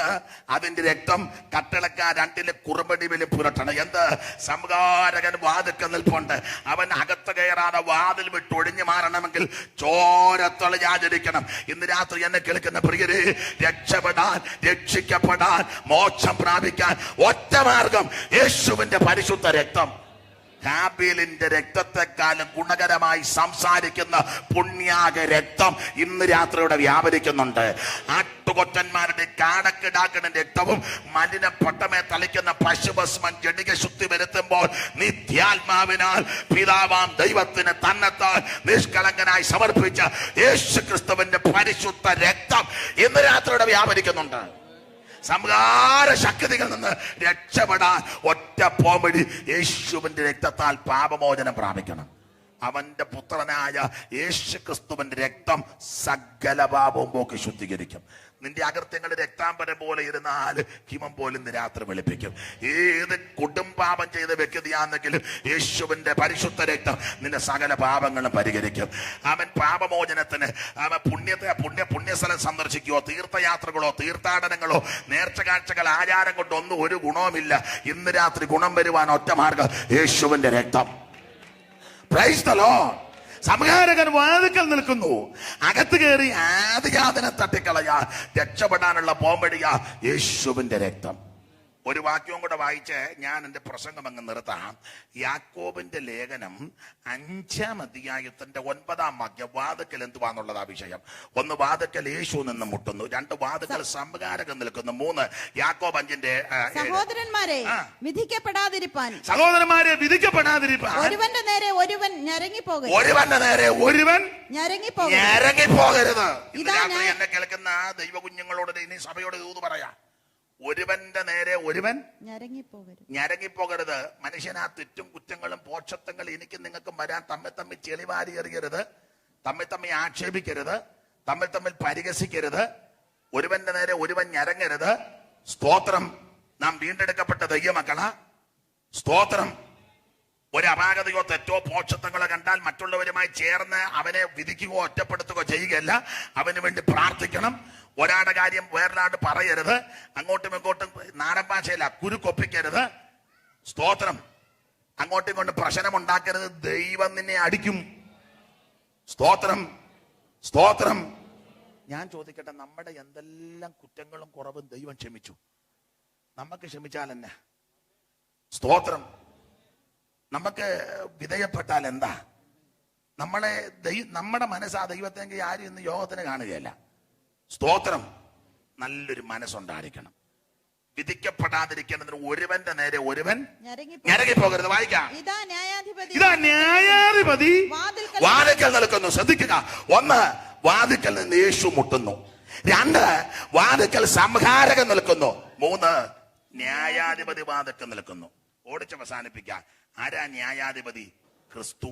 അതിന്റെ രക്തം കട്ടളക്കാർ 2 കുറുമ്പടിവിൽ പുരട്ടണം. എന്ത്? സംഹാരകൻ വാതിൽക്കൽ നിൽപ്പുണ്ട്. അവൻ അകത്ത് കയറാതെ വാതിൽ വിട്ട് ഒഴിഞ്ഞു മാറണമെങ്കിൽ ചോരത്തള ആചരിക്കണം. ഇന്ന് രാത്രി എന്നെ കേൾക്കുന്ന പ്രിയരെ, രക്ഷപ്പെടാൻ, രക്ഷിക്കപ്പെടാൻ, മോക്ഷം പ്രാപിക്കാൻ ഒറ്റ മാർഗം യേശുവിന്റെ പരിശുദ്ധ രക്തം. ഹാബേലിന്റെ രക്തത്തെക്കാളും ഗുണകരമായി സംസാരിക്കുന്ന പുണ്യാക രക്തം ഇന്ന് രാത്രിയുടെ വ്യാപരിക്കുന്നുണ്ട്. ആട്ടുകൊറ്റന്മാരുടെ കാടക്കിടാക്കണ രക്തവും മലിനപ്പെട്ടമേ തളിക്കുന്ന പശുഭസ്മം ജഡിക ശുദ്ധി വരുത്തുമ്പോൾ നിത്യാത്മാവിനാൽ പിതാവാം ദൈവത്തിന് തന്നെത്താൻ നിഷ്കളങ്കനായി സമർപ്പിച്ച യേശു ക്രിസ്തുവിന്റെ പരിശുദ്ധ രക്തം ഇന്ന് രാത്രിയുടെ വ്യാപരിക്കുന്നുണ്ട്. സംഹാര ശക്തികളിൽ നിന്ന് രക്ഷപ്പെടാൻ ഒറ്റ പോംവഴി യേശുവിന്റെ രക്തത്താൽ പാപമോചനം പ്രാപിക്കണം. അവന്റെ പുത്രനായ യേശു ക്രിസ്തുവിന്റെ രക്തം സകല പാപവും പോക്കി ശുദ്ധീകരിക്കും. നിന്റെ അകൃത്യങ്ങൾ രക്താംബരം പോലെ ഇരുന്നാൽ ഹിമം പോലും ഇന്ന് രാത്രി വെളുപ്പിക്കും. ഏത് കൊടുംപാപം ചെയ്ത വ്യക്തിയാണെങ്കിലും യേശുവിന്റെ പരിശുദ്ധ രക്തം നിന്റെ സകല പാപങ്ങളും പരിഹരിക്കും. അവൻ പാപമോചനത്തിന് അവൻ പുണ്യസ്ഥലം സന്ദർശിക്കുകയോ തീർത്ഥയാത്രകളോ തീർത്ഥാടനങ്ങളോ നേർച്ച കാഴ്ചകൾ ആചാരം കൊണ്ടൊന്നും ഒരു ഗുണവുമില്ല. ഇന്ന് രാത്രി ഗുണം വരുവാൻ ഒറ്റ മാർഗം യേശുവിന്റെ രക്തം. Praise the Lord. സംഹാരകൻ വാതിൽക്കൽ നിൽക്കുന്നു. അകത്ത് കയറി ആദ്യജാതനെ തട്ടിക്കളയാൻ രക്ഷപ്പെടാനുള്ള പോംവഴിയാ യേശുവിന്റെ രക്തം. ഒരു വാക്യവും കൂടെ വായിച്ച് ഞാൻ എൻ്റെ പ്രസംഗം അങ്ങ് നിർത്താം. യാക്കോബിന്റെ ലേഖനം 5-ാം അധ്യായത്തിന്റെ 9-ാം വാക്യം. വാതിക്കൽ എന്തുവാന്നുള്ളതാ വിഷയം. 1, വാതിക്കൽ യേശു നിന്ന് മുട്ടുന്നു. 2, വാതിക്കൽ സംഹാരകം നിൽക്കുന്നു. 3, യാക്കോബ് 5-ന്റെ 7. സഹോദരന്മാരെ വിധിക്കപ്പെടാതിരിപ്പാൻ ഒരുവന്റെ നേരെ ഒരുവൻ ഞരങ്ങിപ്പോകരുത്. ഒരുവന്റെ നേരെ ഒരുവൻ ഞരങ്ങിപ്പോകരുത്. എന്നെ കേൾക്കുന്ന ദൈവ കുഞ്ഞുങ്ങളോട് ഇനി സഭയോട് ദൂത് പറയാം. ഒരുവന്റെ നേരെ ഒരുവൻ ഞരങ്ങിപ്പോകരുത്. മനുഷ്യനാ തെറ്റും കുറ്റങ്ങളും പോഷത്വങ്ങളും എനിക്കും നിങ്ങൾക്കും വരാൻ തമ്മിൽ ചെളിവാരി എറിയരുത്, തമ്മിൽ ആക്ഷേപിക്കരുത്, തമ്മിൽ പരിഹസിക്കരുത്. ഒരുവന്റെ നേരെ ഒരുവൻ ഞരങ്ങരുത്. സ്തോത്രം. നാം വീണ്ടെടുക്കപ്പെട്ട ദൈവമക്കളാ. സ്തോത്രം. ഒരു അപാകതയോ തെറ്റോ പോഷത്വങ്ങളോ കണ്ടാൽ മറ്റുള്ളവരുമായി ചേർന്ന് അവനെ വിധിക്കുകയോ ഒറ്റപ്പെടുത്തുകയോ ചെയ്യുകയല്ല. അവന് വേണ്ടി പ്രാർത്ഥിക്കണം. ഒരാളുടെ കാര്യം വേറൊരാട് പറയരുത്. അങ്ങോട്ടും ഇങ്ങോട്ടും നാടൻ ഭാഷയില്ല കുരുക്കൊപ്പിക്കരുത്. സ്തോത്രം. അങ്ങോട്ടും ഇങ്ങോട്ടും പ്രശ്നം ഉണ്ടാക്കരുത്. ദൈവം നിന്നെ അടിക്കും. സ്തോത്രം. സ്തോത്രം. ഞാൻ ചോദിക്കട്ടെ, നമ്മുടെ എന്തെല്ലാം കുറ്റങ്ങളും കുറവും ദൈവം ക്ഷമിച്ചു. നമുക്ക് ക്ഷമിച്ചാൽ എന്നാ? സ്തോത്രം. നമുക്ക് വിധേയപ്പെട്ടാൽ എന്താ? നമ്മുടെ മനസ്സാ ദൈവത്തെങ്കിൽ ആരും ഇന്ന് യോഗത്തിന് കാണുകയല്ല. സ്തോത്രം. നല്ലൊരു മനസ്സുണ്ടായിരിക്കണം. വിധിക്കപ്പെടാതിരിക്കേണ്ടതിന് ഒരുവന്റെ നേരെ ഒരുവൻ ഞരങ്ങിപ്പോകരുത്. വായിക്കാം. ഇതാ ന്യായാധിപതി വാതിൽക്കൽ നിൽക്കുന്നു. ശ്രദ്ധിക്കുക. 1, വാതിൽക്കൽ നിന്ന് യേശു മുട്ടുന്നു. 2, വാതിൽക്കൽ സംഹാരകൻ നിൽക്കുന്നു. 3, ന്യായാധിപതി വാതിൽക്കൽ നിൽക്കുന്നു. ഓടിച്ച് അവസാനിപ്പിക്കാം. ആരാ ന്യായാധിപതി? ക്രിസ്തു.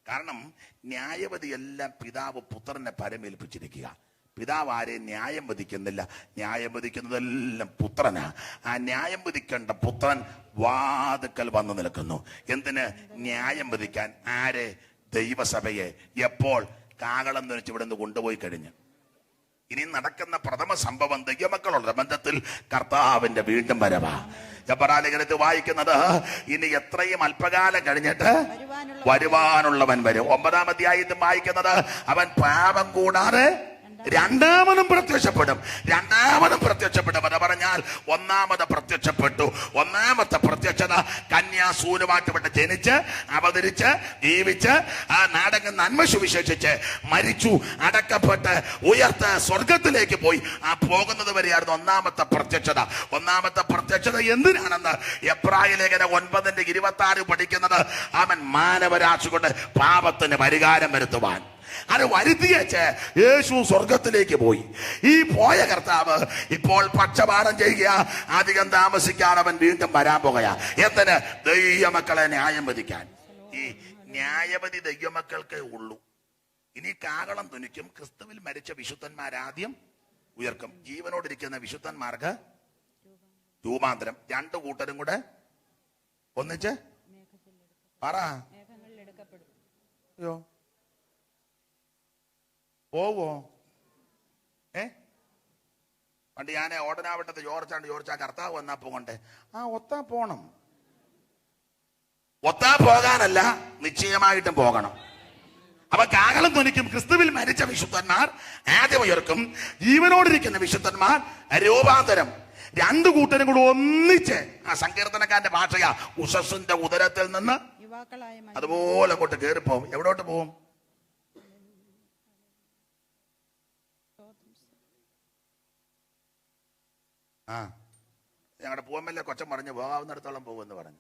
കാരണം ന്യായവതി എല്ലാം പിതാവ് പുത്രനെ പരമേൽപ്പിച്ചിരിക്കുക. പിതാവ് ആരെയും ന്യായം വിധിക്കുന്നില്ല. ന്യായം വിധിക്കുന്നതെല്ലാം പുത്രനാ. ആ ന്യായം വിധിക്കേണ്ട പുത്രൻ വാതിക്കൽ വന്നു നിൽക്കുന്നു. എന്തിന്? ന്യായം വിധിക്കാൻ. ആരെ? ദൈവസഭയെ. എപ്പോൾ? കാകളം ധരിച്ച് ഇവിടെ നിന്ന് കൊണ്ടുപോയി കഴിഞ്ഞ്. ഇനി നടക്കുന്ന പ്രഥമ സംഭവം ദൈവമക്കളുടെ ബന്ധത്തിൽ കർത്താവിന്റെ വീണ്ടും വരവാ. എബ്രായലേഖനത്തിൽ വായിക്കുന്നത് ഇനി എത്രയും അല്പകാലം കഴിഞ്ഞിട്ട് വരുവാനുള്ളവൻ വരും. 9-ാം അധ്യായത്തിൽ വായിക്കുന്നത് അവൻ പാപം കൂടാതെ രണ്ടാമതും പ്രത്യക്ഷപ്പെടും. എന്ന് പറഞ്ഞാൽ ഒന്നാമത് പ്രത്യക്ഷപ്പെട്ടു. ഒന്നാമത്തെ പ്രത്യക്ഷത കന്യാസൂനുമായിട്ട് ജനിച്ച് അവതരിച്ച് ജീവിച്ച് ആ നാടകം നന്മ സുവിശേഷിച്ച് മരിച്ചു അടക്കപ്പെട്ട് ഉയർത്ത് സ്വർഗത്തിലേക്ക് പോയി. ആ പോകുന്നത് വരെയായിരുന്നു ഒന്നാമത്തെ പ്രത്യക്ഷത. ഒന്നാമത്തെ പ്രത്യക്ഷത എന്തിനാണെന്ന് എബ്രായലേഖനം 9:26 പഠിക്കുന്നത് അവൻ മാനവരാശി കൊണ്ട് പാപത്തിന് പരിഹാരം വരുത്തുവാൻ. അത് വരുത്തിയച്ച് യേശു സ്വർഗത്തിലേക്ക് പോയി. ഈ പോയ കർത്താവ് ഇപ്പോൾ പക്ഷപാതം ചെയ്യുക. അധികം താമസിക്കാതെ അവൻ വീണ്ടും വരാൻ പോകുക. എന്തിന്? ദൈവമക്കളെ ന്യായം വിധിക്കാൻ. ഈ ന്യായവതി ദൈവമക്കൾക്കേ ഉള്ളൂ. ഇനി കാകളം തുനിക്കും. ക്രിസ്തുവിൽ മരിച്ച വിശുദ്ധന്മാരാദ്യം ഉയർക്കും. ജീവനോടിരിക്കുന്ന വിശുദ്ധന്മാർക്ക് രൂപാന്തരം. 2 കൂട്ടരും കൂടെ ഒന്നിച്ച് പറ. അയ്യോ പോവോ? പണ്ട് ഞാൻ ഓടനാവട്ടത്ത് ചോർച്ചാ കർത്താവ് വന്നാ പോകണ്ടേ? ഒത്താ പോണം. ഒത്താ പോകാനല്ല, നിശ്ചയമായിട്ടും പോകണം. അപ്പൊ കാകളം ധ്വനിക്കും. ക്രിസ്തുവിൽ മരിച്ച വിശുദ്ധന്മാർ ആദ്യം ഉയർക്കും. ജീവനോടിരിക്കുന്ന വിശുദ്ധന്മാർ രൂപാന്തരം. 2 കൂട്ടരും കൂടെ ഒന്നിച്ച്. ആ സങ്കീർത്തനക്കാരന്റെ ഭാഷയാ. ഉഷസ്സിന്റെ ഉദരത്തിൽ നിന്ന് അതുപോലെ അങ്ങോട്ട് കയറിപ്പോവും. എവിടോട്ട് പോവും? ഞങ്ങളുടെ പൂവമ്മല്ലേ കൊച്ചൻ പറഞ്ഞു പോകാവുന്നിടത്തോളം പോകുമെന്ന് പറഞ്ഞു.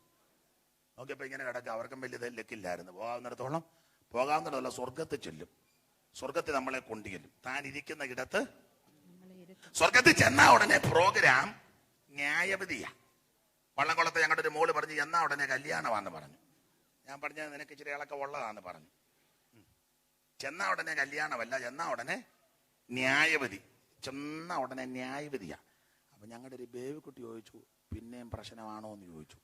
നോക്കിയപ്പോ ഇങ്ങനെ കിടക്കുക. അവർക്കും വലിയ ലക്കില്ലായിരുന്നു. പോകാവുന്നിടത്തോളം സ്വർഗത്തിൽ ചെല്ലും. സ്വർഗത്തിൽ നമ്മളെ കൊണ്ടുചെല്ലും. താൻ ഇരിക്കുന്ന ഇടത്ത് സ്വർഗത്തിൽ ചെന്നാ ഉടനെ പ്രോഗ്രാം ന്യായവതിയാ. വള്ളംകുളത്ത് ഞങ്ങളുടെ ഒരു മോള് പറഞ്ഞു എന്നാ ഉടനെ കല്യാണമാണെന്ന് പറഞ്ഞു. ഞാൻ പറഞ്ഞ നിനക്ക് ഇച്ചിരി ഇളക്കം ഉള്ളതാന്ന് പറഞ്ഞു. ചെന്നാ ഉടനെ കല്യാണമല്ല, ചെന്നാ ഉടനെ ന്യായവതി. ചെന്നാ ഉടനെ ന്യായവതിയാ. അപ്പൊ ഞങ്ങളുടെ ഒരു ബേബിക്കുട്ടി ചോദിച്ചു, പിന്നെയും പ്രശ്നമാണോ എന്ന് ചോദിച്ചു.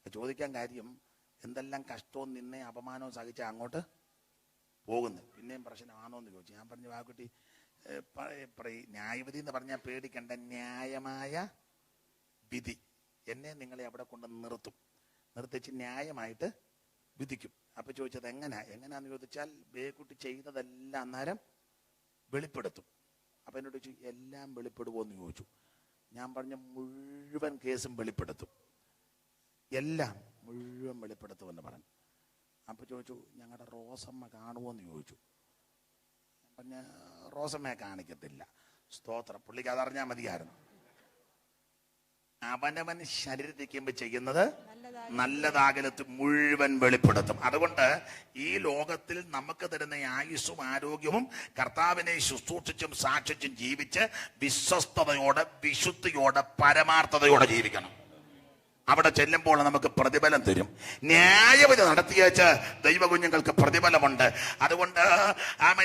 ചോദിക്കാൻ കാര്യം, എന്തെല്ലാം കഷ്ടവും നിന്നെ അപമാനവും സഹിച്ച അങ്ങോട്ട് പോകുന്നു, പിന്നെയും പ്രശ്നമാണോ എന്ന് ചോദിച്ചു. ഞാൻ പറഞ്ഞു, ബാബുക്കുട്ടി ന്യായവിധി എന്ന് പറഞ്ഞാൽ പേടിക്കണ്ട, ന്യായമായ വിധി. എന്നെ നിങ്ങളെ അവിടെ കൊണ്ട് നിർത്തിച്ച് ന്യായമായിട്ട് വിധിക്കും. അപ്പൊ ചോദിച്ചത് എങ്ങനെയാന്ന് ചോദിച്ചാൽ, ബേബിക്കുട്ടി ചെയ്തതെല്ലാം അന്നേരം വെളിപ്പെടുത്തും. അപ്പൊ എന്നോട് ചോദിച്ചു, എല്ലാം വെളിപ്പെടുവോ എന്ന് ചോദിച്ചു. ഞാൻ പറഞ്ഞ മുഴുവൻ കേസും വെളിപ്പെടുത്തും, എല്ലാം മുഴുവൻ വെളിപ്പെടുത്തുമെന്ന് പറഞ്ഞു. അപ്പൊ ചോദിച്ചു, ഞങ്ങളുടെ റോസമ്മ കാണുമോ എന്ന് ചോദിച്ചു. പറഞ്ഞ റോസമ്മയെ കാണിക്കത്തില്ല. സ്തോത്രം. പുള്ളിക്ക് അതറിഞ്ഞാൽ മതിയായിരുന്നു. അവനവൻ ശരീരത്തിരിക്കുമ്പോൾ ചെയ്യുന്നത് നല്ലതാകലത്ത് മുഴുവൻ വെളിപ്പെടുത്തും. അതുകൊണ്ട് ഈ ലോകത്തിൽ നമുക്ക് തരുന്ന ആയുസ്സും ആരോഗ്യവും കർത്താവിനെ ശുശ്രൂഷിച്ചും സാക്ഷിച്ചും ജീവിച്ച് വിശ്വസ്തയോടെ, വിശുദ്ധിയോടെ, പരമാർത്ഥതയോടെ ജീവിക്കണം. അവിടെ ചെല്ലുമ്പോൾ നമുക്ക് പ്രതിഫലം തരും. ന്യായവിധി നടത്തിയേച്ച് ദൈവകുഞ്ഞുങ്ങൾക്ക് പ്രതിഫലമുണ്ട്. അതുകൊണ്ട്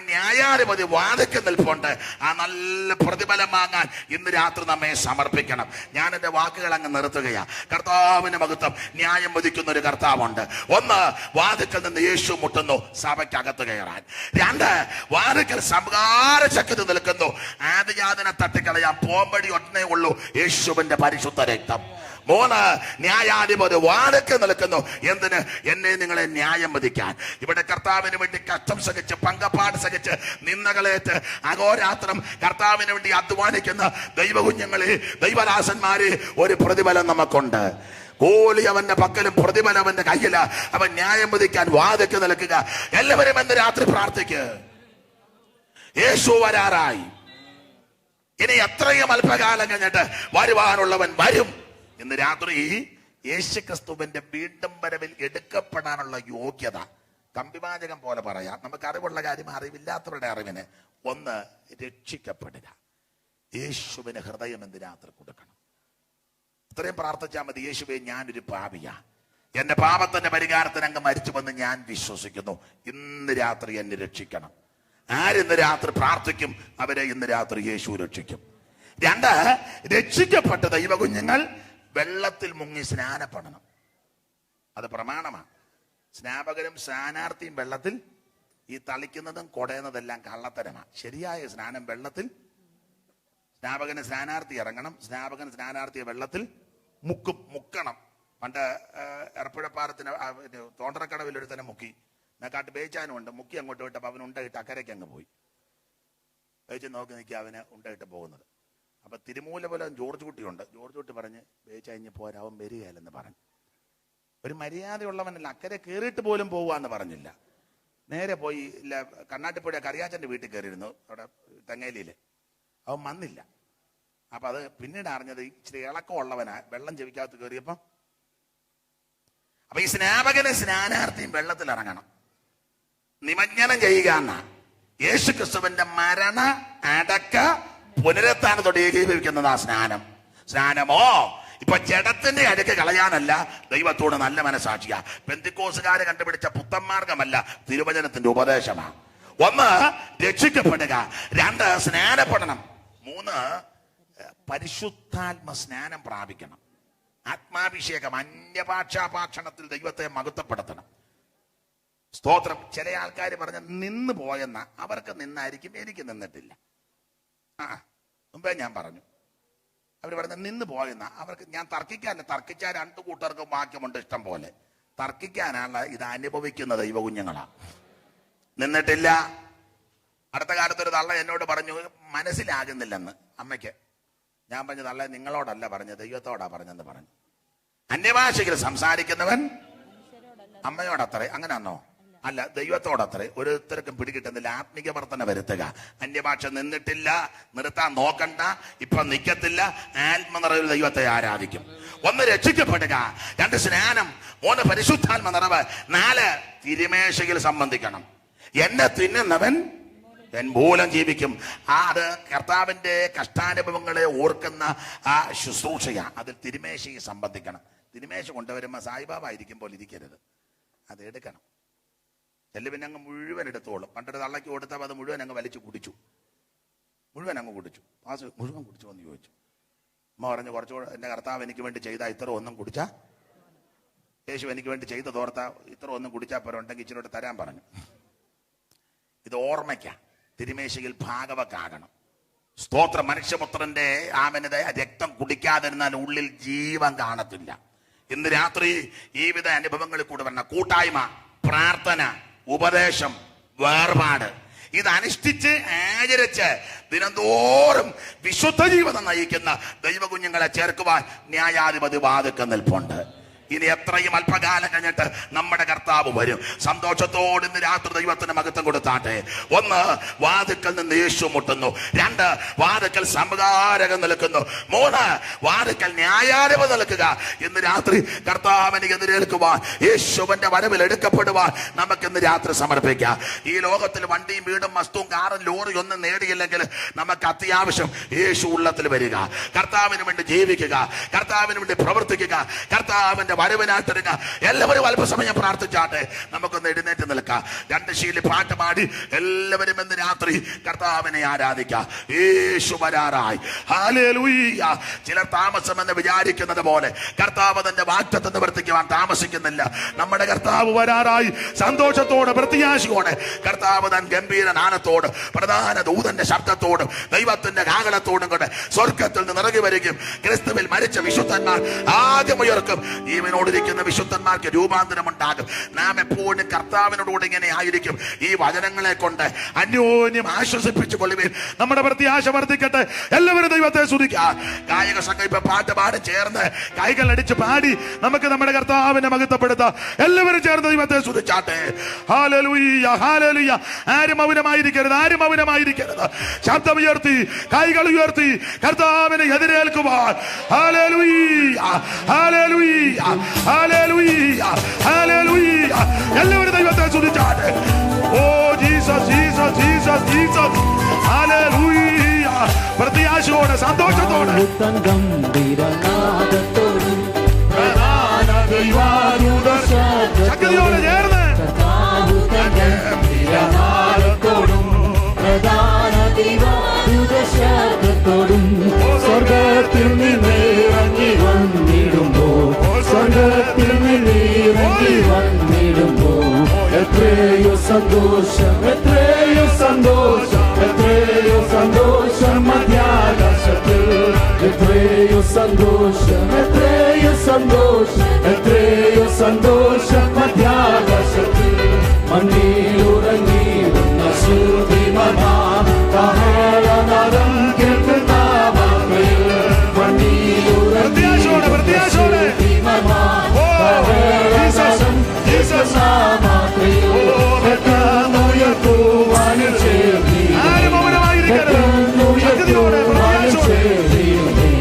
ന്യായാധിപതി വാദിക്ക് നിൽപ്പുണ്ട്. ആ നല്ല പ്രതിഫലം വാങ്ങാൻ ഇന്ന് രാത്രി നമ്മെ സമർപ്പിക്കണം. ഞാൻ എൻ്റെ വാക്കുകൾ അങ്ങ് നിർത്തുകയാ. കർത്താവിന് മഹത്വം. ന്യായം വിധിക്കുന്ന ഒരു കർത്താവുണ്ട്. ഒന്ന്, വാതിക്കൽ നിന്ന് യേശു മുട്ടുന്നു സഭയ്ക്കകത്ത് കയറാൻ. രണ്ട്, വാതിക്കൽ സംഹാര ശക്തി നിൽക്കുന്നു. ആദിജാതനെ തട്ടിക്കളയാൻ പോംവഴി ഒന്നേ ഉള്ളൂ, യേശുവിന്റെ പരിശുദ്ധ രക്തം. മൂന്ന്, ന്യായാധിപതി വാതിൽക്കൽ നിൽക്കുന്നു. എന്തിന്? എന്നെ നിങ്ങളെ ന്യായം വിധിക്കാൻ. ഇവിടെ കർത്താവിന് വേണ്ടി കഷ്ടം സഹിച്ച്, പങ്കപ്പാട് സഹിച്ച്, നിന്ദകളേറ്റ് അഹോരാത്രം കർത്താവിന് വേണ്ടി അധ്വാനിക്കുന്ന ദൈവകുഞ്ഞുങ്ങളെ, ദൈവദാസന്മാരെ, ഒരു പ്രതിഫലം നമുക്കുണ്ട്. കൂലി അവന്റെ പക്കലും പ്രതിഫലം അവന്റെ കയ്യില. അവൻ ന്യായം വിധിക്കാൻ വാതിൽക്കൽ നിൽക്കുക. എല്ലാവരും ഇന്ന് രാത്രി പ്രാർത്ഥിക്കുക. യേശു വരാറായി. ഇനി എത്രയും അല്പകാലം കഴിഞ്ഞിട്ട് വരുവാനുള്ളവൻ വരും. ഇന്ന് രാത്രി യേശുക്രിസ്തുവിന്റെ വീണ്ടും വരവിൽ എടുക്കപ്പെടാനുള്ള യോഗ്യത കമ്പിവാചകം പോലെ പറയാം. നമുക്ക് അറിവുള്ള കാര്യം അറിവില്ലാത്തവരുടെ അറിവിന്. ഒന്ന്, രക്ഷിക്കപ്പെടുക. യേശുവിന് ഹൃദയം ഇന്ന് രാത്രി കൊടുക്കണം. ഇത്രയും പ്രാർത്ഥിച്ചാൽ മതി. യേശുവേ, ഞാനൊരു പാപിയാ, എന്റെ പാപത്തിന്റെ പരിഹാരത്തിന് അങ്ങ് മരിച്ചുവെന്ന് ഞാൻ വിശ്വസിക്കുന്നു. ഇന്ന് രാത്രി എന്നെ രക്ഷിക്കണം. ആരിന്ന് രാത്രി പ്രാർത്ഥിക്കും, അവരെ ഇന്ന് രാത്രി യേശു രക്ഷിക്കും. രണ്ട്, രക്ഷിക്കപ്പെട്ട ദൈവകുഞ്ഞുങ്ങൾ വെള്ളത്തിൽ മുങ്ങി സ്നാനപ്പെടണം. അത് പ്രമാണമാണ്. സ്നാപകരും സ്ഥാനാർത്ഥിയും വെള്ളത്തിൽ, ഈ തളിക്കുന്നതും കുടയുന്നതെല്ലാം കള്ളത്തരമാണ്. ശരിയായ സ്നാനം വെള്ളത്തിൽ. സ്നാപകന് സ്ഥാനാർത്ഥി ഇറങ്ങണം, സ്നാപകൻ സ്ഥാനാർത്ഥിയെ വെള്ളത്തിൽ മുക്കണം. പണ്ട് എറപ്പുഴപ്പാറത്തിന് തോണ്ടറക്കടവിൽ ഒരു തന്നെ മുക്കി. കാട്ട് ബേച്ചാനും ഉണ്ട്. മുക്കി അങ്ങോട്ട് വിട്ടപ്പോൾ അവൻ ഉണ്ടയിട്ട് അക്കരയ്ക്ക് അങ്ങ് പോയി. ബേച്ച് നോക്കി നിൽക്കുക, അവന് ഉണ്ടയിട്ട് പോകുന്നത്. അപ്പൊ തിരുമൂലപുരം ജോർജ് കുട്ടിയുണ്ട്. ജോർജ് കുട്ടി പറഞ്ഞ്, ബേച്ചഴിഞ്ഞ് പോരാ, അവൻ വരികയല്ലെന്ന് പറഞ്ഞു. ഒരു മര്യാദയുള്ളവനല്ല, അക്കരെ കയറിയിട്ട് പോലും പോവാന്ന് പറഞ്ഞില്ല. നേരെ പോയി കണ്ണാട്ടിപ്പുഴ കറിയാച്ചന്റെ വീട്ടിൽ കയറിയിരുന്നു, അവിടെ തെങ്ങേലിയില്. അവൻ വന്നില്ല. അപ്പൊ അത് പിന്നീട് അറിഞ്ഞത് ഇച്ചിരി ഇളക്കമുള്ളവനാ. വെള്ളം ചെവിക്കകത്ത് കയറിയപ്പം. അപ്പൊ ഈ സ്നാപകനെ സ്ഥാനാർത്ഥിയും വെള്ളത്തിൽ ഇറങ്ങണം, നിമജ്ജനം ചെയ്യുക എന്നാ. യേശു ക്രിസ്തുവിന്റെ മരണ, അടക്ക, പുനരുത്ഥാനത്തോടെ ഏകീഭവിക്കുന്നത് ആ സ്നാനം. സ്നാനമോ ഇപ്പൊ ജഡത്തിന്റെ അഴുക്ക് കളയാനല്ല, ദൈവത്തോട് നല്ല മനസാക്ഷിയാ. പെന്തിക്കോസുകാര് കണ്ടുപിടിച്ച പുത്തന്മാർഗമല്ല, തിരുവചനത്തിന്റെ ഉപദേശമാണ്. ഒന്ന്, രക്ഷിക്കപ്പെടുക. രണ്ട്, സ്നാനപ്പെടണം. മൂന്ന്, പരിശുദ്ധാത്മ സ്നാനം പ്രാപിക്കണം. ആത്മാഭിഷേകം, അന്യഭാഷാഭാഷണത്തിൽ ദൈവത്തെ മഹത്വപ്പെടുത്തണം. സ്തോത്രം. ചില ആൾക്കാർ പറഞ്ഞ നിന്ന് പോയെന്ന, അവർക്ക് നിന്നായിരിക്കും, എനിക്ക് നിന്നിട്ടില്ല. മുമ്പേ ഞാൻ പറഞ്ഞു, അവർ പറഞ്ഞ നിന്ന് പോയെന്ന, അവർക്ക് ഞാൻ തർക്കിക്കാനില്ല. തർക്കിച്ചാൽ രണ്ടു കൂട്ടർക്കും വാക്യമുണ്ട് ഇഷ്ടം പോലെ. തർക്കിക്കാനാണ് ഇത് അനുഭവിക്കുന്ന ദൈവകുഞ്ഞുങ്ങളാ. നിന്നിട്ടില്ല. അടുത്ത കാലത്തൊരു തള്ള എന്നോട് പറഞ്ഞു, മനസ്സിലാകുന്നില്ലെന്ന് അമ്മയ്ക്ക്. ഞാൻ പറഞ്ഞു, തള്ള നിങ്ങളോടല്ല പറഞ്ഞത്, ദൈവത്തോടാ പറഞ്ഞെന്ന് പറഞ്ഞു. അന്യഭാഷയിൽ സംസാരിക്കുന്നവൻ അമ്മയോടത്രേ. അങ്ങനെയാണോ? അല്ല, ദൈവത്തോടത്രേ. ഓരോരുത്തർക്കും പിടികിട്ടുന്നില്ല. ആത്മീക വർധന വരുത്തുക. അന്യഭാഷ നിന്നിട്ടില്ല, നിർത്താൻ നോക്കണ്ട, ഇപ്പൊ നിൽക്കത്തില്ല. ആത്മനിറവിൽ ദൈവത്തെ ആരാധിക്കും. ഒന്ന്, രക്ഷിക്കപ്പെടുക. രണ്ട്, സ്നാനം. മൂന്ന്, പരിശുദ്ധാത്മ നിറവ്. നാല്, തിരുമേശയിൽ സംബന്ധിക്കണം. എന്നെ തിന്നുന്നവൻ എൻ മൂലം ജീവിക്കും. അത് കർത്താവിന്റെ കഷ്ടാനുഭവങ്ങളെ ഓർക്കുന്ന ആ ശുശ്രൂഷയാ. അതിൽ തിരുമേശയിൽ സംബന്ധിക്കണം. തിരുമേശ കൊണ്ടുവരുമ്പോൾ സായിബാബ ഇരിക്കുമ്പോൾ ഇരിക്കരുത്, അത് എടുക്കണം. പിന്നെ അങ്ങ് മുഴുവൻ എടുത്തോളും. പണ്ടൊരു തള്ളയ്ക്ക് കൊടുത്തപ്പോൾ അത് മുഴുവൻ അങ്ങ് വലിച്ചു കുടിച്ചു. മുഴുവൻ അങ്ങ് കുടിച്ചു. പാസ് മുഴുവൻ കുടിച്ചു എന്ന് ചോദിച്ചു. അമ്മ പറഞ്ഞു, കുറച്ചുകൂടെ എൻ്റെ കർത്താവ് എനിക്ക് വേണ്ടി ചെയ്താൽ ഇത്ര ഒന്നും കുടിച്ചാ, യേശു എനിക്ക് വേണ്ടി ചെയ്ത തോർത്താ ഇത്ര ഒന്നും കുടിച്ചാൽ പോരാ, ഉണ്ടെങ്കിൽ ഇച്ചിരി തരാൻ പറഞ്ഞു. ഇത് ഓർമ്മയ്ക്കാ. തിരുമേശയിൽ ഭാഗവക്കാകണം. സ്തോത്രം. മനുഷ്യപുത്രന്റെ ആമനത രക്തം കുടിക്കാതിരുന്നാൽ ഉള്ളിൽ ജീവൻ കാണത്തില്ല. ഇന്ന് രാത്രി ഈ വിധ അനുഭവങ്ങളിൽ കൂടെ വരണം. കൂട്ടായ്മ, പ്രാർത്ഥന, ഉപദേശം, വേർപാട്, ഇത് അനുഷ്ഠിച്ച് ആചരിച്ച് ദിനംതോറും വിശുദ്ധ ജീവിതം നയിക്കുന്ന ദൈവകുഞ്ഞുങ്ങളെ ചേർക്കുവാൻ ന്യായാധിപതി വാതിൽക്കൽ നിൽപ്പുണ്ട്. ഇനി എത്രയും അല്പകാലം കഴിഞ്ഞിട്ട് നമ്മുടെ കർത്താവ് വരും. സന്തോഷത്തോടെ ഇന്ന് രാത്രി ദൈവത്തിന് മഹത്വം കൊടുത്താട്ടെ. 1, വാതിൽക്കൽ നിന്ന് യേശു മുട്ടുന്നു. 2, വാതിൽക്കൽ സംഹാരകം നിൽക്കുന്നു. 3, വാതിൽക്കൽ ന്യായാധിപതി നിൽക്കുക. ഇന്ന് രാത്രി കർത്താവിനെ എതിരേൽക്കുവാൻ, യേശുവിന്റെ വരവിൽ എടുക്കപ്പെടുവാൻ നമുക്ക് ഇന്ന് രാത്രി സമർപ്പിക്കാം. ഈ ലോകത്തിൽ വണ്ടിയും വീടും വസ്തുവും കാറും ലോറിയും ഒന്നും നേടിയില്ലെങ്കിൽ നമുക്ക് അത്യാവശ്യം യേശു ഉള്ളത്തിൽ വരിക, കർത്താവിന് വേണ്ടി ജീവിക്കുക, കർത്താവിന് വേണ്ടി പ്രവർത്തിക്കുക, കർത്താവിന്റെ വരവിനായിട്ടിരുക. എല്ലാവരും അല്പസമയം പ്രാർത്ഥിച്ചാട്ടെ. നമുക്കൊന്ന് എഴുന്നേറ്റ് നിൽക്കാം. 2 ശീലി പാട്ട് പാടി എല്ലാവരും ഇന്ന് രാത്രി കർത്താവിനെ ആരാധിക്കാം. യേശു വരാറായി. ഹല്ലേലൂയ. ചിലർ താമസമെന്ന് വിചാരിക്കുന്നത് പോലെ കർത്താവ് തന്റെ വാഗ്ദത്തം നിവർത്തിക്കുവാൻ താമസിക്കുന്നില്ല. നമ്മുടെ കർത്താവ് വരാറായി. സന്തോഷത്തോടെ പ്രത്യാശയോടെ കർത്താവ് തൻ ഗംഭീര നാദത്തോട് പ്രധാന ദൂതന്റെ ശബ്ദത്തോടും ദൈവത്തിന്റെ കാഹളത്തോടും കൊണ്ട് സ്വർഗത്തിൽ നിന്ന് ഇറങ്ങി വരികയും ക്രിസ്തുവിൽ മരിച്ച വിശുദ്ധന്മാർ ആദ്യമുയർക്കും. ജീവനോടിരിക്കുന്ന വിശുദ്ധന്മാർക്ക് രൂപാന്തരം ഉണ്ടാകും. നാം എപ്പോഴും കർത്താവിനോടുകൂടി ഇങ്ങനെ ആയിരിക്കും. ഈ വചനങ്ങളെ കൊണ്ട് അന്യോന്യം ആശ്വസിപ്പിച്ചു കൊള്ളുകയും നമ്മുടെ പ്രത്യാശ വർദ്ധിക്കട്ടെ. എല്ലാവരും ദൈവത്തെ സ്തുതിക്കുക. ഗായക സംഘം ഇപ്പൊ പാട്ട് പാടി ചേർന്ന് കൈകൾ അടിച്ച് പാടി നമുക്ക് നമ്മുടെ കർത്താവിനെ മഹത്വപ്പെടുത്താം. എല്ലാവരും ചേർന്ന് ദൈവത്തെ സ്തുതിച്ചാട്ടെ. Hallelujah, hallelujah. ആരും മൗനമായിരിക്കരുത്, ആരും മൗനമായിരിക്കരുത്. ശബ്ദം ഉയർത്തി, കൈകൾ ഉയർത്തി കർത്താവിനെ എതിരേൽക്കുവാൻ. ഹല്ലേലൂയ, ഹല്ലേലൂയ, ഹല്ലേലൂയ, ഹല്ലേലൂയ. എല്ലാവരും ദൈവത്തെ സ്തുതിച്ചാട്ടെ. ഓ ജീസസ്, ജീസസ്, ജീസസ്, ജീസസ്. ഹല്ലേലൂയ. പ്രത്യാശയോടെ സന്തോഷത്തോടെ ശക്തിയോടെ ചേർന്ന് സ്വർഗത്തിൽ നിന്നിറങ്ങി വന്നിടുമ്പോ, സ്വർഗത്തിൽ നിന്നിറങ്ങി വന്നിടുമ്പോ എത്രയോ സന്തോഷം, എത്രയോ സന്തോഷം, എത്രയോ സന്തോഷം മധ്യാകാശത്തിൽ. എത്രയോ സന്തോഷം, എത്രയോ സന്തോഷം, എത്രയോ സന്തോഷം മധ്യാകാശത്തിൽ. മണ്ണിലുറങ്ങിയിരുന്ന ശ്രുതിമനാ കാഹളനാദം കേൾക്കുന്ന മക്കളിൽ. മണ്ണിലുറങ്ങിയിരുന്ന ശ്രുതിമനാ കാഹളനാദം കേൾക്കുന്ന മക്കളിൽ. പെട്ടെന്നുയർത്തുവാനും ചേർന്നി, പെട്ടെന്നുയർത്തുവാനും ചേർന്നിരുന്നേ.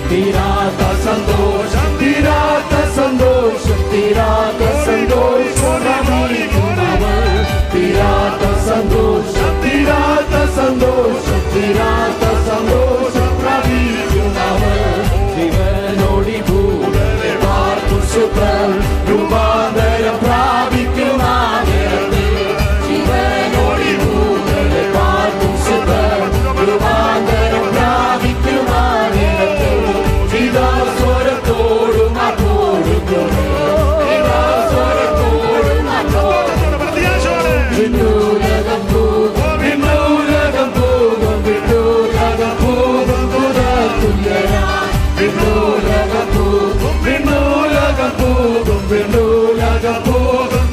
തീരാത്ത സന്തോഷം, തീരാത്ത സന്തോഷം, തീരാത്ത സന്തോഷം നമിക്കുന്നവർ. തീരാത്ത സന്തോഷം, തീരാത്ത സന്തോഷം, തീരാത്ത സന്തോഷം പ്രാപിക്കുന്നവർ. ജീവനോടി ഭൂതലെ പാർക്കും ശുദ്ധർ രൂപാന്തരം പ്രാപിക്കുന്ന നേരത്തിൽ. ജീവനോടി ഭൂതലെ പാർക്കും ശുദ്ധർ രൂപാന്തരം പ്രാപിക്കുന്ന നേരത്തിൽ. സ്വരത്തോടും അപ്പോഴും വിണ്ണൂലകം പോകും, വിണ്ണൂലകം പോകും, വിണ്ണൂലകം പോകും തുല്യനായി. വിണ്ണൂലകം പോകും, വിണ്ണൂലകം പോകും, വിണ്ണൂലകം പോകും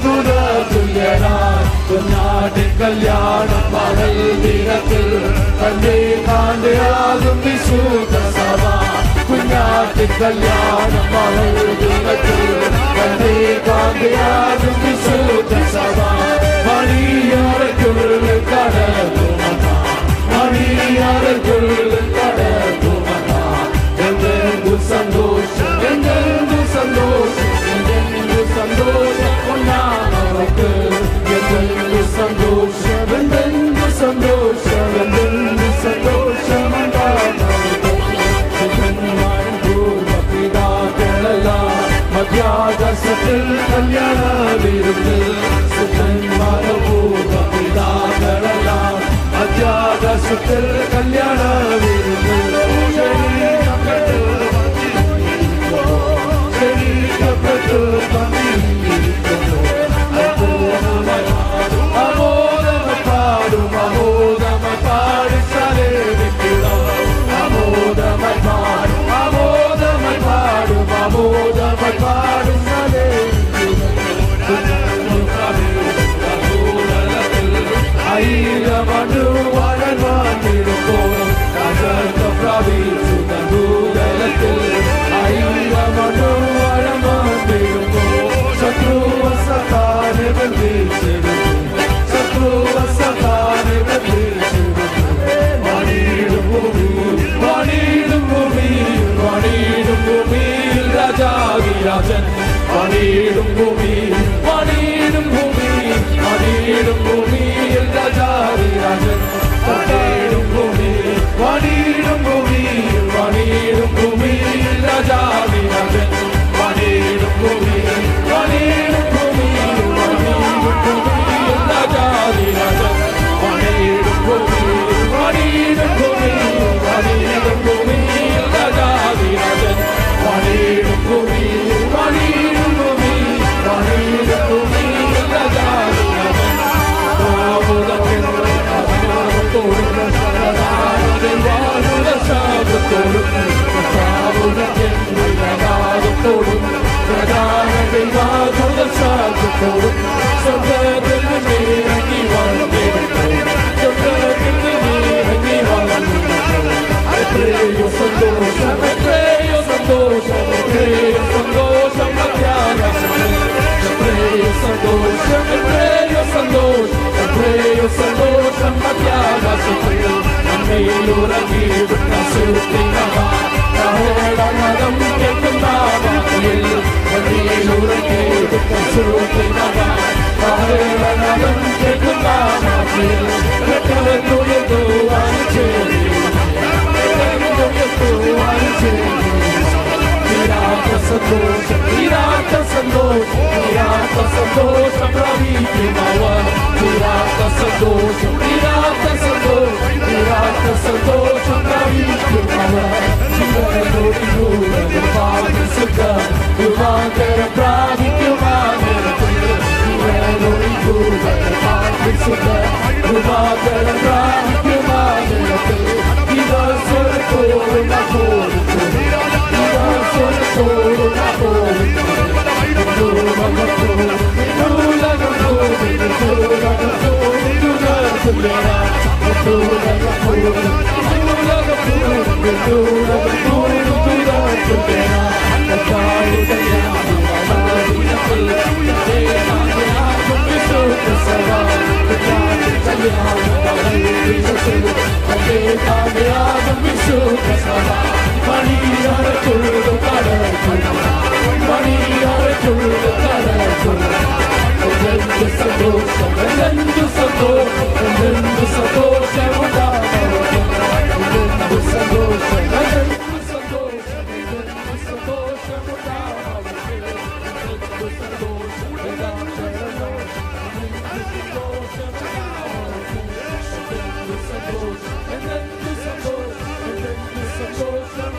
തുല്യനായി. കുഞ്ഞാട്ടിൻ കല്യാണം പകൽ ദിനത്തിൽ കണ്ടേ കാണ്ടയാകും വിശുദ്ധ സഭ. കുഞ്ഞാട്ടിൻ കല്യാണം പകൽ ദിനത്തിൽ കണ്ടേ കാണ്ടയാകും വിശുദ്ധ സഭ. മണിയറയ്ക്കുള്ളിൽ കടക്കുമത, മണിയറയ്ക്കുള്ളിൽ കടക്കുമത. എന്തെന്തു സന്തോഷം, എന്തെന്തു സന്തോഷം, എന്തെന്തു സന്തോഷം കൊണ്ടാണവർക്ക്. എന്തെന്തു സന്തോഷം, എന്തെന്തു സന്തോഷം, എന്തെന്തു സന്തോഷമുണ്ടാണവർക്ക്. ശുദ്ധന്മാരും പൂർവ്വപിതാക്കളെല്ലാം മധ്യാകാശത്തിൽ കല്യാണ വിരുന്നിൽ. ശുദ്ധന്മാരും പൂർവ്വപിതാക്കളെല്ലാം മധ്യാകാശത്തിൽ കല്യാണ വിരുന്നിൽ. ശരീരപ്പെട്ടു പണിയിരിക്കുന്നു. അമോദമായി പാടും, അമോദമായി പാടി സലേവിക്കണം. അമോദമായി പാടും, അമോദമായി പാടും, അമോദമായി പാടും സലേവിക്കണം. ആയിരം പ്രാപിച്ചുന്ന ഭൂതലത്തിൽ അയ്യമണുവഴമാണ്ടിടുന്നു ശത്രുവ സത്താനെ ബന്ധിച്ചിടുന്നു ശത്രുവ സത്താനെ ബന്ധിച്ചിടുന്നു വാണിടും ഭൂമിയിൽ രാജാവിരാജൻ വാണിടും ഭൂമിയിൽ രാജാവിരാജൻ വാണിടും ഭൂമിയിൽ രാജാവിരാജൻ വാണിടും ഭൂമിയിൽ രാജാവിരാജൻ വാണിടും ഭൂമിയിൽ രാജാവിരാജൻ വാണിടും ഭൂമിയിൽ രാജാവിരാജൻ Santosh,